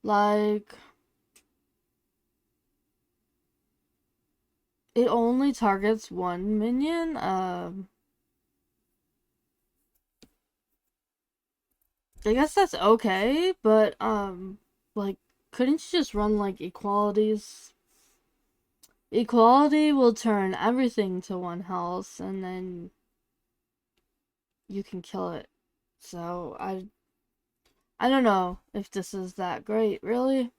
Like, it only targets 1 minion. I guess that's okay, but like, couldn't you just run like equalities? Equality will turn everything to 1 health, and then you can kill it. So I don't know if this is that great, really,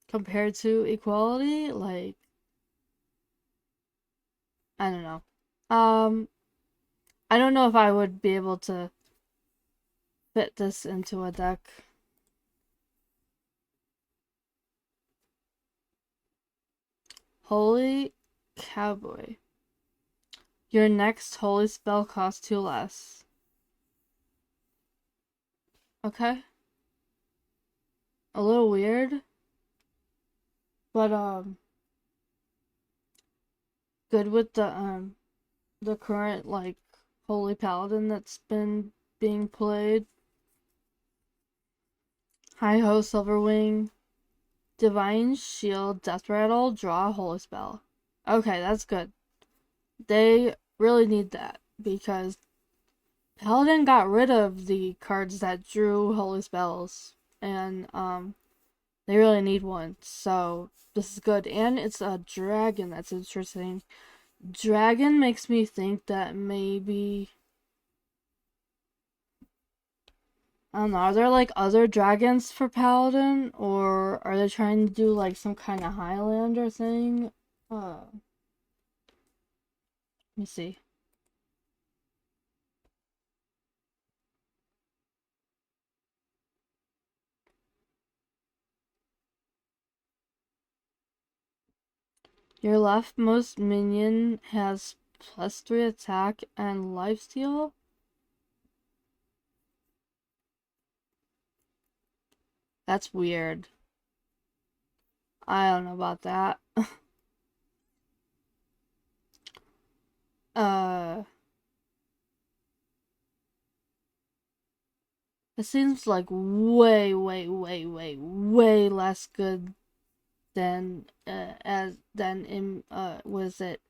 compared to equality. Like, I don't know. Um, I don't know if I would be able to fit this into a deck. Holy Cowboy. Your next holy spell costs 2 less. Okay. A little weird, but good with the current like holy paladin that's been being played. Hi ho, Silverwing. Divine Shield, Death Rattle, draw a holy spell. Okay, that's good. They really need that because Paladin got rid of the cards that drew holy spells, and they really need one. So this is good, and it's a dragon. That's interesting. Dragon makes me think that maybe I don't know. Are there like other dragons for Paladin, or are they trying to do like some kind of Highlander thing? Let me see. Your leftmost minion has +3 attack and lifesteal. That's weird. I don't know about that. uh, it seems like way, way, way, way, way less good than in what is it?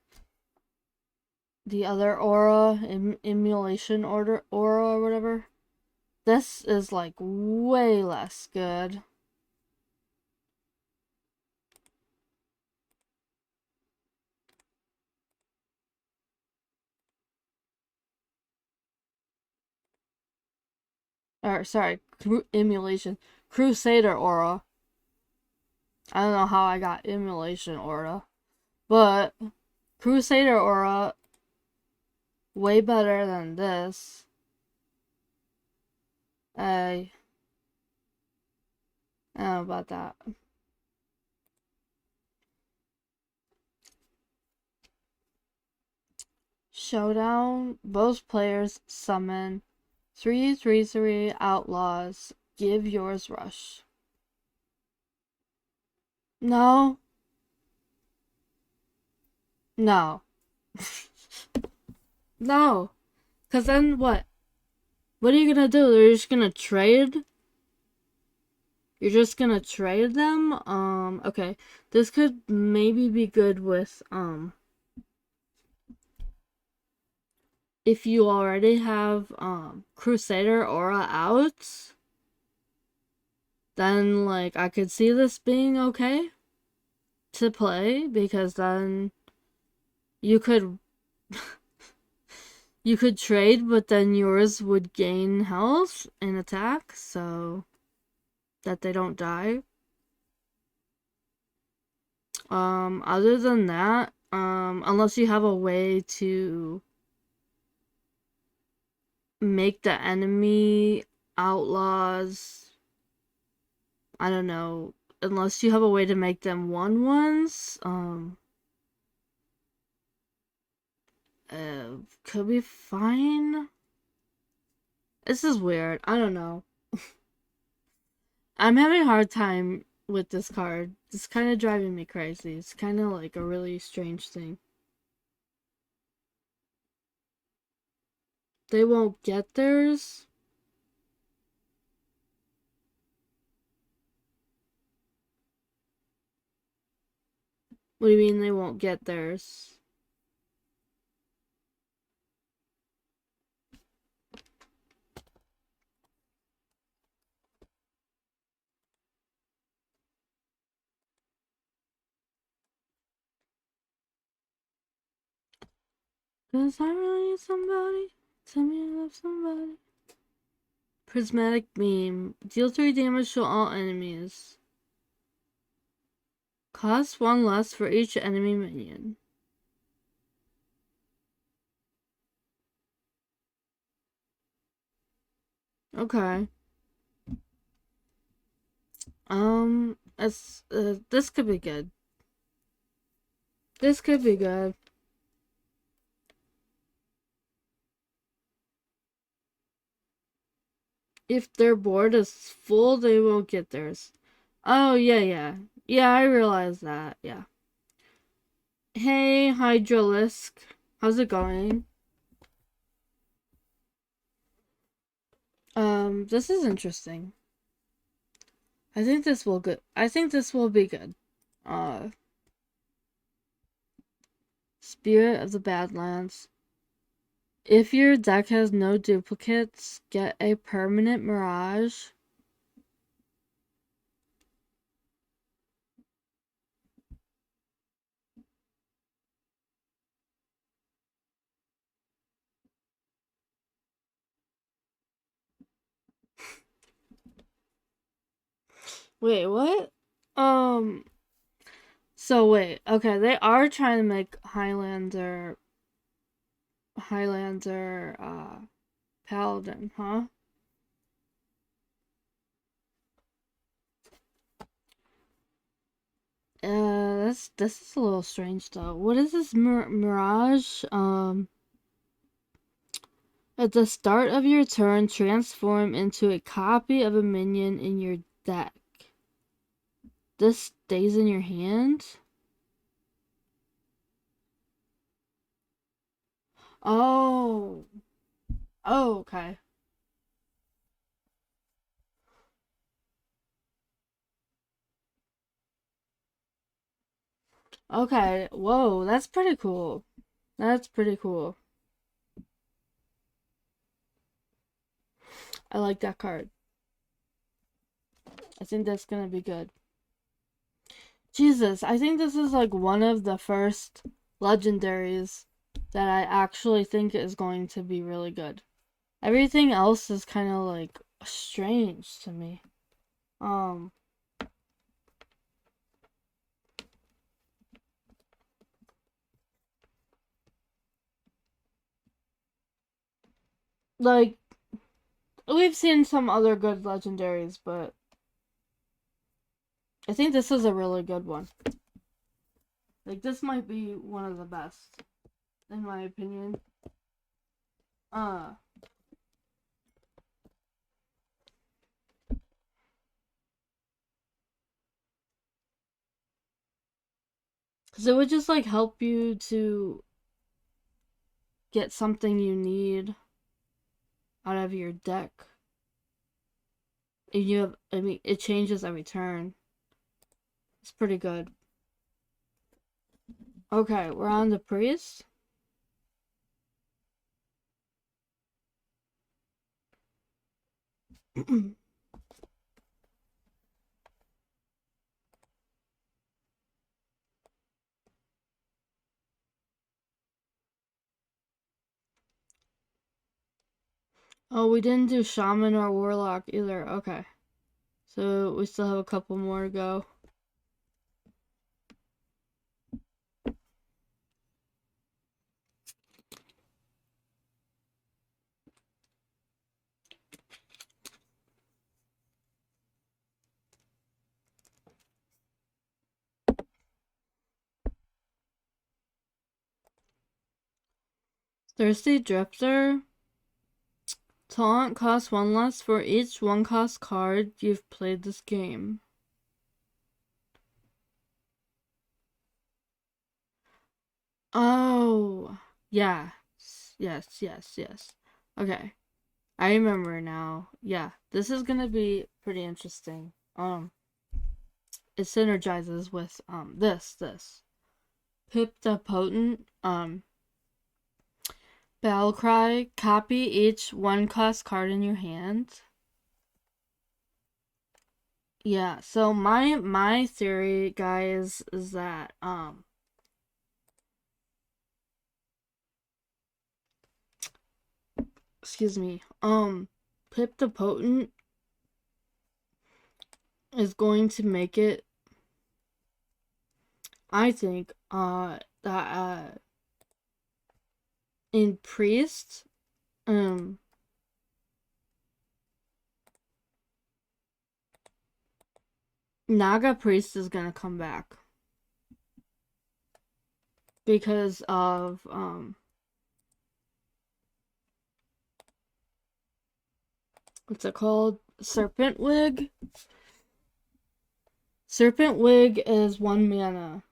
the other aura, emulation order aura or whatever. This is like way less good. Or sorry, emulation. Crusader aura. I don't know how I got emulation aura, but Crusader aura way better than this. I don't know about that. Showdown. Both players summon 3/3/3 outlaws. Give yours rush. No. No. No. Cause then what? What are you gonna do? They're just gonna trade? You're just gonna trade them? Okay. This could maybe be good with, if you already have, Crusader Aura out, then, like, I could see this being okay to play, because then you could you could trade, but then yours would gain health and attack, so that they don't die. Other than that, unless you have a way to make the enemy outlaws, I don't know, unless you have a way to make them 1/1s, could be fine. This is weird. I don't know. I'm having a hard time with this card. It's kind of driving me crazy. It's kind of like a really strange thing. They won't get theirs? What do you mean they won't get theirs? Cause I really need somebody. Tell me I love somebody. Prismatic Beam. Deal 3 damage to all enemies. Cost 1 less for each enemy minion. Okay. This could be good. This could be good. If their board is full, they won't get theirs. Oh, yeah. Yeah, I realize that, yeah. Hey, Hydralisk. How's it going? This is interesting. I think this will be good. Uh, Spirit of the Badlands. If your deck has no duplicates, get a permanent Mirage. Wait, what? Um, so wait, okay, they are trying to make Highlander, Paladin, huh? This is a little strange though. What is this Mirage? At the start of your turn, transform into a copy of a minion in your deck. This stays in your hand? Oh. Oh, okay. Okay. Whoa, that's pretty cool. That's pretty cool. I like that card. I think that's gonna be good. Jesus, I think this is like one of the first legendaries that I actually think is going to be really good. Everything else is kind of like strange to me. Um, like we've seen some other good legendaries, but I think this is a really good one. Like this might be one of the best, in my opinion. Uh, because it would just like help you to get something you need out of your deck. And you have, I mean, it changes every turn. It's pretty good. Okay, we're on the priest. Oh, we didn't do shaman or warlock either. Okay. So we still have a couple more to go. Thirsty Drifter. Taunt costs one less for each one cost card you've played this game. Oh, yeah. Yes. Okay. I remember now. Yeah, this is gonna be pretty interesting. It synergizes with this. Pip the Potent, Battle Cry, copy each one cost card in your hand. Yeah, so my theory, guys, is that excuse me, Pip the Potent is going to make it, I think, that in Priest, Naga Priest is gonna come back because of what's it called? Serpent Wig. Serpent Wig is 1 mana.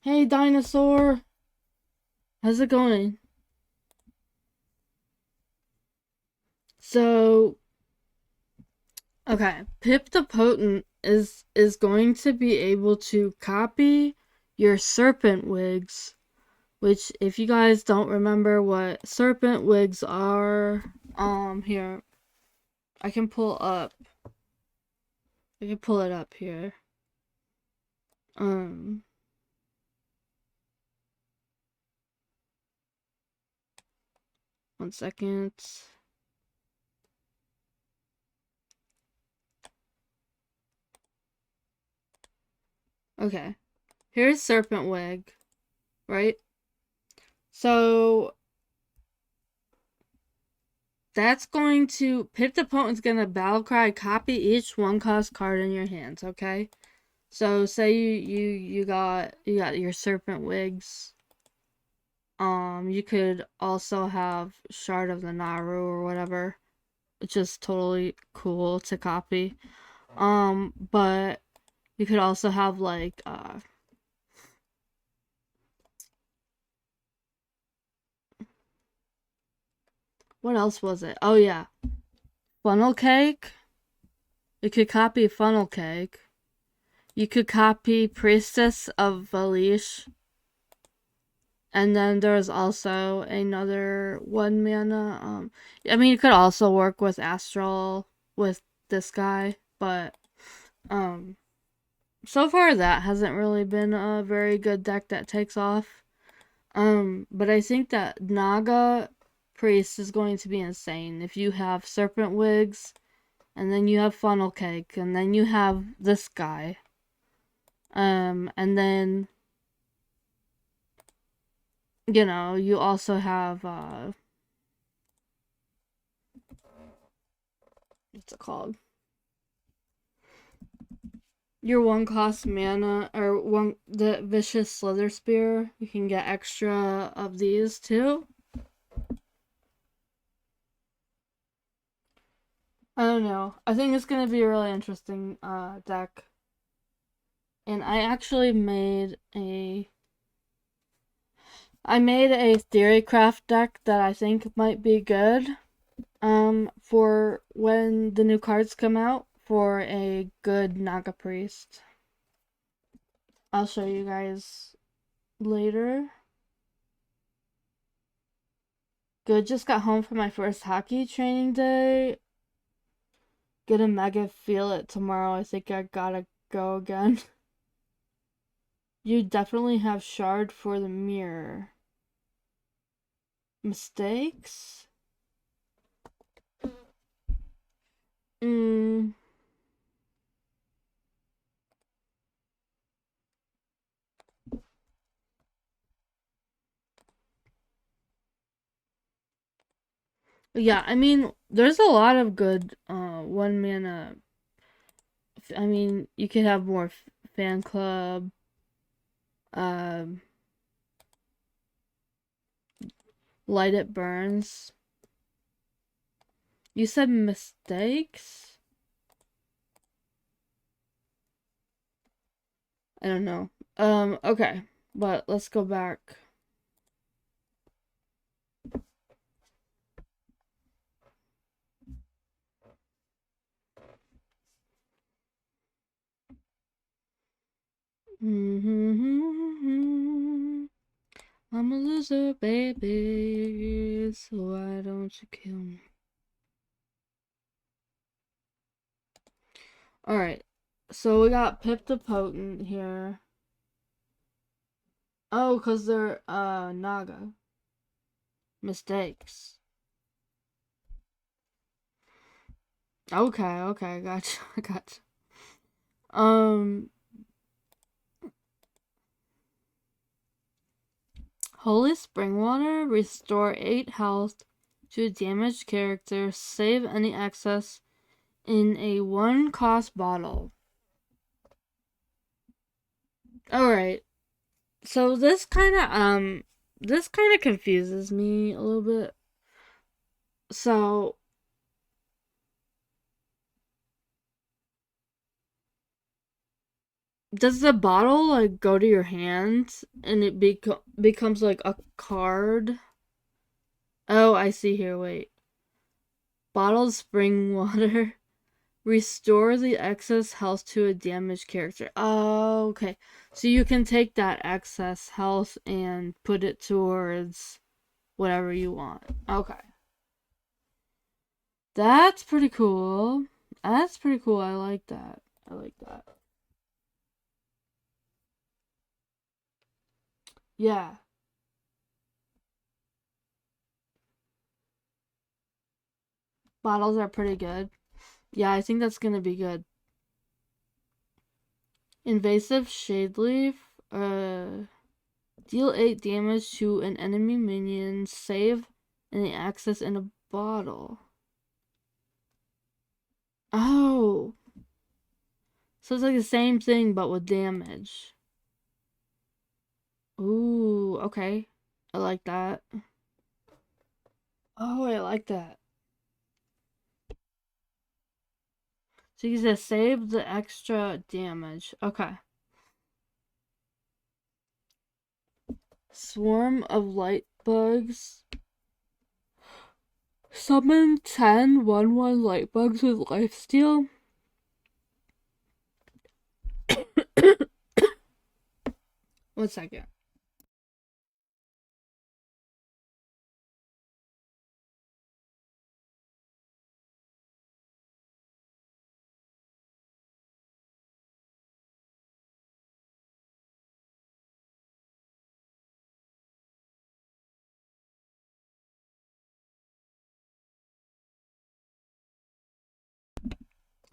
Hey dinosaur, how's it going? So okay, Pip the Potent is going to be able to copy your Serpent Wigs, which if you guys don't remember what Serpent Wigs are, here I can pull it up here. Um 1 second. Okay. Here's Serpent Wig, right? So that's going to Pip the Potent's gonna battle cry, copy each one cost card in your hands, okay? So say you got your Serpent Wigs. You could also have Shard of the Naru or whatever, which is totally cool to copy. But you could also have like what else was it? Oh yeah, Funnel Cake. You could copy Funnel Cake. You could copy Priestess of Valish. And then there's also another 1 mana. I mean, you could also work with Astral with this guy, but um, so far that hasn't really been a very good deck that takes off. But I think that Naga Priest is going to be insane. If you have Serpent Wigs, and then you have Funnel Cake, and then you have this guy. And then you also have what's it called? Your 1 cost mana or the Vicious Slither Spear. You can get extra of these too. I don't know. I think it's gonna be a really interesting deck. And I made a Theorycraft deck that I think might be good. For when the new cards come out for a good Naga Priest. I'll show you guys later. Good, just got home from my first hockey training day. Gonna mega feel it tomorrow. I think I gotta go again. You definitely have shard for the mirror. Mistakes? Mm. Yeah, I mean, there's a lot of good 1 mana. I mean, you could have more fan club. Um, Light It Burns. You said mistakes? I don't know. Okay. But let's go back. I'm a loser, baby. So why don't you kill me? Alright. So we got Pip the Potent here. Oh, because they're Naga. Mistakes. Okay, gotcha, gotcha. Holy Spring Water, restore 8 health to a damaged character, save any excess in a 1 cost bottle. Alright. So this kinda confuses me a little bit. So does the bottle like go to your hand and it becomes like a card? Oh, I see here. Wait. Bottled spring water. Restore the excess health to a damaged character. Oh, okay. So you can take that excess health and put it towards whatever you want. Okay. That's pretty cool. That's pretty cool. I like that. I like that. Yeah. Bottles are pretty good. Yeah, I think that's gonna be good. Invasive Shade Leaf. Deal 8 damage to an enemy minion. Save any access in a bottle. Oh. So it's like the same thing but with damage. Ooh, okay. I like that. Oh, I like that. So you just save the extra damage. Okay. Swarm of light bugs. Summon 10 1/1 light bugs with lifesteal. 1 second.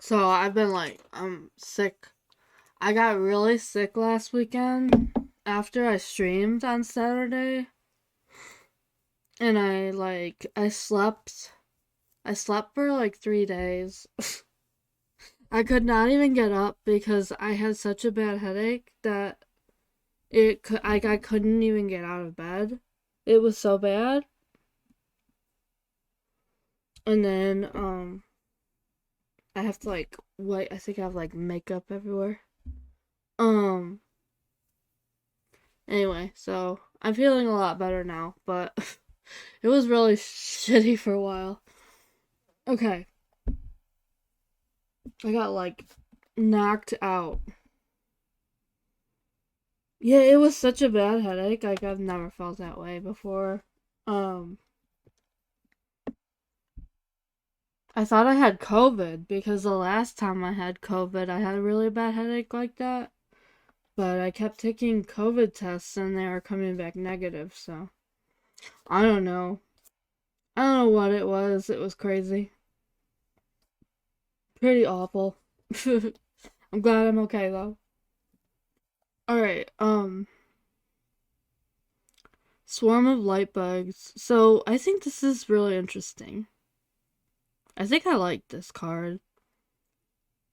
So I've been like, I'm sick. I got really sick last weekend after I streamed on Saturday, and I slept for like 3 days. I could not even get up because I had such a bad headache that I couldn't even get out of bed. It was so bad. And then I have to like wait. I think I have like makeup everywhere. Um anyway, so I'm feeling a lot better now, but it was really shitty for a while. Okay. I got like knocked out. Yeah, it was such a bad headache. Like I've never felt that way before. Um I thought I had COVID because the last time I had COVID, I had a really bad headache like that. But I kept taking COVID tests and they were coming back negative, so I don't know. I don't know what it was. It was crazy. Pretty awful. I'm glad I'm okay though. Alright, Swarm of light bugs. So I think this is really interesting. I think I like this card.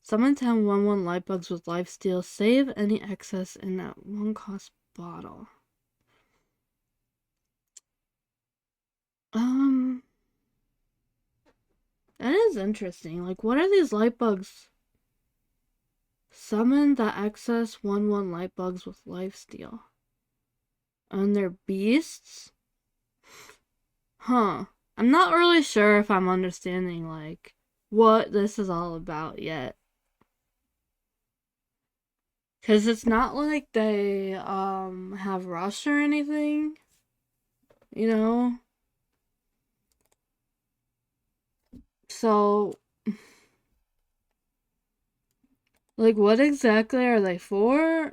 Summon 10 1/1 light bugs with lifesteal. Save any excess in that 1 cost bottle. Um, that is interesting. Like, what are these light bugs? Summon the excess 1/1 light bugs with lifesteal. And they're beasts? Huh. I'm not really sure if I'm understanding, like, what this is all about yet. Because it's not like they, have rush or anything, you know? So, like, what exactly are they for?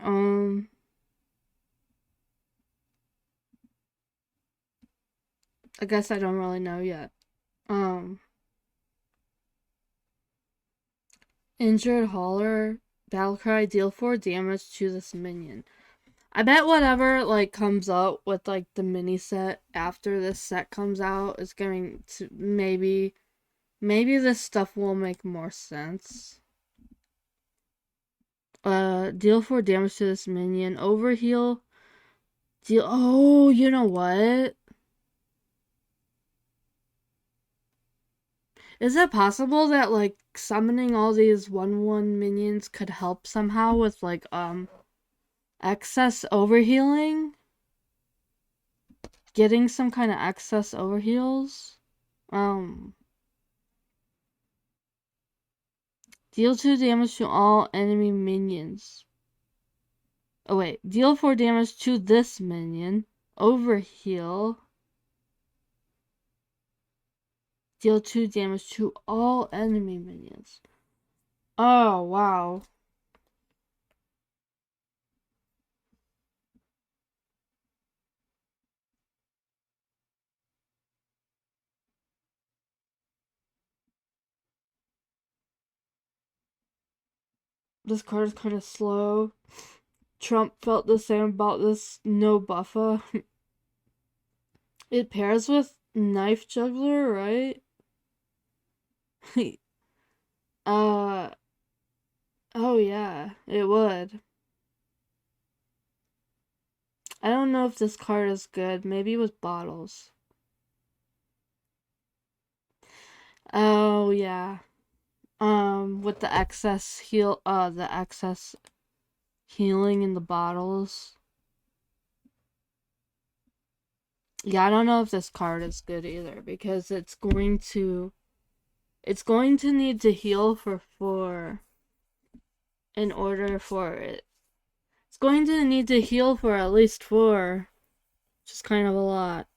I guess I don't really know yet. Um, Injured Hauler, Battlecry, deal 4 damage to this minion. I bet whatever like comes out with like the mini set after this set comes out is going to maybe this stuff will make more sense. Deal 4 damage to this minion. Overheal. Deal. Oh, you know what? Is it possible that like summoning all these 1/1 minions could help somehow with like excess overhealing? Getting some kind of excess overheals? Um Deal 2 damage to all enemy minions. Oh wait, deal 4 damage to this minion. Overheal. Deal 2 damage to all enemy minions. Oh, wow. This card is kind of slow. Trump felt the same about this no buffer. It pairs with Knife Juggler, right? uh, oh yeah, it would. I don't know if this card is good. Maybe with bottles. Oh yeah. With the excess healing in the bottles. Yeah, I don't know if this card is good either because it's going to need to heal for 4 in order for it. It's going to need to heal for at least 4, which is kind of a lot.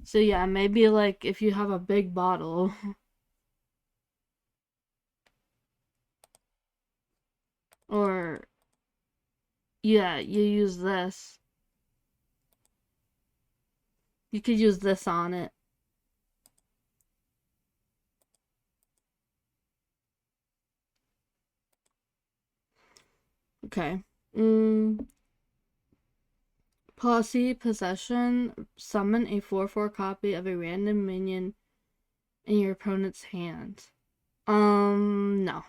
So yeah, maybe like if you have a big bottle or yeah, you use this. You could use this on it. Okay. Policy possession. Summon a 4/4 copy of a random minion in your opponent's hand. No.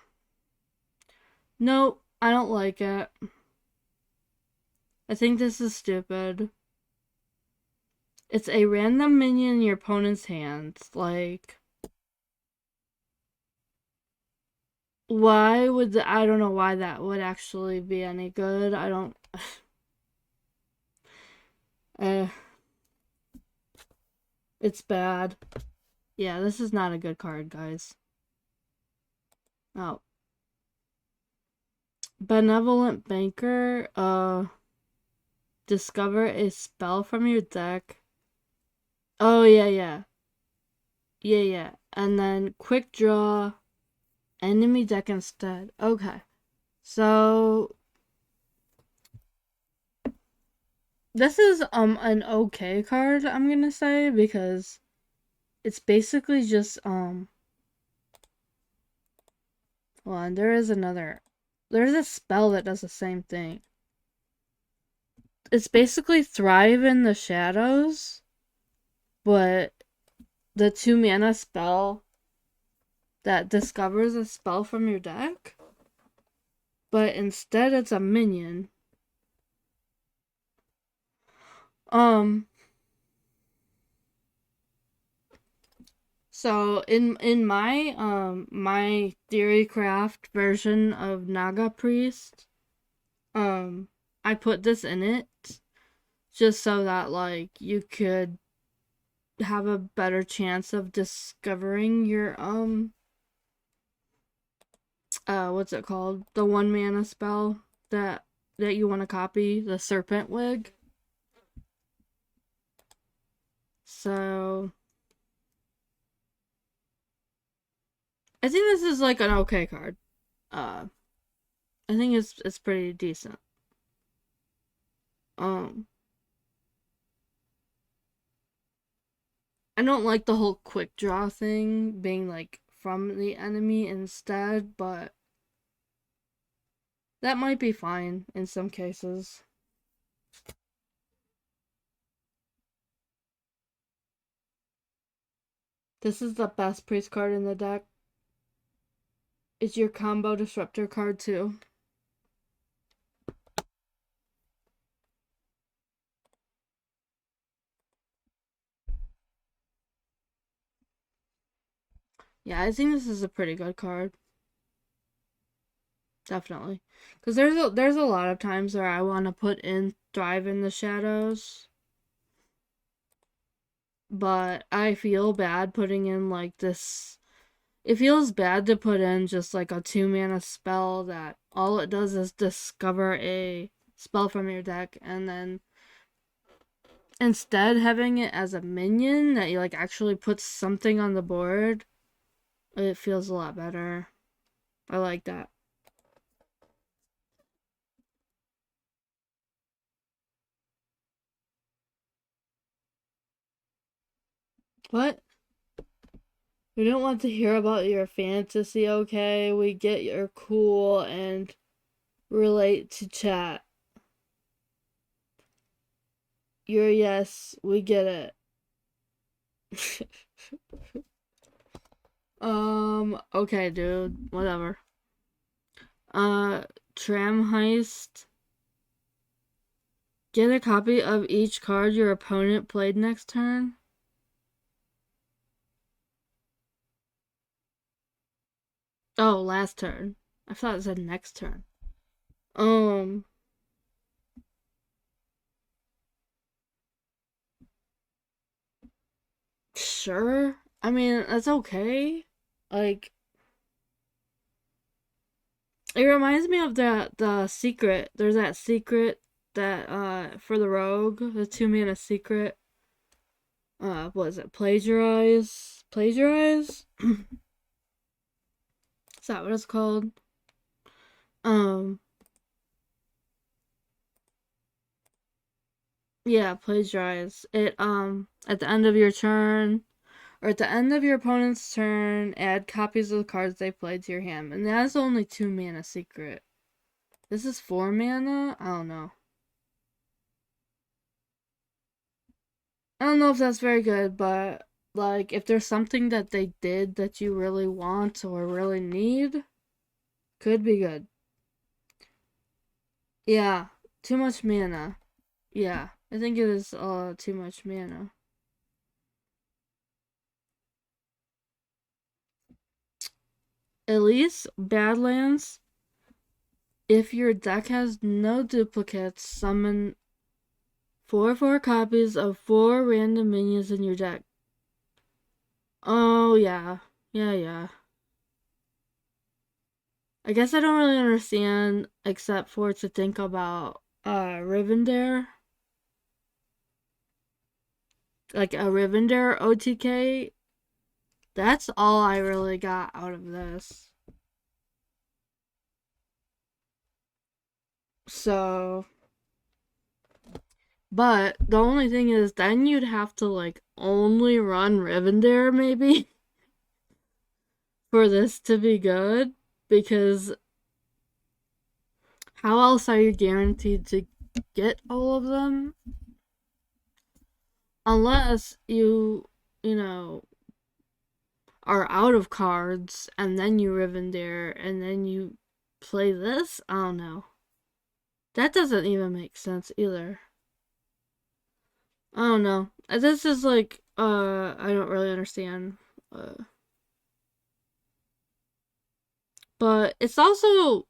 Nope, I don't like it. I think this is stupid. It's a random minion in your opponent's hand. Like, why would I don't know why that would actually be any good. I don't. uh, it's bad. Yeah, this is not a good card, guys. Oh. Benevolent Banker, discover a spell from your deck. Oh, yeah, yeah. Yeah, yeah. And then quick draw enemy deck instead. Okay. So this is an okay card, I'm gonna say, because it's basically just well, and there's a spell that does the same thing. It's basically Thrive in the Shadows, but the 2 mana spell that discovers a spell from your deck, but instead it's a minion. So in my Theorycraft version of Naga Priest, I put this in it just so that like you could have a better chance of discovering your what's it called? The 1 mana spell that you want to copy, the Serpent Wig. So I think this is like an okay card. I think it's pretty decent. Um I don't like the whole quick draw thing being like from the enemy instead, but that might be fine in some cases. This is the best priest card in the deck. It's your combo disruptor card too. Yeah, I think this is a pretty good card. Definitely. Because there's a lot of times where I want to put in Thrive in the Shadows, but I feel bad putting in like this. It feels bad to put in just like a 2 mana spell that all it does is discover a spell from your deck, and then instead having it as a minion that you like actually puts something on the board, it feels a lot better. I like that. What? We don't want to hear about your fantasy, okay? We get you're cool and relate to chat. You're yes, we get it. Okay, dude. Whatever. Uh, Tram Heist. Get a copy of each card your opponent played next turn. Oh, last turn. I thought it said next turn. Um, sure. I mean, that's okay. Like, it reminds me of the secret. There's that secret that for the rogue, the 2 mana secret. What is it? Plagiarize? Plagiarize? Is that what it's called? Um, yeah, plagiarize. It at the end of your turn or at the end of your opponent's turn, add copies of the cards they played to your hand, and that's only 2 mana secret. This is 4 mana? I don't know. I don't know if that's very good, but like if there's something that they did that you really want or really need, could be good. Yeah, too much mana. Yeah, I think it is too much mana. At least Badlands, if your deck has no duplicates, summon 4 copies of 4 random minions in your deck. Oh yeah. Yeah, yeah. I guess I don't really understand except for to think about Rivendare. Like a Rivendare OTK. That's all I really got out of this. So, but the only thing is then you'd have to like only run Rivendare maybe for this to be good because how else are you guaranteed to get all of them? Unless you know, are out of cards and then you Rivendare and then you play this? I don't know. That doesn't even make sense either. I don't know. This is like I don't really understand. Uh but it's also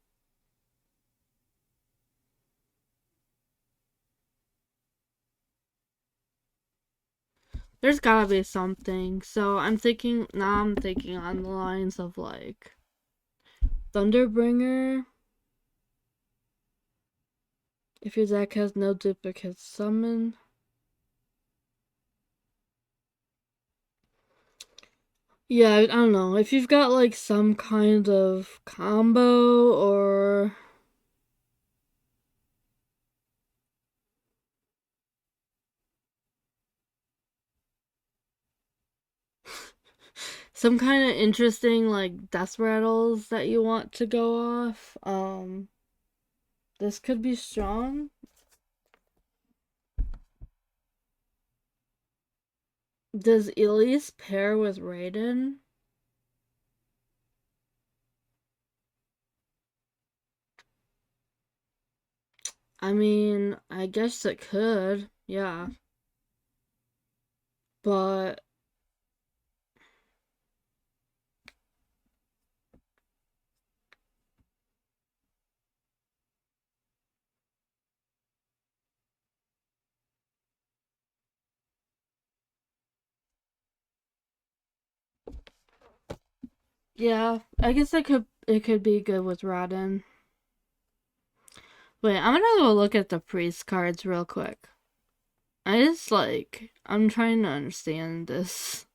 there's gotta be something. So I'm thinking on the lines of like Thunderbringer. If your deck has no duplicate summon. Yeah, I don't know. If you've got like some kind of combo or some kind of interesting like death rattles that you want to go off, this could be strong. Does Elise pair with Raiden? I mean, I guess it could, yeah. But yeah, I guess it could be good with Raiden. Wait, I'm gonna go look at the priest cards real quick. I'm trying to understand this.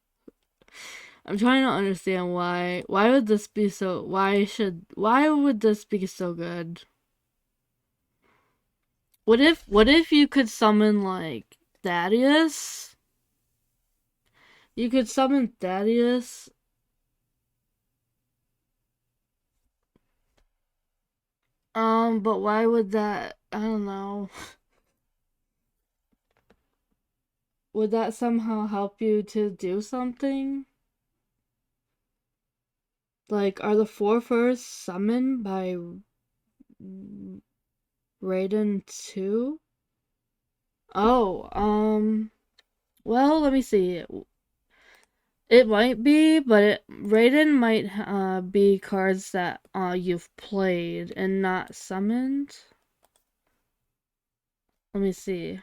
I'm trying to understand why would this be so why would this be so good? What if you could summon like Thaddeus? You could summon Thaddeus. But why would that I don't know. Would that somehow help you to do something? Like are the four first summoned by Raiden 2? Oh, well, let me see. It might be, but Raiden might be cards that you've played and not summoned. Let me see.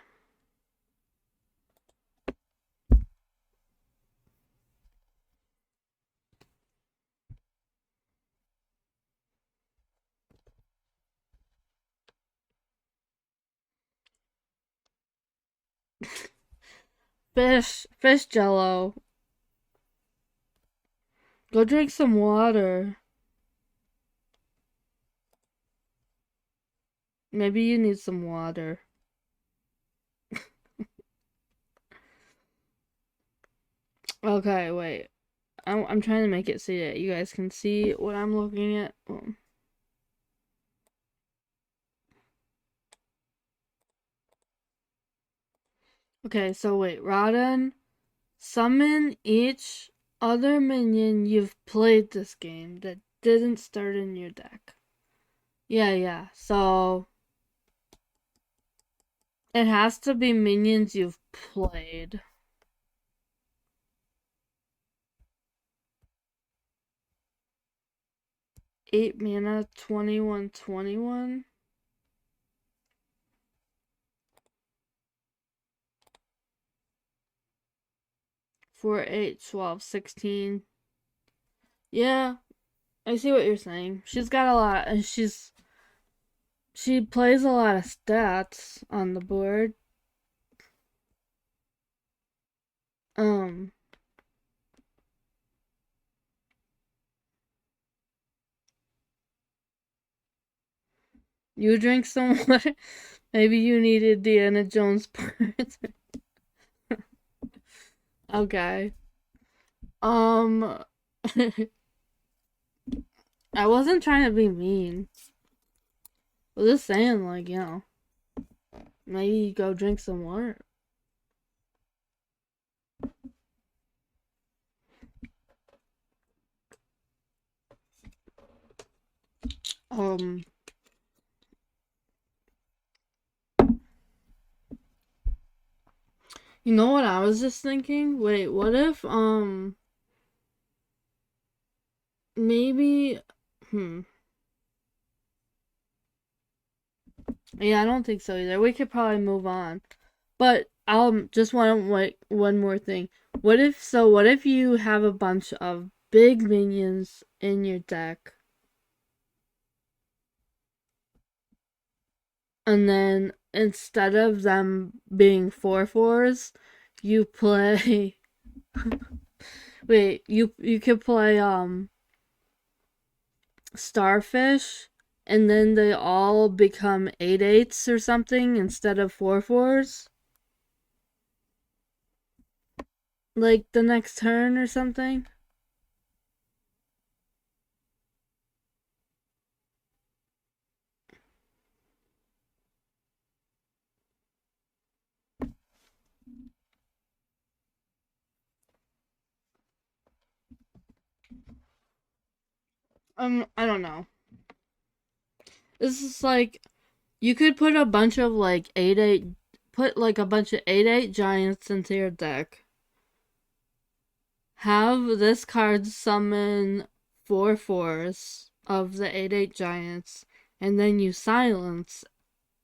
Fish jello. Go drink some water. Maybe you need some water. Okay, wait. I'm trying to make it so that you guys can see what I'm looking at. Oh. Okay, so wait, Rodden, summon each other minion you've played this game that didn't start in your deck. Yeah, yeah. So it has to be minions you've played. 8 mana, 21/21. 4, 8, 12, 16. Yeah, I see what you're saying. She's got a lot, and she plays a lot of stats on the board. Um, you drink some water. Maybe you needed Indiana Jones part. Okay. Um, I wasn't trying to be mean. I was just saying, like, maybe go drink some water. Um, you know what I was just thinking? Wait, what if, maybe, hmm. Yeah, I don't think so either. We could probably move on. But just want to wait one more thing. What if you have a bunch of big minions in your deck, and then instead of them being 4/4s, you play wait, you could play Starfish, and then they all become 8/8s or something instead of 4/4s? Like the next turn or something? I don't know. This is like you could put a bunch of like 8/8, put like a bunch of 8/8 giants into your deck. Have this card summon 4/4s of the 8/8 giants, and then you silence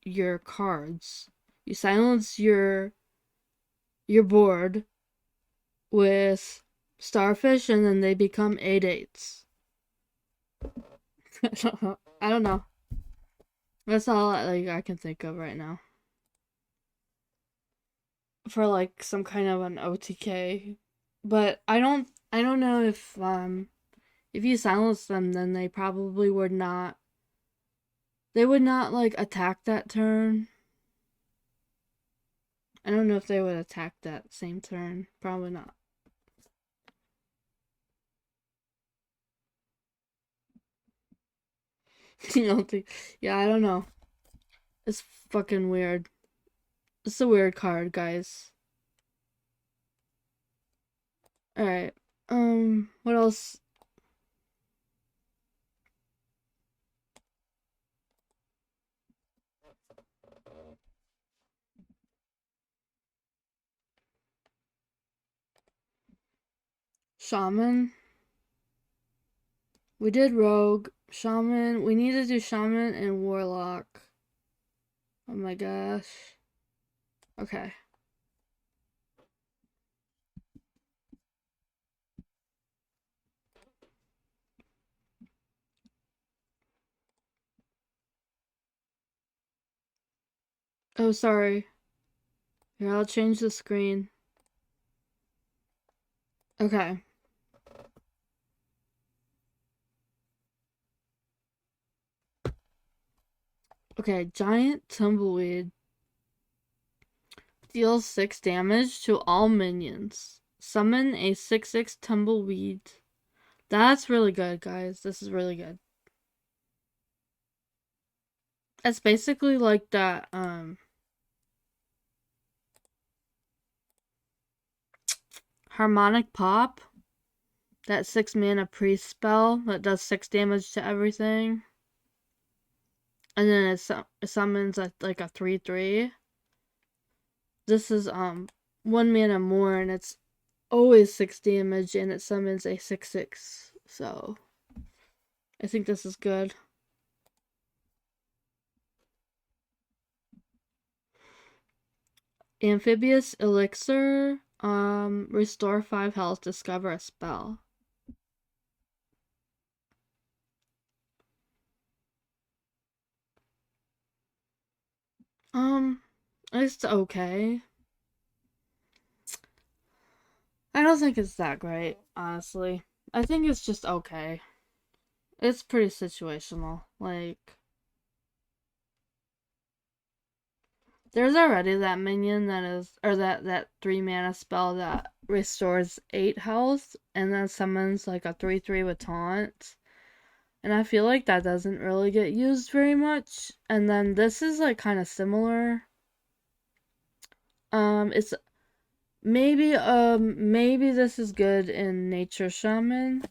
your cards. You silence your board with Starfish, and then they become 8/8s. I don't know. That's all I can think of right now for like some kind of an OTK. But I don't know if you silence them, then they would not like attack that turn. I don't know if they would attack that same turn. Probably not. You don't think? Yeah, I don't know. It's fucking weird. It's a weird card, guys. All right. What else? Shaman. We did rogue, shaman. We need to do shaman and warlock. Oh my gosh. Okay. Oh, sorry. Here, I'll change the screen. Okay. Okay, giant tumbleweed deals 6 damage to all minions. Summon a 6/6 tumbleweed. That's really good, guys. This is really good. It's basically like that, Harmonic Pop. That 6 mana priest spell that does 6 damage to everything. And then it summons like a 3/3. This is 1 mana more, and it's always 6 damage, and it summons a 6/6. So I think this is good. Amphibious Elixir. Restore 5 health, discover a spell. It's okay. I don't think it's that great, honestly. I think it's just okay. It's pretty situational. Like, there's already that minion that is, or that 3 mana spell that restores 8 health and then summons like a 3/3 with taunt. And I feel like that doesn't really get used very much. And then this is like kind of similar. It's maybe this is good in Nature Shaman.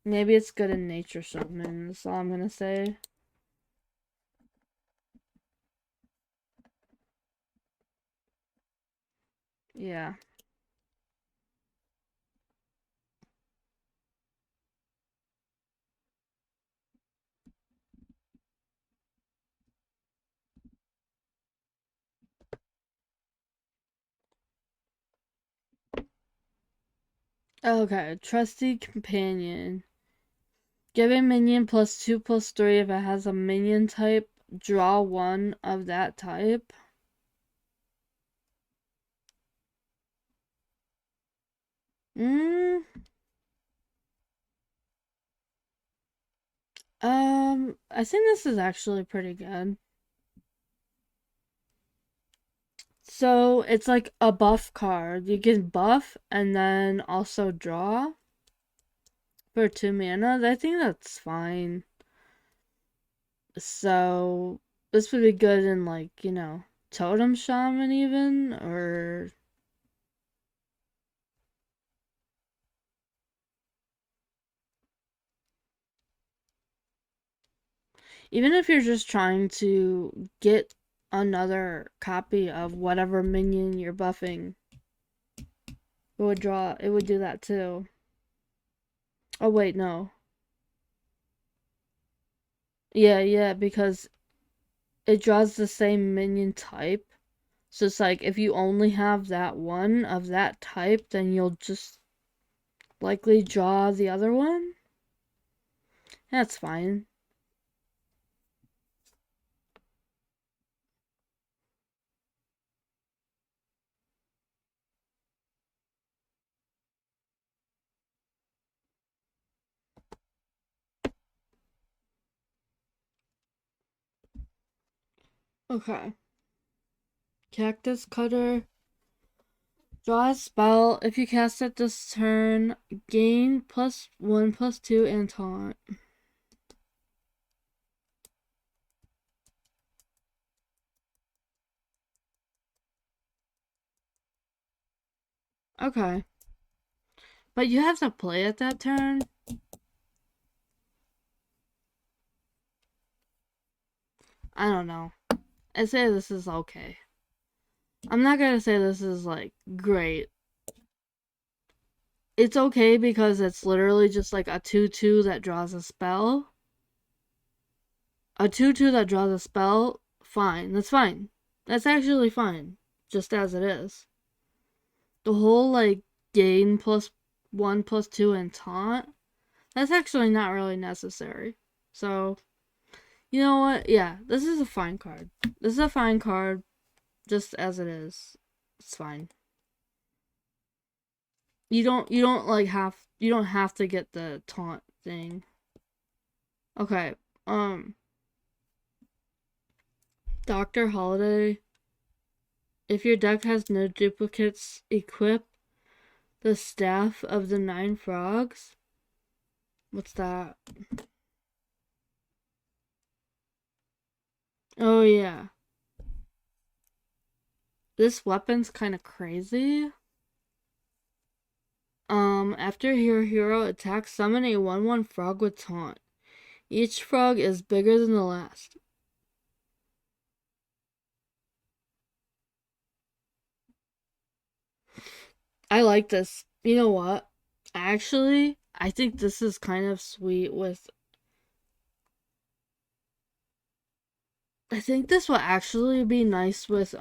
Maybe it's good in Nature Shaman. That's all I'm gonna say. Yeah. Okay, Trusty Companion. Give a minion +2/+3 if it has a minion type. Draw one of that type. Mm, I think this is actually pretty good. So it's like a buff card. You can buff and then also draw for 2 mana. I think that's fine. So this would be good in like, Totem Shaman even, or even if you're just trying to get another copy of whatever minion you're buffing, it would do that too. Oh wait, no. Yeah, because it draws the same minion type. So it's like if you only have that one of that type, then you'll just likely draw the other one. That's fine. Okay. Cactus Cutter. Draw a spell. If you cast it this turn, gain +1/+2 and taunt. Okay. But you have to play it that turn. I don't know. I say this is okay. I'm not gonna say this is like great. It's okay because it's literally just like a 2/2 that draws a spell. A 2/2 that draws a spell, fine. That's fine. That's actually fine. Just as it is. The whole like gain +1/+2 and taunt, that's actually not really necessary. So, you know what? Yeah, this is a fine card. This is a fine card, just as it is. It's fine. You don't have to get the taunt thing. Okay. Dr. Holiday. If your deck has no duplicates, equip the Staff of the Nine Frogs. What's that? Oh yeah. This weapon's kind of crazy. After your hero attacks, summon a 1/1 frog with taunt. Each frog is bigger than the last. I like this. You know what? Actually, I think this is kind of sweet with. I think this will actually be nice with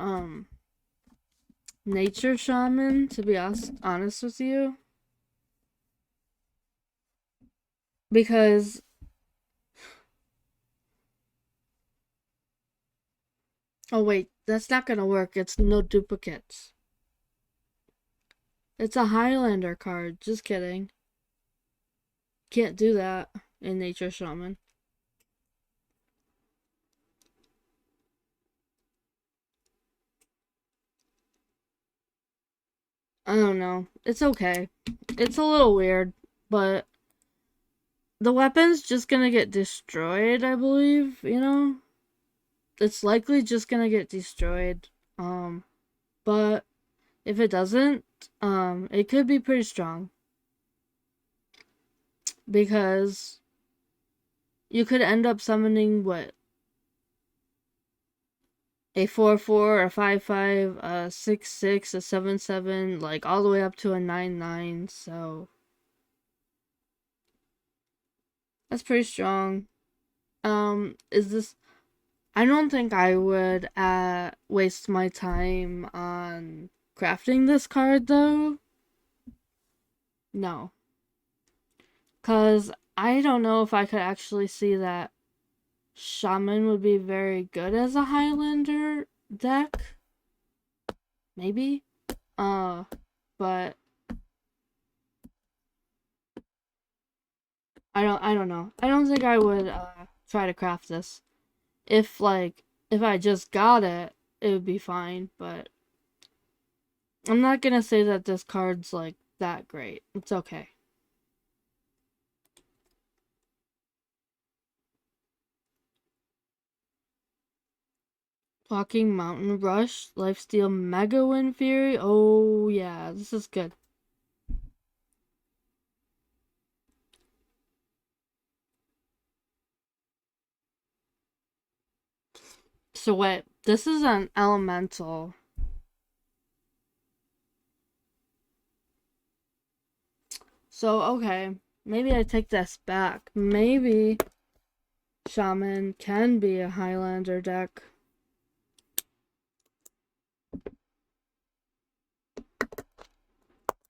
Nature Shaman, to be honest with you. Because oh wait, that's not gonna work. It's no duplicates. It's a Highlander card. Just kidding. Can't do that in Nature Shaman. I don't know. It's okay. It's a little weird, but the weapon's just gonna get destroyed, I believe, you know? It's likely just gonna get destroyed. But if it doesn't, it could be pretty strong. Because you could end up summoning what? A 4/4, a 5/5, a 6/6, a 7/7, like all the way up to a 9/9, so that's pretty strong. Is this I don't think I would waste my time on crafting this card though. No. Cause I don't know if I could actually see that Shaman would be very good as a Highlander deck. Maybe. But I don't know. I don't think I would try to craft this. If I just got it, it would be fine, but I'm not gonna say that this card's like that great. It's okay. Walking Mountain Rush, Lifesteal Mega Wind Fury. Oh yeah, this is good. So wait, this is an elemental. So okay, maybe I take this back. Maybe Shaman can be a Highlander deck.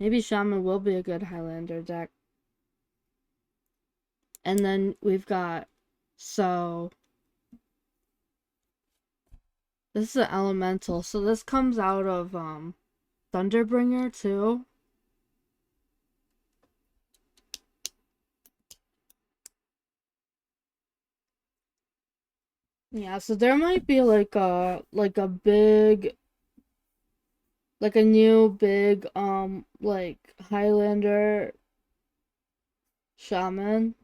Maybe Shaman will be a good Highlander deck. And then we've got so this is an elemental. So this comes out of Thunderbringer too. Yeah, so there might be like a big like a new big like Highlander shaman.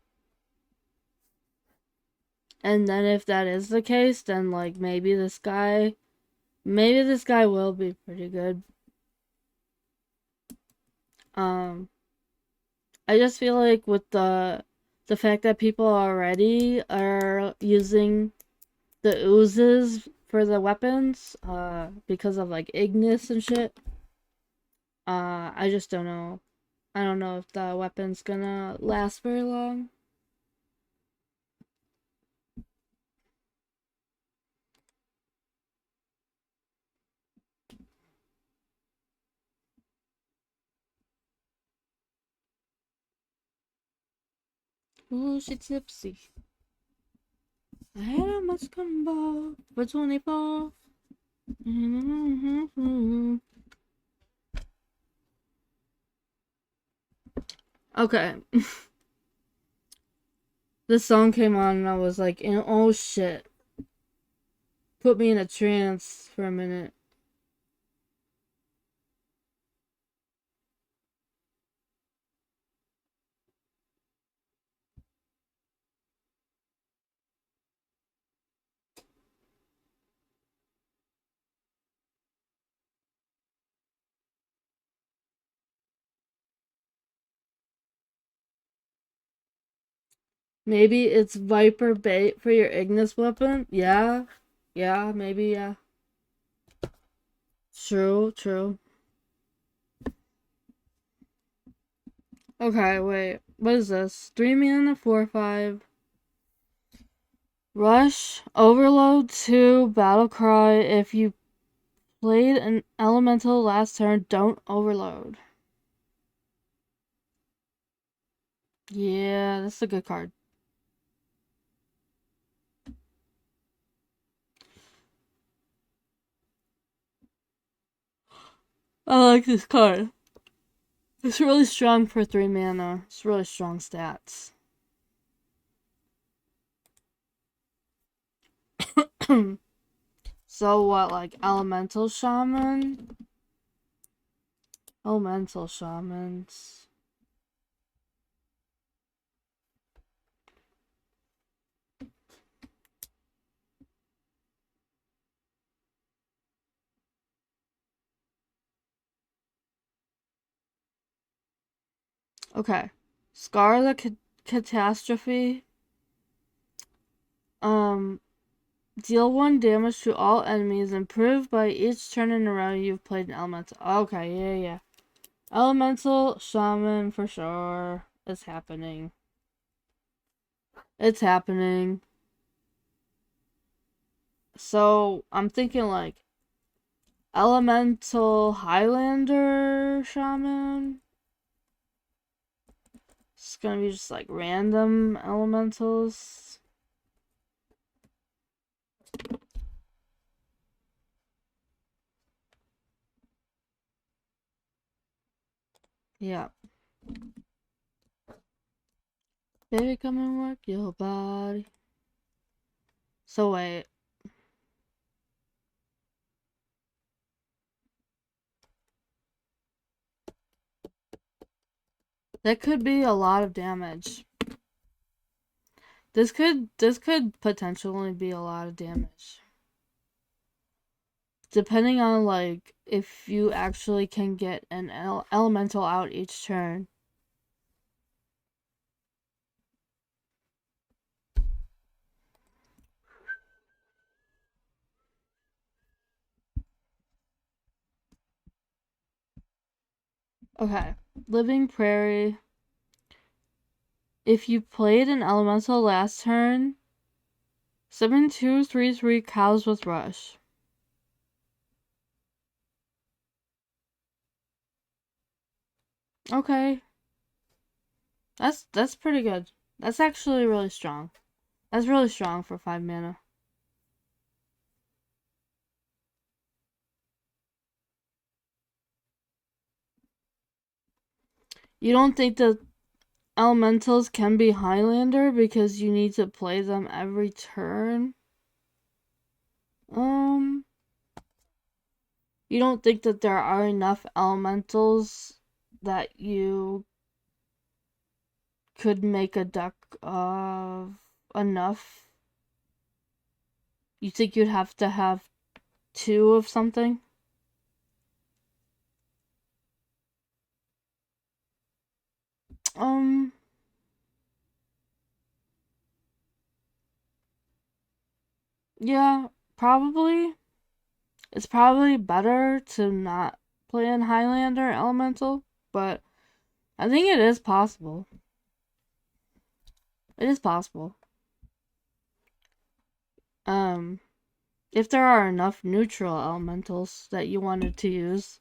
And then if that is the case, then like maybe this guy will be pretty good. Um I just feel like with the fact that people already are using the oozes for the weapons, because of like Ignis and shit. I just don't know. I don't know if the weapon's gonna last very long. Ooh, she tipsy. I had a much combo for 24. Okay. This song came on and I was like, oh shit. Put me in a trance for a minute. Maybe it's Viper bait for your Ignis weapon? Yeah. Yeah, maybe, yeah. True, true. Okay, wait. What is this? 3 mana, 4/5. Rush, Overload 2, Battle Cry. If you played an elemental last turn, don't overload. Yeah, that's a good card. I like this card. It's really strong for 3 mana. It's really strong stats. So what, like Elemental Shaman? Elemental Shamans. Okay. Scar the Catastrophe. Um, Deal 1 damage to all enemies. Improved by each turn in a row you've played an elemental. Okay, yeah, yeah. Elemental Shaman for sure. It's happening. It's happening. So, I'm thinking like Elemental Highlander Shaman. It's gonna be just like random elementals. Yeah. Baby, come and work your body. So wait. That could be a lot of damage. This could potentially be a lot of damage. Depending on like if you actually can get an elemental out each turn. Okay. Living Prairie. If you played an elemental last turn, 7/2/3/3 cows with rush. Okay. That's pretty good. That's actually really strong. That's really strong for 5 mana. You don't think the elementals can be Highlander because you need to play them every turn? Um, you don't think that there are enough elementals that you could make a deck of enough? You think you'd have to have 2 of something? Um, yeah, probably. It's probably better to not play in Highlander Elemental, but I think it is possible. It is possible. Um, if there are enough neutral elementals that you wanted to use.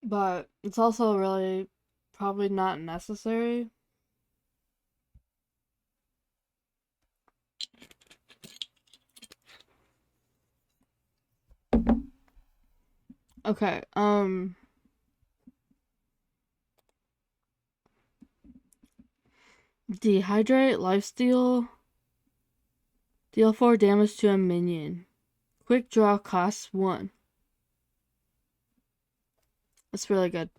But it's also really probably not necessary. Okay, Dehydrate, Lifesteal, deal 4 damage to a minion. Quick draw costs 1. That's really good.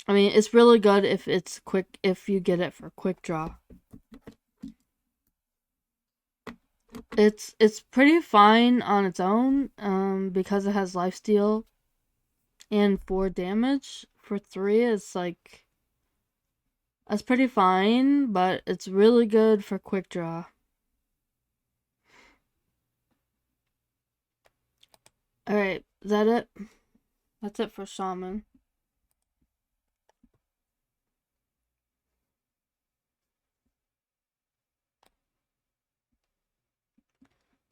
I mean, it's really good if it's if you get it for quick draw. It's pretty fine on its own, because it has lifesteal and 4 damage. For 3, it's like that's pretty fine, but it's really good for quick draw. Alright, is that it? That's it for Shaman.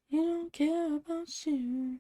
You don't care about you.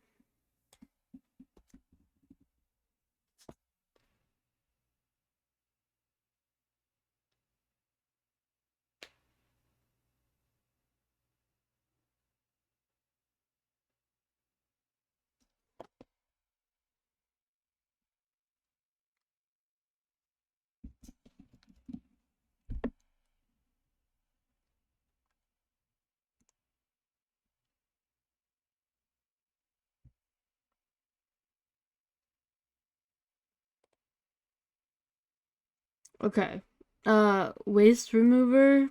Okay. Waste remover.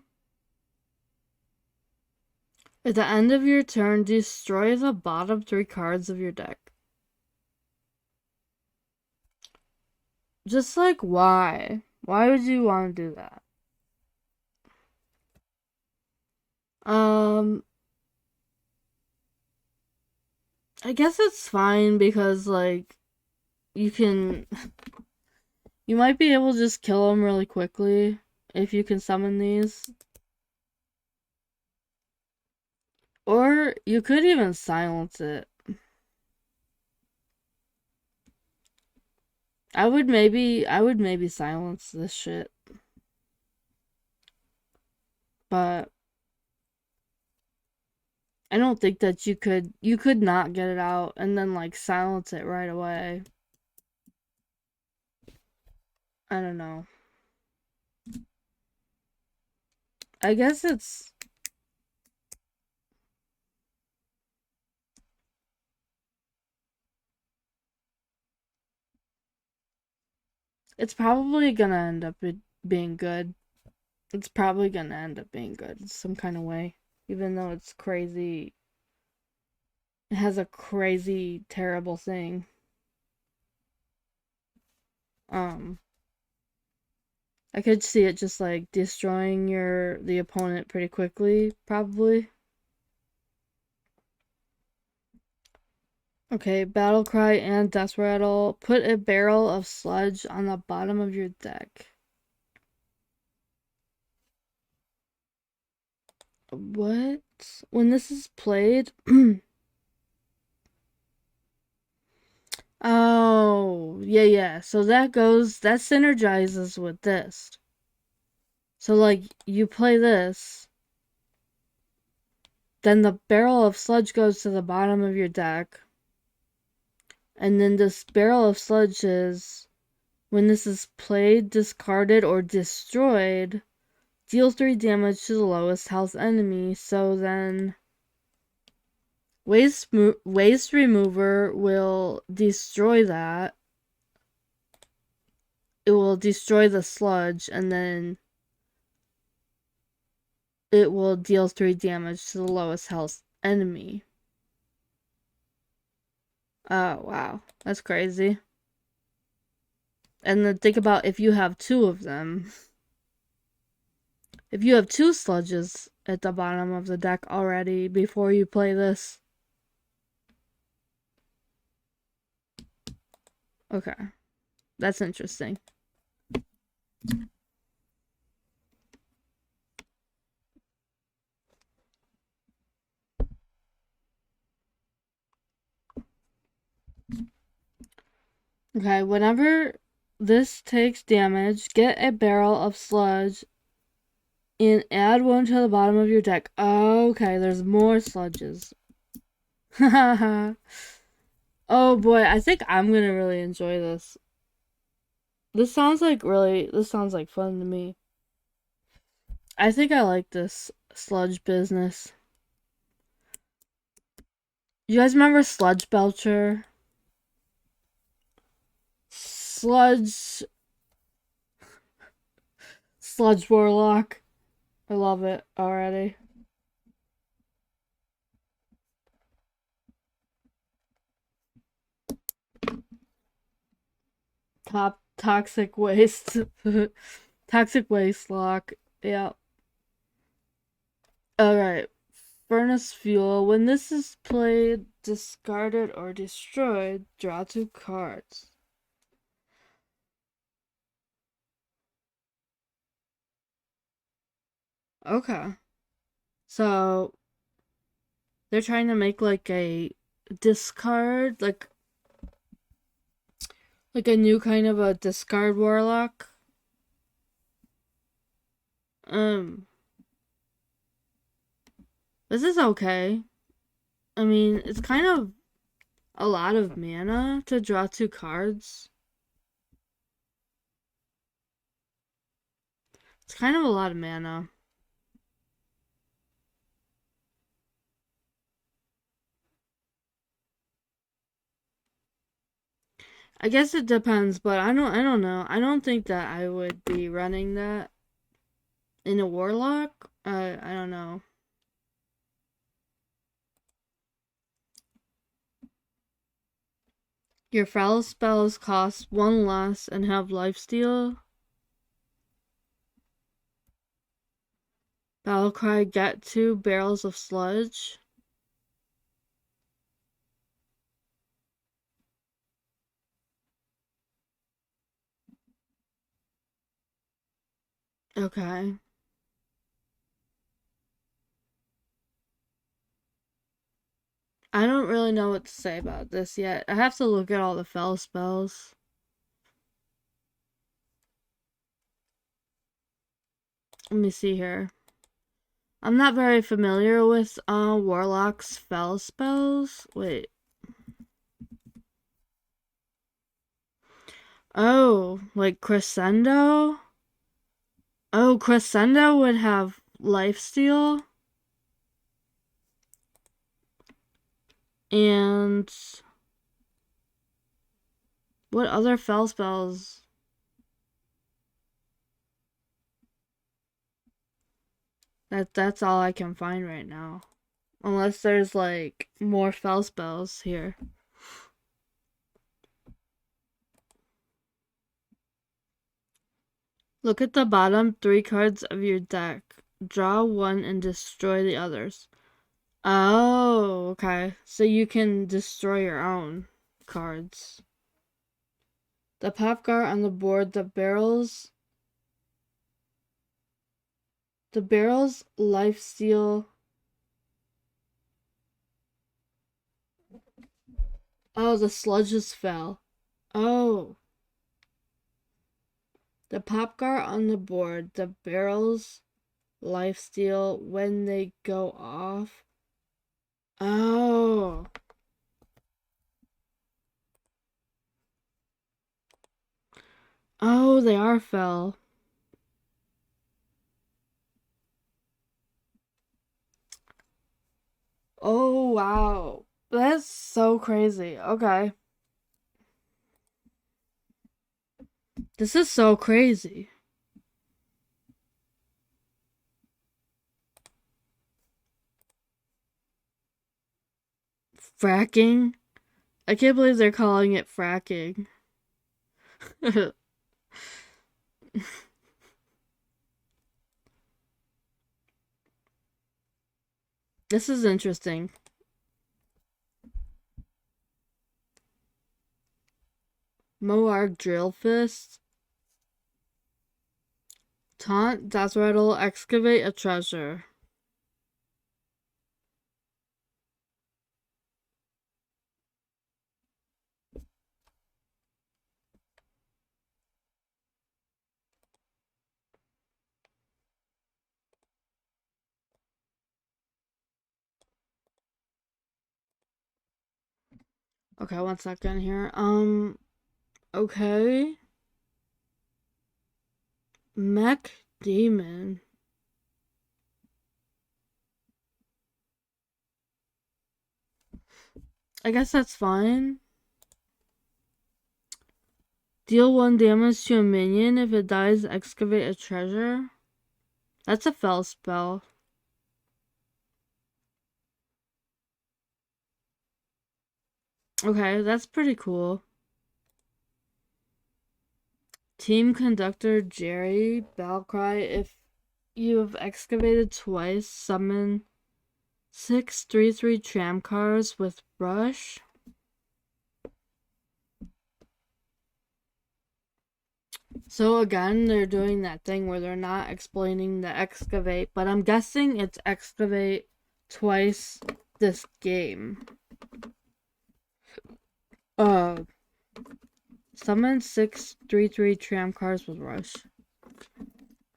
At the end of your turn, destroy the bottom 3 cards of your deck. Just like, why? Why would you want to do that? I guess it's fine because, like, you can. You might be able to just kill them really quickly if you can summon these. Or you could even silence it. I would maybe silence this shit. But I don't think that you could not get it out and then like silence it right away. I don't know. I guess it's probably gonna end up being good. It's probably gonna end up being good in some kind of way. Even though it's crazy. It has a crazy, terrible thing. Um I could see it just like destroying the opponent pretty quickly, probably. Okay, Battle Cry and Death Rattle. Put a barrel of sludge on the bottom of your deck. What? When this is played? Oh, yeah. So that synergizes with this. So, like, you play this, then the barrel of sludge goes to the bottom of your deck, and then this barrel of sludge is, when this is played, discarded, or destroyed, deals 3 damage to the lowest health enemy. So then Waste Remover will destroy that. It will destroy the sludge, and then it will deal 3 damage to the lowest health enemy. Oh, wow. That's crazy. And then think about if you have 2 of them. If you have 2 sludges at the bottom of the deck already before you play this. Okay. That's interesting. Okay, whenever this takes damage, get a barrel of sludge and add 1 to the bottom of your deck. Okay, there's more sludges. Oh boy, I think I'm gonna really enjoy this. This sounds like fun to me. I think I like this sludge business. You guys remember Sludge Belcher? Sludge Warlock. I love it already. Top toxic waste. Toxic waste lock. Yeah. Alright. Furnace fuel. When this is played, discarded, or destroyed, draw 2 cards. Okay. So they're trying to make like a discard, like a new kind of a discard warlock. Um, this is okay. I mean, it's kind of a lot of mana to draw 2 cards. It's kind of a lot of mana. I guess it depends, but I don't know. I don't think that I would be running that in a warlock. I don't know. Your foul spells cost 1 less and have lifesteal. Battlecry, get 2 barrels of sludge. Okay. I don't really know what to say about this yet. I have to look at all the fell spells. Let me see here. I'm not very familiar with Warlock's fell spells. Wait. Oh, like Crescendo? Oh, Crescendo would have lifesteal. And what other fell spells? That's all I can find right now. Unless there's like more fell spells here. Look at the bottom 3 cards of your deck. Draw one and destroy the others. Oh, okay. So you can destroy your own cards. The pop guard on the board, the barrels lifesteal. Oh, the sludges fell. Oh. The pop guard on the board, the barrels lifesteal when they go off. Oh. Oh, they are fell. Oh, wow. That's so crazy. Okay. This is so crazy. Fracking? I can't believe they're calling it fracking. This is interesting. Moarg drill fist. Taunt, that's where it'll excavate a treasure. Okay, 1 second here. Okay. Mech demon. I guess that's fine. Deal 1 damage to a minion. If it dies, excavate a treasure. That's a fell spell. Okay, that's pretty cool. Team conductor Jerry Balcry, if you have excavated twice, summon 633 tram cars with brush. So again, they're doing that thing where they're not explaining the excavate, but I'm guessing it's excavate twice this game. Summon 633 tram cars with rush.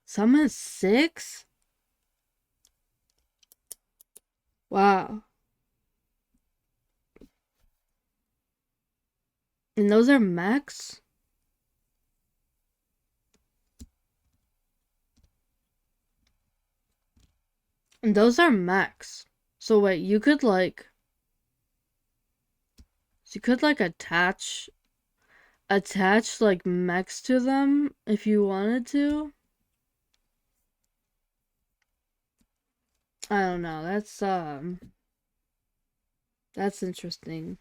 Summon 6? Wow. And those are mechs? And those are mechs. So wait, you could like attach like mechs to them if you wanted to. I don't know. That's interesting.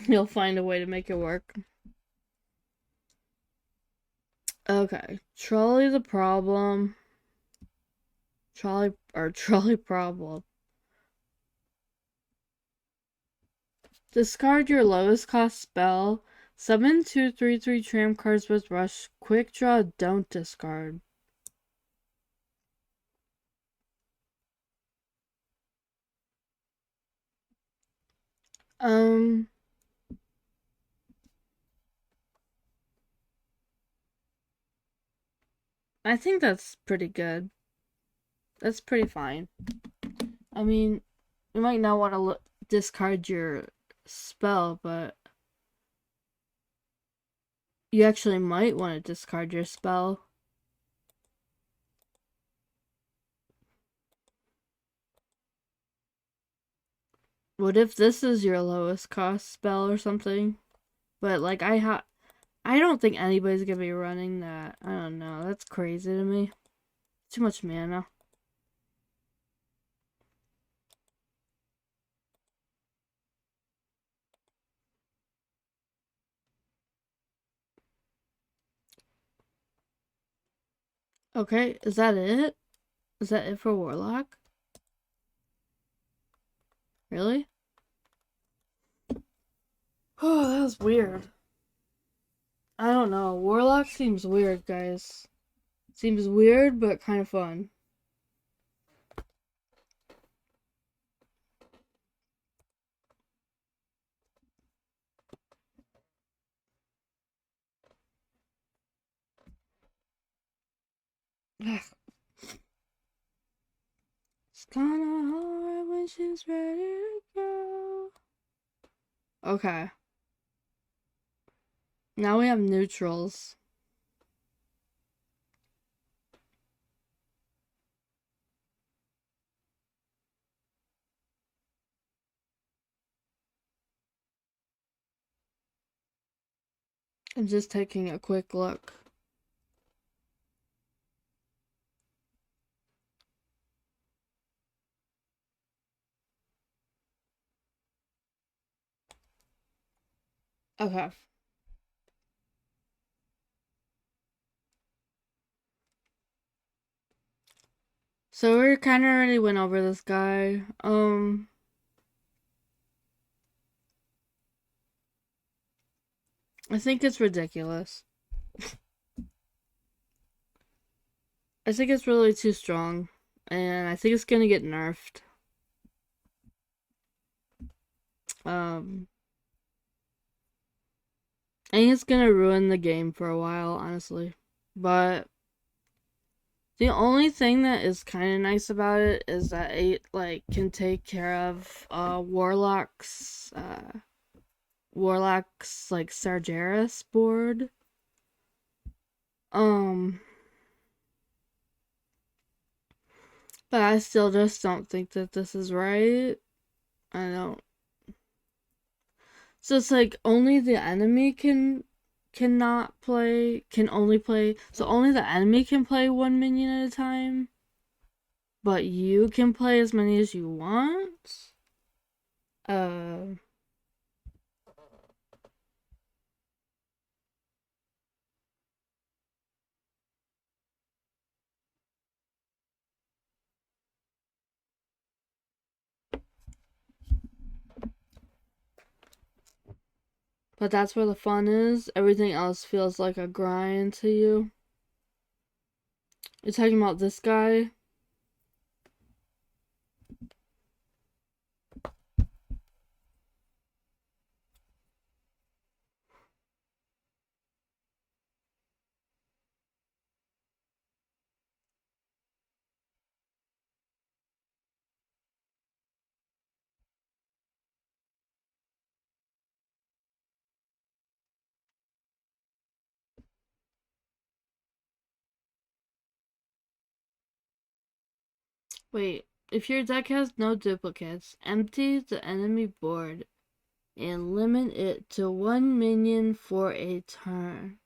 You'll find a way to make it work. Okay. Trolley the problem. Trolley problem. Discard your lowest cost spell. Summon 233 tram cards with rush. Quick draw, don't discard. I think that's pretty good. That's pretty fine. I mean, you might not want to discard your spell, but you actually might want to discard your spell. What if this is your lowest cost spell or something? But like I don't think anybody's gonna be running that. I don't know. That's crazy to me. Too much mana. Okay, is that it? Is that it for Warlock? Really? Oh, that was weird. I don't know. Warlock seems weird, guys. Seems weird, but kind of fun. It's kinda hard when she's ready to go. Okay. Now we have neutrals. I'm just taking a quick look. Okay. So we kind of already went over this guy. I think it's ridiculous. I think it's really too strong, and I think it's gonna get nerfed. I think it's gonna ruin the game for a while, honestly. But the only thing that is kind of nice about it is that it like can take care of warlocks like Sargeras board. But I still just don't think that this is right. I don't. So it's like only the enemy can can only play, so only the enemy can play one minion at a time, but you can play as many as you want. Uh, but that's where the fun is. Everything else feels like a grind to you. You're talking about this guy? Wait, if your deck has no duplicates, empty the enemy board and limit it to one minion for a turn.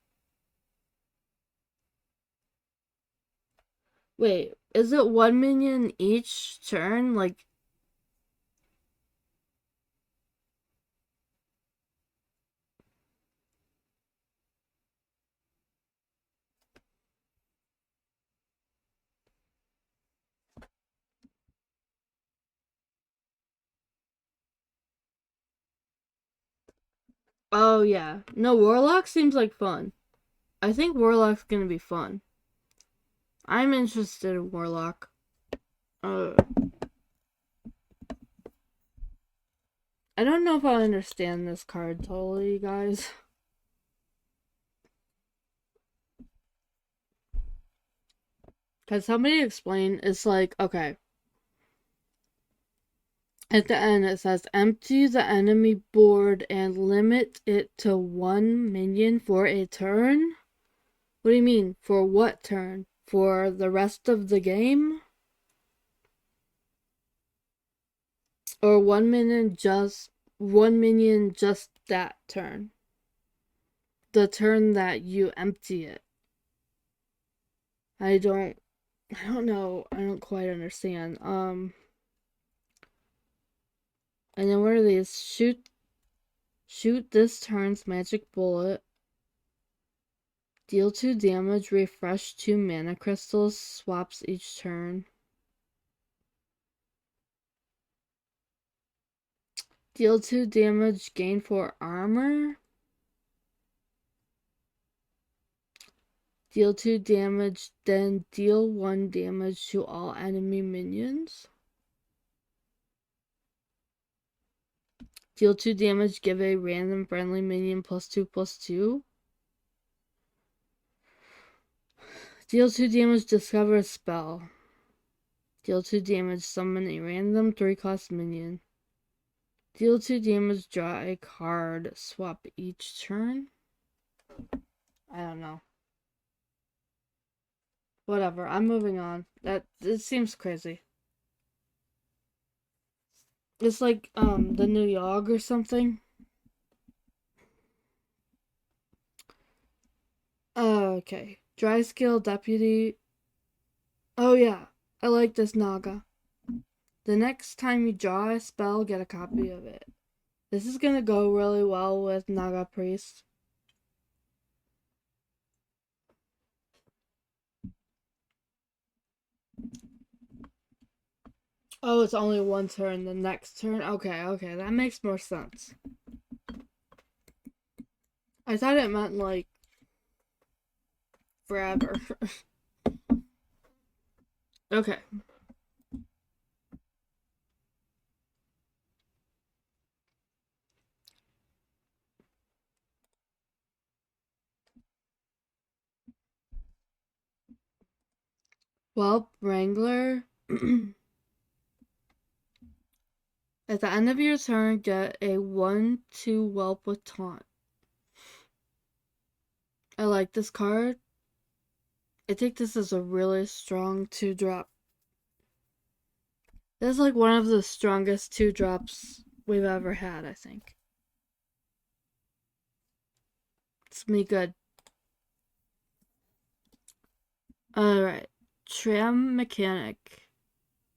Wait, is it one minion each turn? Like, oh yeah. No, Warlock seems like fun. I think Warlock's gonna be fun. I'm interested in Warlock. Uh, I don't know if I understand this card totally, guys. Cause somebody explain, it's like, okay. At the end it says empty the enemy board and limit it to one minion for a turn? What do you mean? For what turn? For the rest of the game? Or one minion just that turn? The turn that you empty it. I don't know. I don't quite understand. And then what are these? Shoot this turn's magic bullet. Deal 2 damage, refresh 2 mana crystals, swaps each turn. Deal 2 damage, gain 4 armor. Deal 2 damage, then deal 1 damage to all enemy minions. Deal 2 damage, give a random friendly minion +2/+2. Deal 2 damage, discover a spell. Deal 2 damage, summon a random 3-cost minion. Deal 2 damage, draw a card, swap each turn. I don't know. Whatever, I'm moving on. It seems crazy. It's like the New York or something. Okay. Dry skill deputy. Oh yeah, I like this Naga. The next time you draw a spell, get a copy of it. This is gonna go really well with Naga Priest. Oh, it's only one turn. The next turn? Okay, that makes more sense. I thought it meant like forever. Okay. Well, Wrangler. At the end of your turn, get a 1/2 whelp with taunt. I like this card. I think this is a really strong 2-drop. This is like one of the strongest 2-drops we've ever had, I think. It's me good. Alright. Tram Mechanic.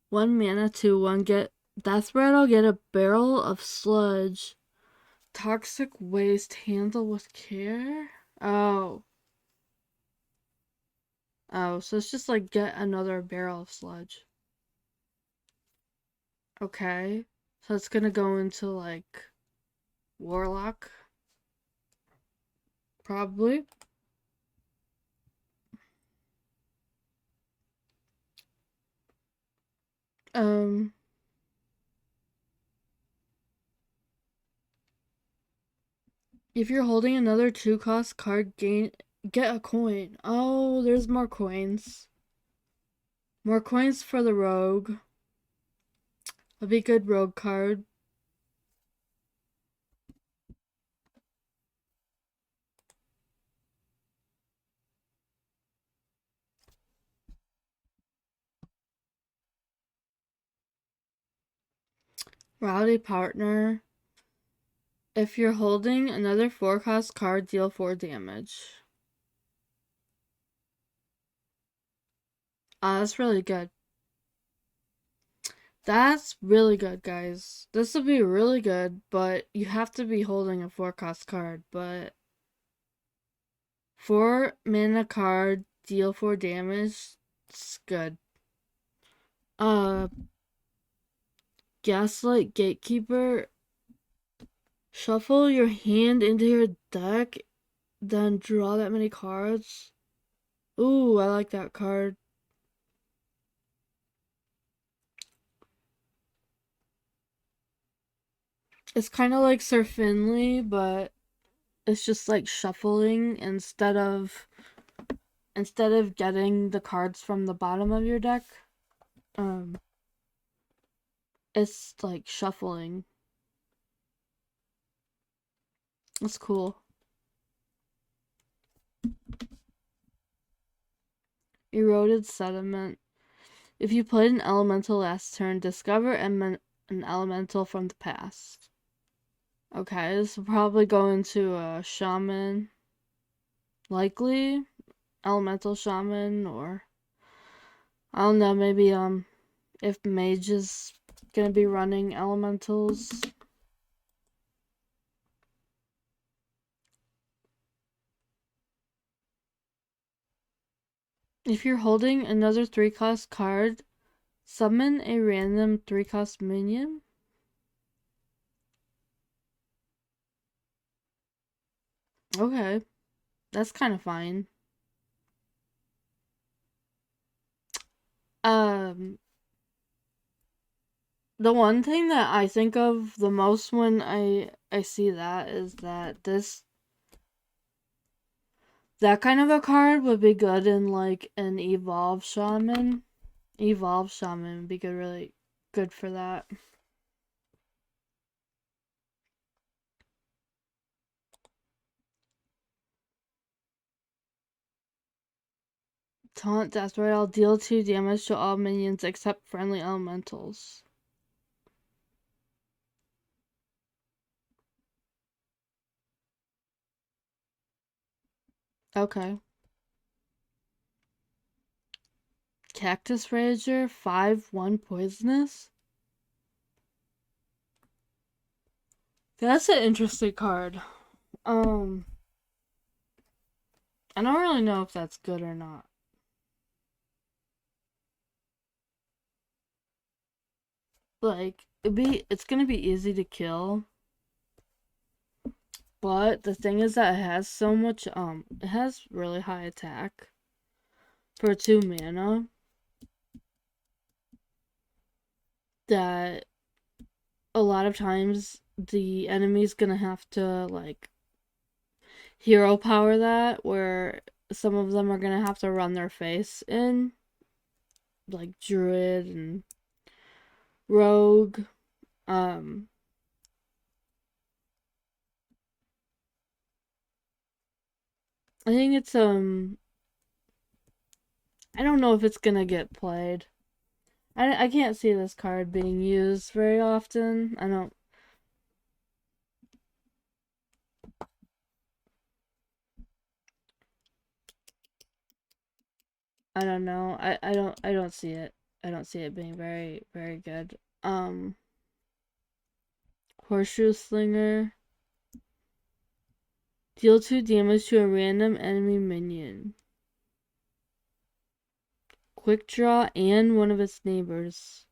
1 mana, 2/1 get. That's where I'll get a barrel of sludge. Toxic waste, handle with care? Oh. Oh, so it's just like get another barrel of sludge. Okay. So it's gonna go into like Warlock. Probably. Um if you're holding another 2-cost card, get a coin. Oh, there's more coins. More coins for the rogue. A be good rogue card. Rowdy partner. If you're holding another 4-cost card, deal 4 damage. That's really good. That's really good, guys. This will be really good, but you have to be holding a 4-cost card. But 4-mana card, deal 4 damage. It's good. Gaslight Gatekeeper. Shuffle your hand into your deck, then draw that many cards. Ooh, I like that card. It's kind of like Sir Finley, but it's just like shuffling instead of getting the cards from the bottom of your deck. Um, it's like shuffling. It's cool. Eroded Sediment. If you played an elemental last turn, discover an elemental from the past. Okay, this will probably go into a shaman. Likely elemental shaman, or I don't know, maybe if mage is gonna be running elementals. If you're holding another 3-cost card, summon a random 3-cost minion. Okay, that's kind of fine. Um, the one thing that I think of the most when I see that is that that kind of a card would be good in like an evolve shaman. Evolve shaman would be good, really good for that. Taunt, that's right. I'll deal 2 damage to all minions except friendly elementals. Okay. Cactus Rager, 5/1 poisonous. That's an interesting card. I don't really know if that's good or not. Like, it's gonna be easy to kill. But the thing is that it has so much, it has really high attack for 2 mana that a lot of times the enemy's gonna have to, like, hero power that, where some of them are gonna have to run their face in, like Druid and Rogue. Um, I think it's, I don't know if it's gonna get played. I can't see this card being used very often. I don't. I don't know. I don't see it. I don't see it being very good. Horseshoe Slinger. Deal 2 damage to a random enemy minion. Quick Draw and one of its neighbors.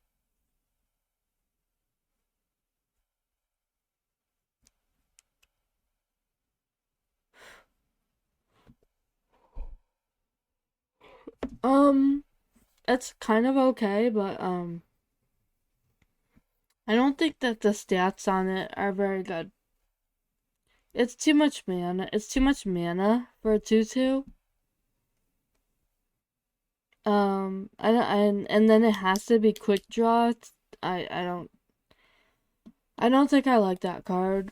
It's kind of okay, but I don't think that the stats on it are very good. It's too much mana. It's too much mana for a 2/2. And then it has to be quick draw. I I don't think I like that card.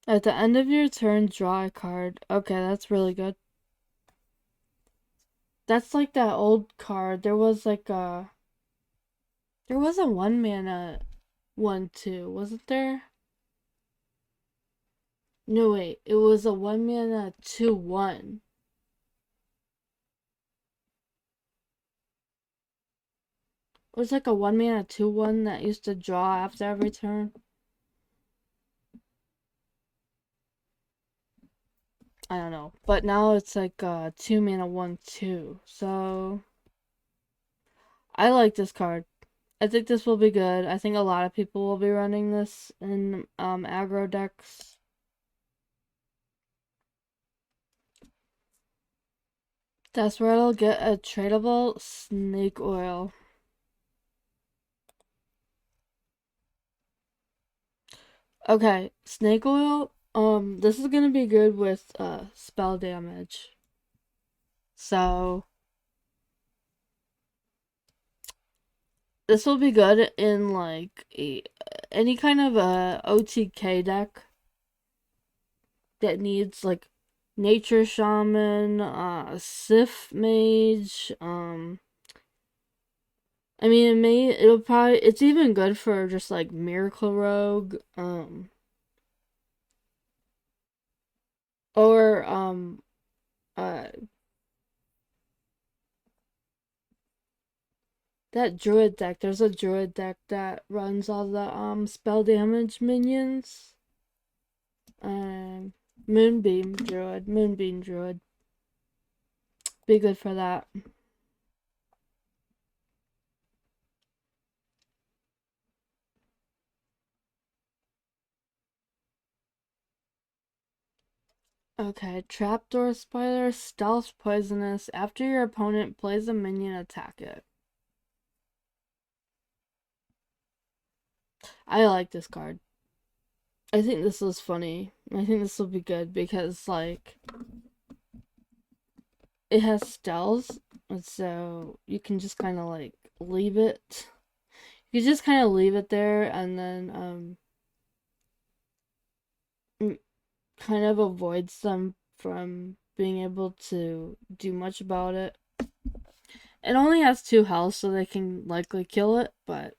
At the end of your turn, draw a card. Okay, that's really good. That's like that old card. There was a 1 mana 1/2, wasn't there? No wait, it was a 1 mana 2/1. It was like a 1 mana 2/1 that used to draw after every turn. I don't know. But now it's like 2 mana 1/2. So I like this card. I think this will be good. I think a lot of people will be running this in aggro decks. That's where I'll get a tradable snake oil. Okay, snake oil. This is gonna be good with spell damage. So this will be good in like any kind of OTK deck that needs like nature shaman, Sith mage. I mean, it's even good for just like miracle rogue. Or uh that druid deck. There's a druid deck that runs all the spell damage minions. Um, Moonbeam Druid. Be good for that. Okay, Trapdoor Spider, Stealth Poisonous. After your opponent plays a minion, attack it. I like this card. I think this is funny. I think this will be good because, like, it has stealth, and so you can just kind of, like, leave it. You just kind of leave it there and then, kind of avoids them from being able to do much about it. It only has 2 health, so they can likely kill it, but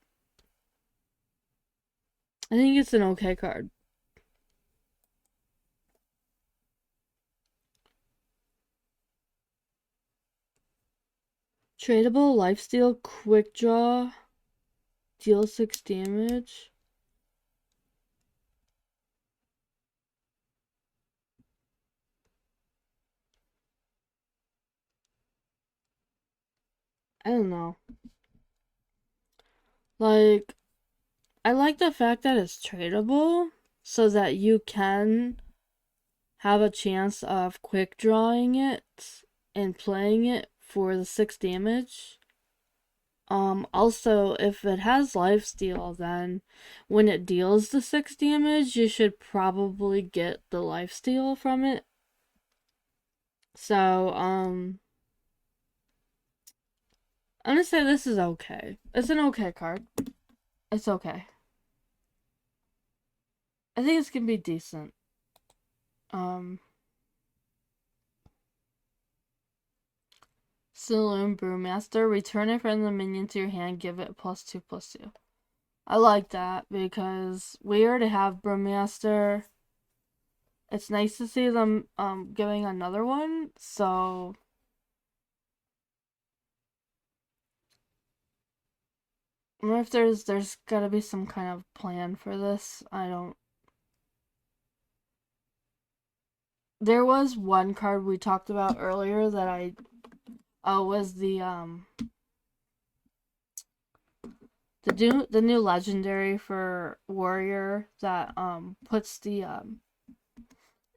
I think it's an okay card. Tradable, lifesteal, quick draw, deal 6 damage. I don't know. Like, I like the fact that it's tradable so that you can have a chance of quick drawing it and playing it for the 6 damage. Also, if it has lifesteal, then when it deals the 6 damage, you should probably get the lifesteal from it. So, I'm gonna say this is okay. It's an okay card. It's okay. I think it's gonna be decent. Saloon Brewmaster. Return a friendly minion to your hand. Give it +2/+2. I like that because we already have Brewmaster. it's nice to see them giving another one. So I wonder if there's gotta be some kind of plan for this. I don't. There was one card we talked about earlier that I was the new legendary for warrior that puts the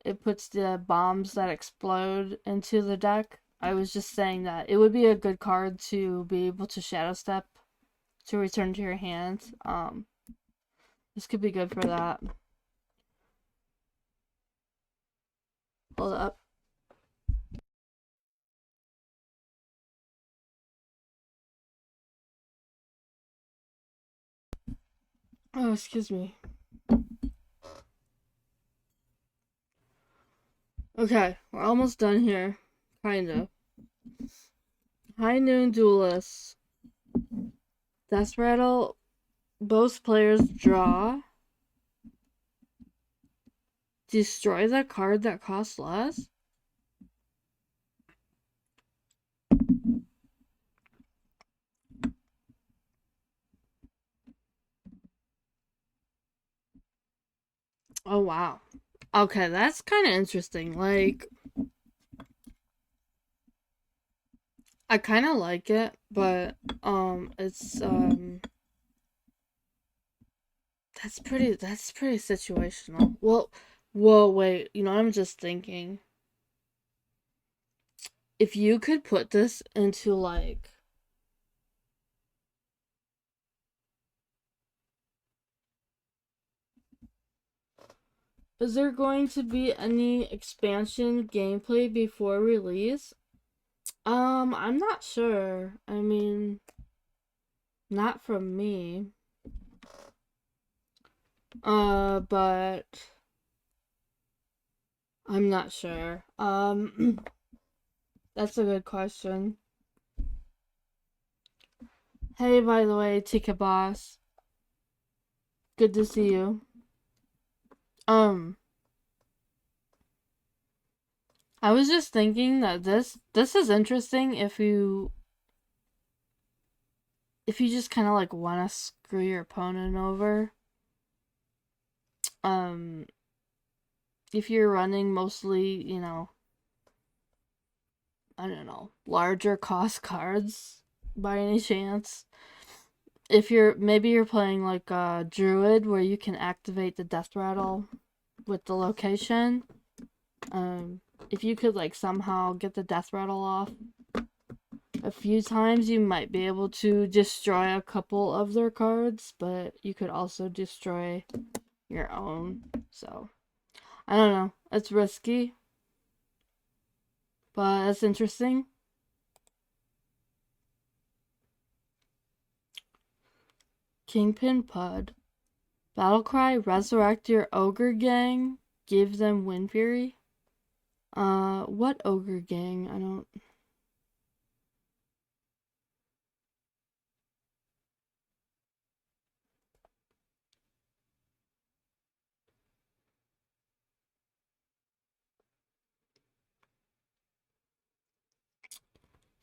it puts the bombs that explode into the deck. I was just saying that it would be a good card to be able to shadow step to return to your hand. This could be good for that. Hold up. Oh, excuse me. Okay, we're almost done here. Kinda. High Noon Duelist. Death Rattle. Both players draw. Destroy that card that costs less. Oh, wow. Okay, that's kind of interesting. Like, I kind of like it, but it's that's pretty situational. Well, whoa, wait. You know, I'm just thinking if you could put this into like is there going to be any expansion gameplay before release? I'm not sure. I mean, not from me. But I'm not sure. That's a good question. Hey, by the way, Tika Boss. Good to see you. Um, I was just thinking that this is interesting if you just kind of like want to screw your opponent over. Um, if you're running mostly, you know, I don't know, larger cost cards by any chance. If you're playing like a druid where you can activate the death rattle with the location. Um, if you could like somehow get the death rattle off a few times, you might be able to destroy a couple of their cards, but you could also destroy your own. So I don't know. It's risky, but it's interesting. Kingpin Pud. Battlecry, resurrect your ogre gang, give them Wind Fury. What ogre gang? I don't.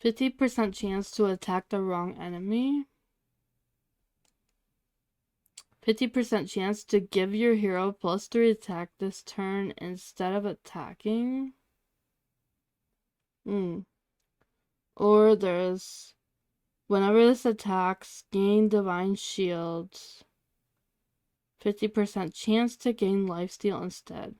50% chance to attack the wrong enemy. 50% chance to give your hero +3 attack this turn instead of attacking. Or there's whenever this attacks, gain divine shields. 50% chance to gain lifesteal instead.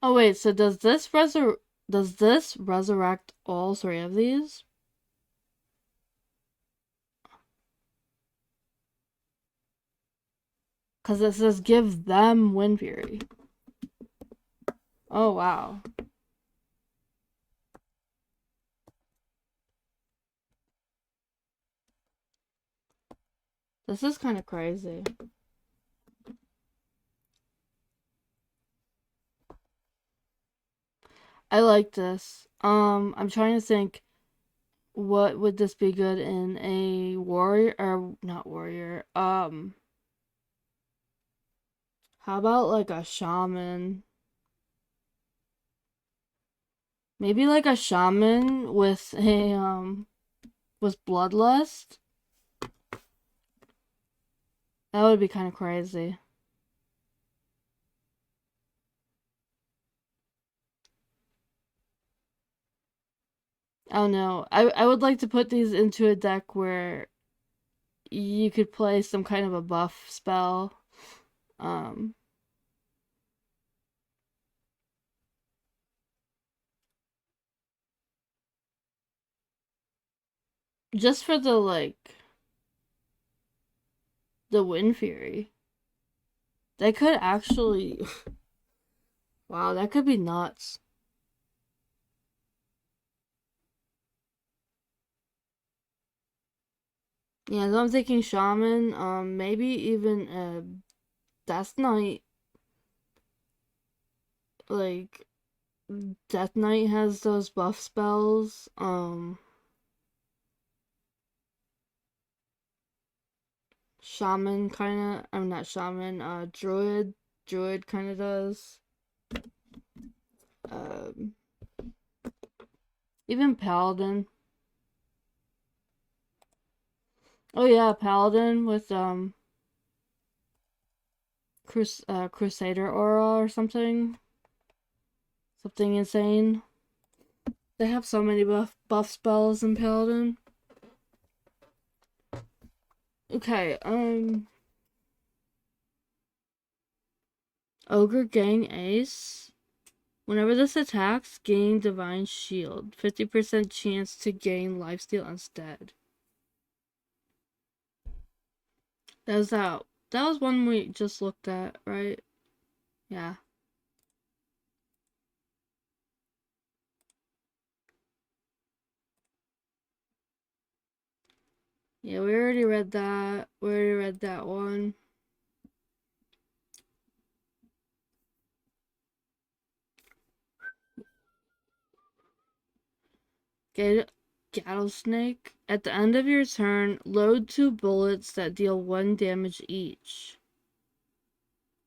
Oh wait, so does this resurrect all three of these? Because it says give them Wind Fury. Oh wow. This is kind of crazy. I like this. I'm trying to think what would this be good in? A warrior or not warrior? How about like a shaman? Maybe like a shaman with bloodlust. That would be kind of crazy. Oh no. I would like to put these into a deck where you could play some kind of a buff spell. Um just for the Wind Fury. That could actually wow, that could be nuts. Yeah, so I'm thinking shaman, maybe even a Death Knight. Like Death Knight has those buff spells. Shaman kinda I'm not shaman, Druid kinda does. Um Even Paladin. Oh yeah, Paladin with Crusader aura or something. Something insane. They have so many buff spells in Paladin. Okay, Ogre Gang Ace. Whenever this attacks, gain Divine Shield. 50% chance to gain Lifesteal instead. That was one we just looked at, right? Yeah. Yeah, we already read that. We already read that one. Get Rattlesnake. At the end of your turn, load 2 bullets that deal 1 damage each.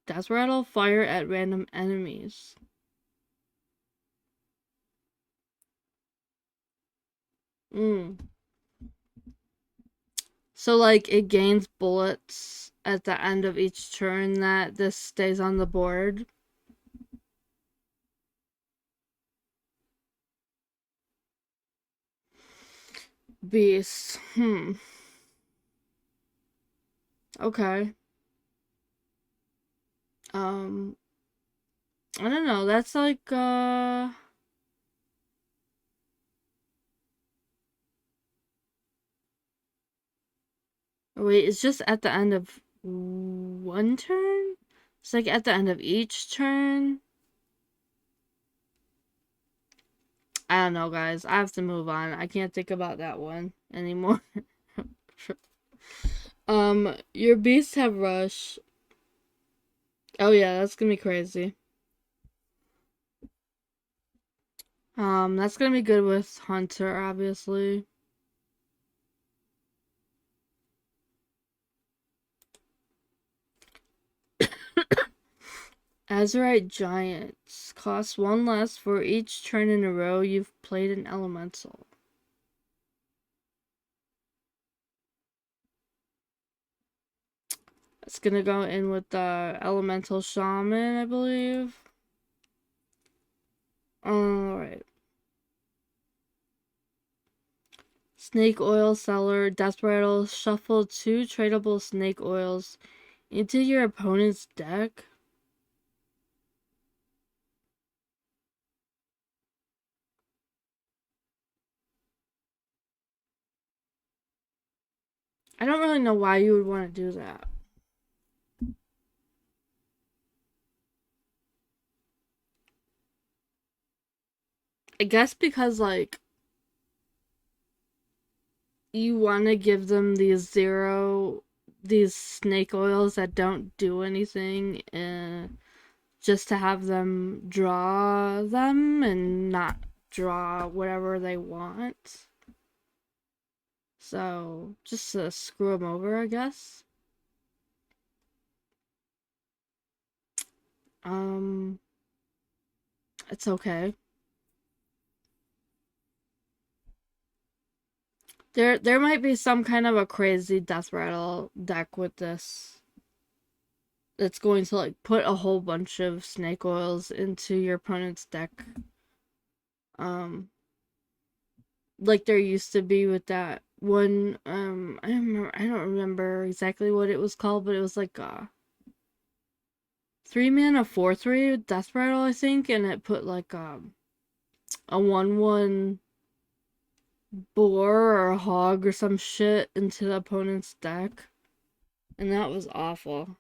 That's where it'll fire at random enemies. Mm. So, like, it gains bullets at the end of each turn that this stays on the board. Beast. Okay. Um, I don't know. That's like, wait, it's just at the end of one turn? It's like at the end of each turn? I don't know, guys. I have to move on. I can't think about that one anymore. Your beasts have rush. Oh yeah, that's gonna be crazy. That's gonna be good with Hunter, obviously. Azurite Giants. Cost 1 less for each turn in a row you've played an elemental. It's gonna go in with the Elemental Shaman, I believe. Alright. Snake Oil Seller. Desperado. Shuffle 2 tradable snake oils into your opponent's deck. I don't really know why you would want to do that. I guess because, like, you want to give them these snake oils that don't do anything, just to have them draw them and not draw whatever they want. So just screw them over, I guess. Um, it's okay. There might be some kind of a crazy death rattle deck with this. It's going to like put a whole bunch of snake oils into your opponent's deck. Um, like there used to be with that one. I don't remember exactly what it was called, but it was like 3 mana 4/3 death rattle, I think, and it put like a 1/1 boar or a hog or some shit into the opponent's deck, and that was awful.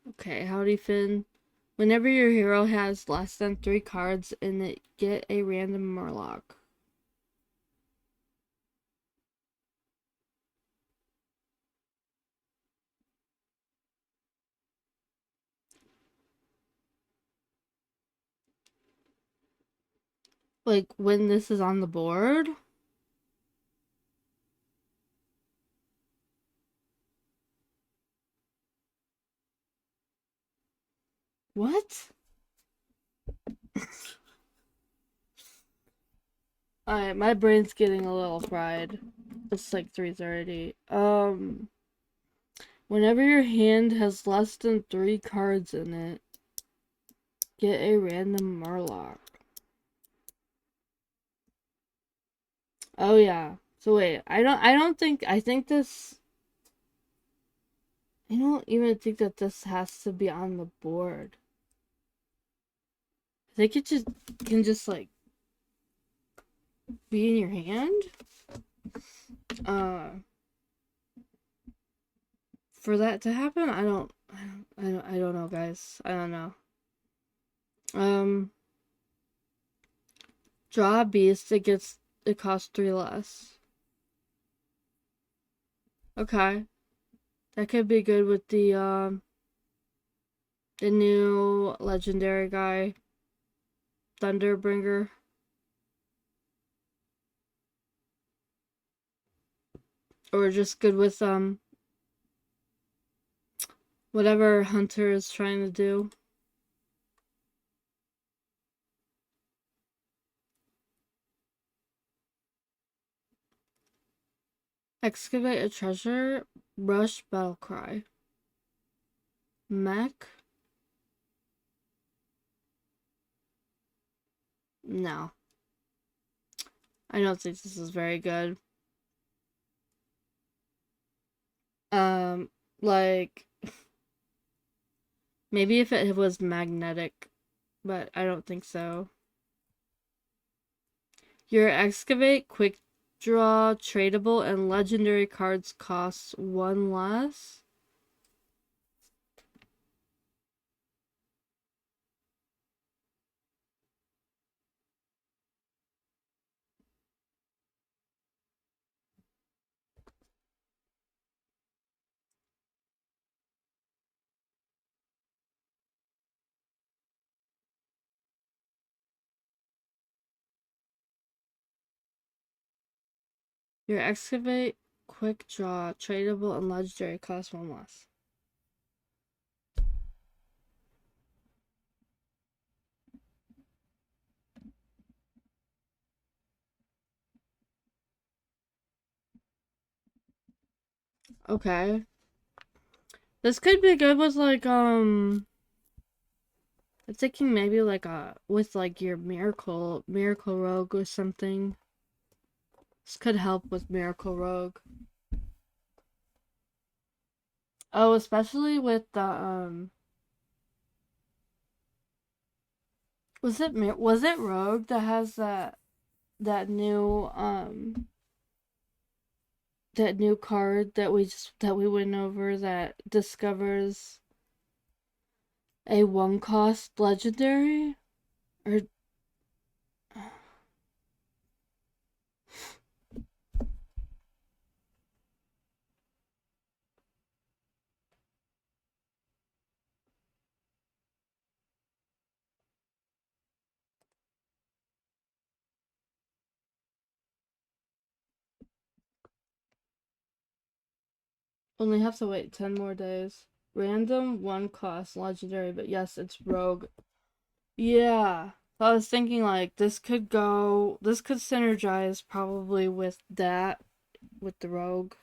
Okay, howdy Finn. Whenever your hero has less than 3 cards in it, get a random Murloc. Like when this is on the board? What? Alright, my brain's getting a little fried. It's like 3:30. Whenever your hand has less than 3 cards in it, get a random Murloc. Oh yeah. So wait, I think this I don't even think that this has to be on the board. I think it just can just like be in your hand. Uh for that to happen, I don't know, guys. I don't know. Um Draw a beast, it costs 3 less. Okay. That could be good with the new legendary guy, Thunderbringer. Or just good with whatever Hunter is trying to do. Excavate a treasure, rush battle cry. Mech? No. I don't think this is very good. Um, like maybe if it was magnetic, but I don't think so. Your excavate, quick draw, tradable, and legendary cards cost 1 less. Your excavate, quick draw, tradable, and legendary cost 1 less. Okay. This could be good with like I'm thinking maybe like with like your miracle rogue or something. This could help with miracle rogue. Oh, especially with the was it rogue that has that new that new card that we went over that discovers a 1 cost legendary? Or Only have to wait 10 more days. Random, one cost, legendary, but yes, it's rogue. Yeah. So I was thinking like this could synergize probably with that, with the rogue.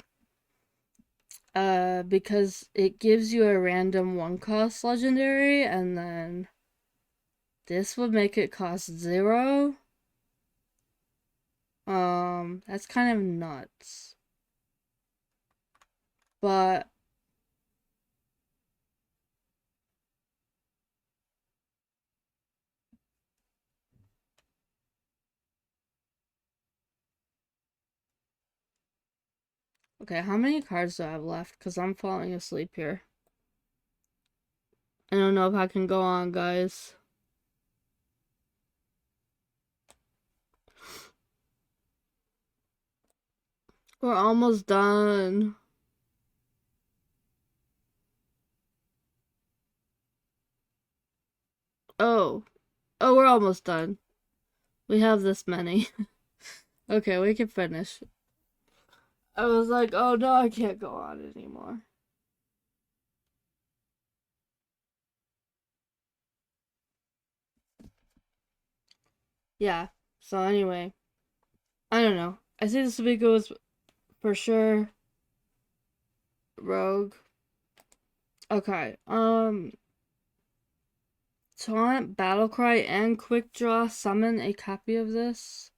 Because it gives you a random one cost legendary, and then this would make it cost 0. That's kind of nuts. But okay, how many cards do I have left? Because I'm falling asleep here. I don't know if I can go on, guys. We're almost done. Oh. Oh, we're almost done. We have this many. Okay, we can finish. I was like, oh no, I can't go on anymore. Yeah. So anyway, I don't know. I think this week was for sure Rogue. Okay. Taunt, Battlecry, and Quick Draw summon a copy of this.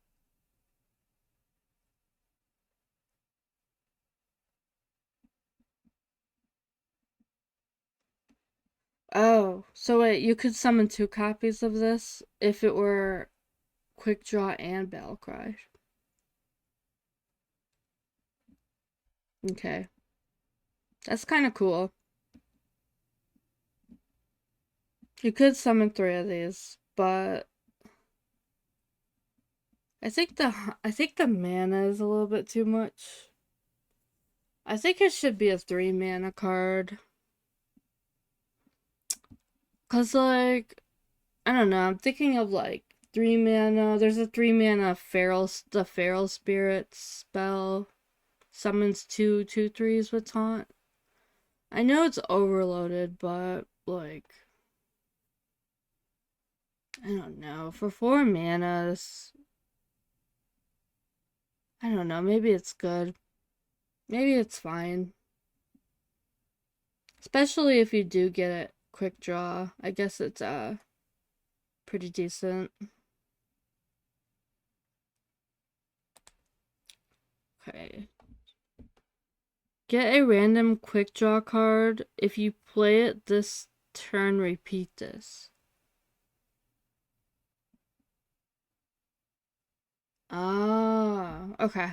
Oh, so wait, you could summon 2 copies of this if it were Quick Draw and Battlecry. Okay. That's kind of cool. You could summon 3 of these, but I think the mana is a little bit too much. I think it should be a 3 mana card. Cause like I don't know, I'm thinking of like 3 mana. There's a 3 mana the Feral Spirit spell. Summons 2/2/3s with taunt. I know it's overloaded, but like I don't know. For 4 manas, I don't know, maybe it's good. Maybe it's fine. Especially if you do get it quick draw. I guess it's pretty decent. Okay. Get a random quick draw card. If you play it this turn, repeat this. Ah, okay.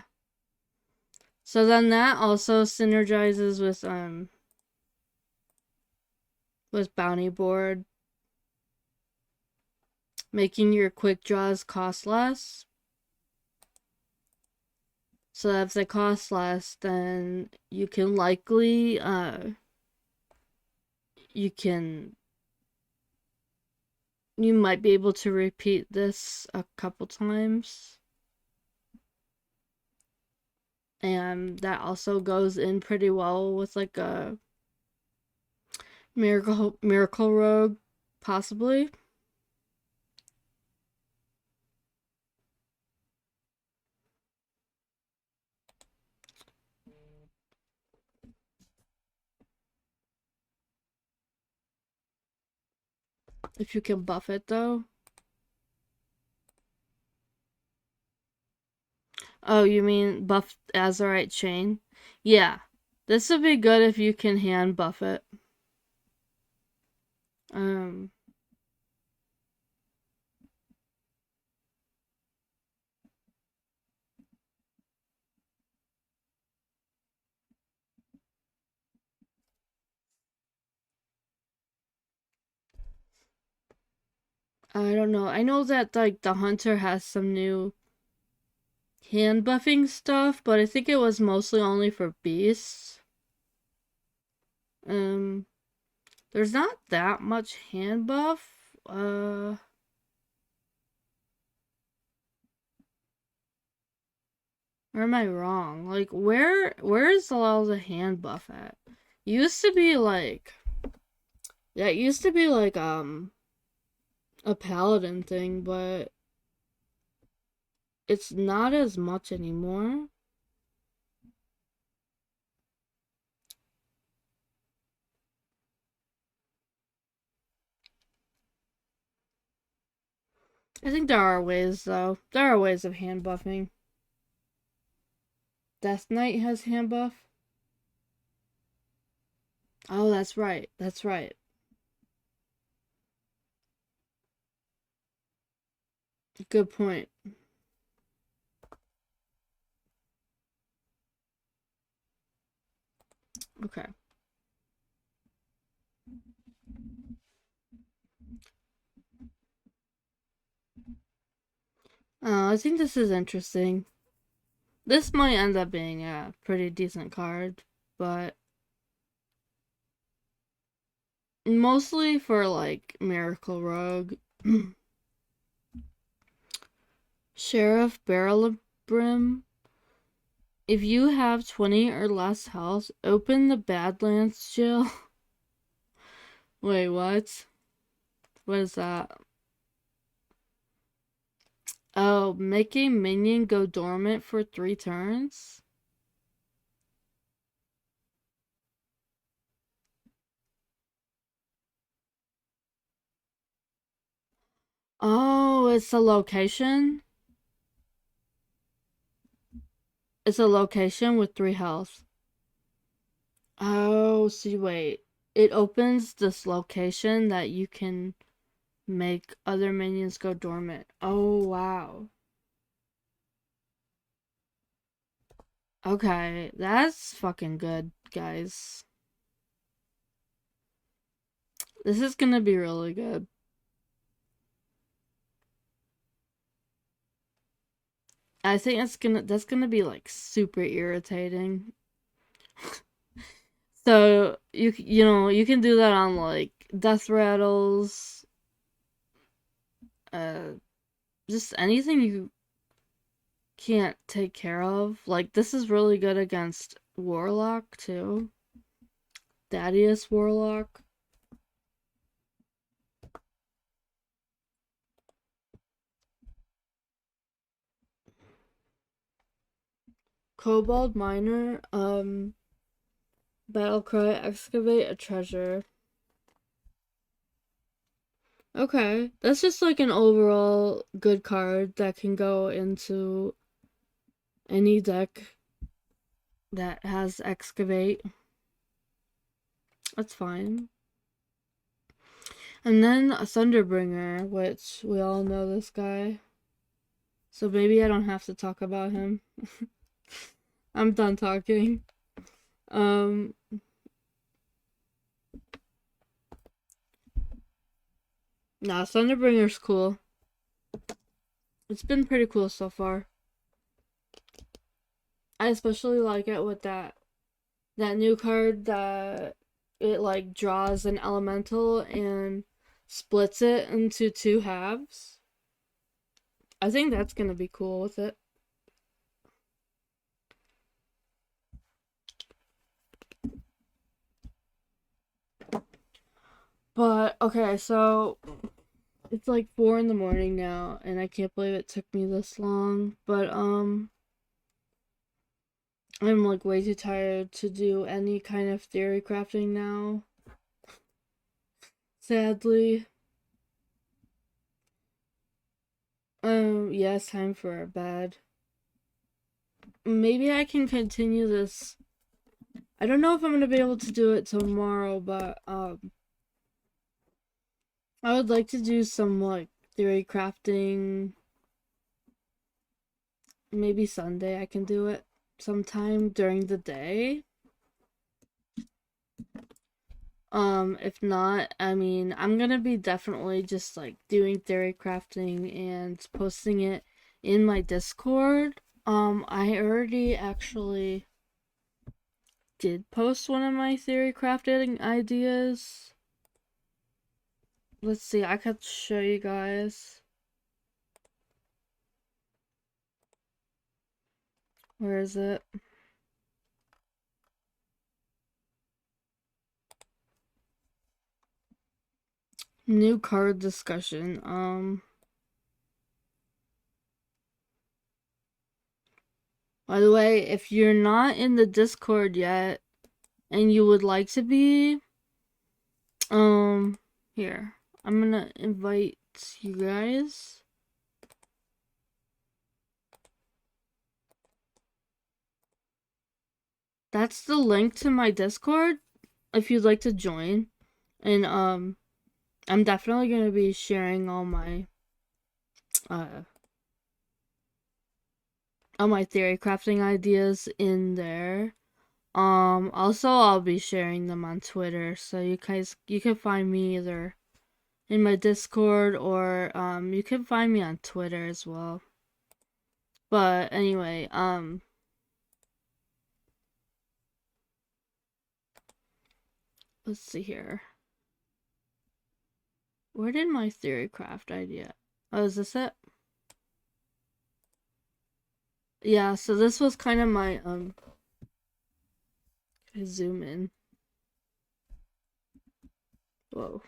So then that also synergizes with Bounty Board, making your quick draws cost less. So if they cost less, then you can likely you might be able to repeat this a couple times. And that also goes in pretty well with like a miracle rogue, possibly. If you can buff it though. Oh, you mean buff Azurite Chain? Yeah. This would be good if you can hand buff it. Um I don't know. I know that like the hunter has some new hand buffing stuff, but I think it was mostly only for beasts. Um there's not that much hand buff. Or am I wrong? Like, where is all the hand buff at? Used to be like that used to be like a paladin thing, but it's not as much anymore. I think there are ways though. There are ways of hand buffing. Death Knight has hand buff. Oh, that's right. That's right. Good point. Okay. I think this is interesting. This might end up being a pretty decent card, but mostly for like Miracle Rogue. Sheriff Barrel Brim. If you have 20 or less health, open the Badlands jail. Wait, what? What is that? Oh, make a minion go dormant for 3 turns? Oh, it's a location? It's a location with 3 health. Oh, see, wait. It opens this location that you can make other minions go dormant. Oh, wow. Okay, that's fucking good, guys. This is gonna be really good. I think that's gonna be like super irritating. So you know you can do that on like death rattles, uh, just anything you can't take care of. Like this is really good against Warlock too. Thaddeus Warlock. Kobold Miner, Battlecry, excavate a treasure. Okay, that's just like an overall good card that can go into any deck that has excavate. That's fine. And then a Thunderbringer, which we all know this guy. So maybe I don't have to talk about him. I'm done talking. Um nah, Thunderbringer's cool. It's been pretty cool so far. I especially like it with that new card that it like draws an elemental and splits it into 2 halves. I think that's gonna be cool with it. But okay, so it's like 4 in the morning now, and I can't believe it took me this long. But I'm like way too tired to do any kind of theory crafting now. Sadly. Yeah, it's time for bed. Maybe I can continue this. I don't know if I'm gonna be able to do it tomorrow, but I would like to do some like theory crafting. Maybe Sunday I can do it sometime during the day. If not, I mean, I'm gonna be definitely just like doing theory crafting and posting it in my Discord. I already actually did post one of my theory crafting ideas. Let's see, I could show you guys. Where is it? New card discussion. By the way, if you're not in the Discord yet and you would like to be, here. I'm gonna invite you guys. That's the link to my Discord if you'd like to join. And I'm definitely gonna be sharing uh all my theory crafting ideas in there. Also I'll be sharing them on Twitter, so you can find me either in my Discord or you can find me on Twitter as well. But anyway, let's see here. Where did my theory craft idea? Oh, is this it? Yeah, so this was kind of my zoom in. Whoa.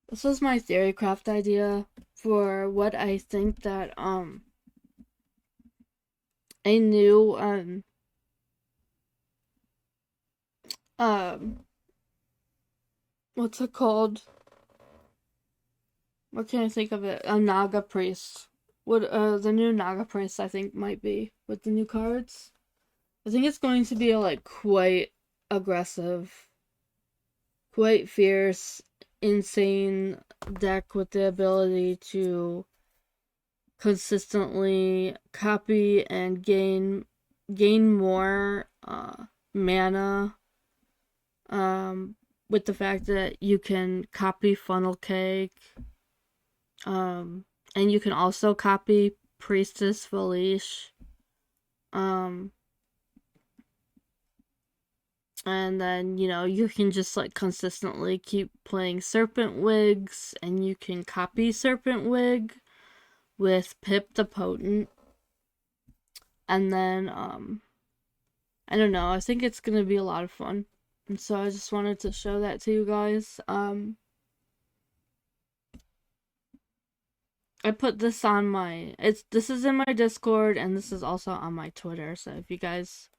This was my theory craft idea for what I think that a new um what's it called? What can I think of it? A Naga priest. What the new Naga priest I think might be with the new cards. I think it's going to be a like quite aggressive, quite fierce, insane deck with the ability to consistently copy and gain more mana, with the fact that you can copy funnel cake, and you can also copy priestess Felice, um and then you can just like consistently keep playing serpent wigs, and you can copy serpent wig with Pip the Potent. And then I don't know, I think it's gonna be a lot of fun, and so I just wanted to show that to you guys. I put this on my this is in my Discord, and this is also on my Twitter, so if you guys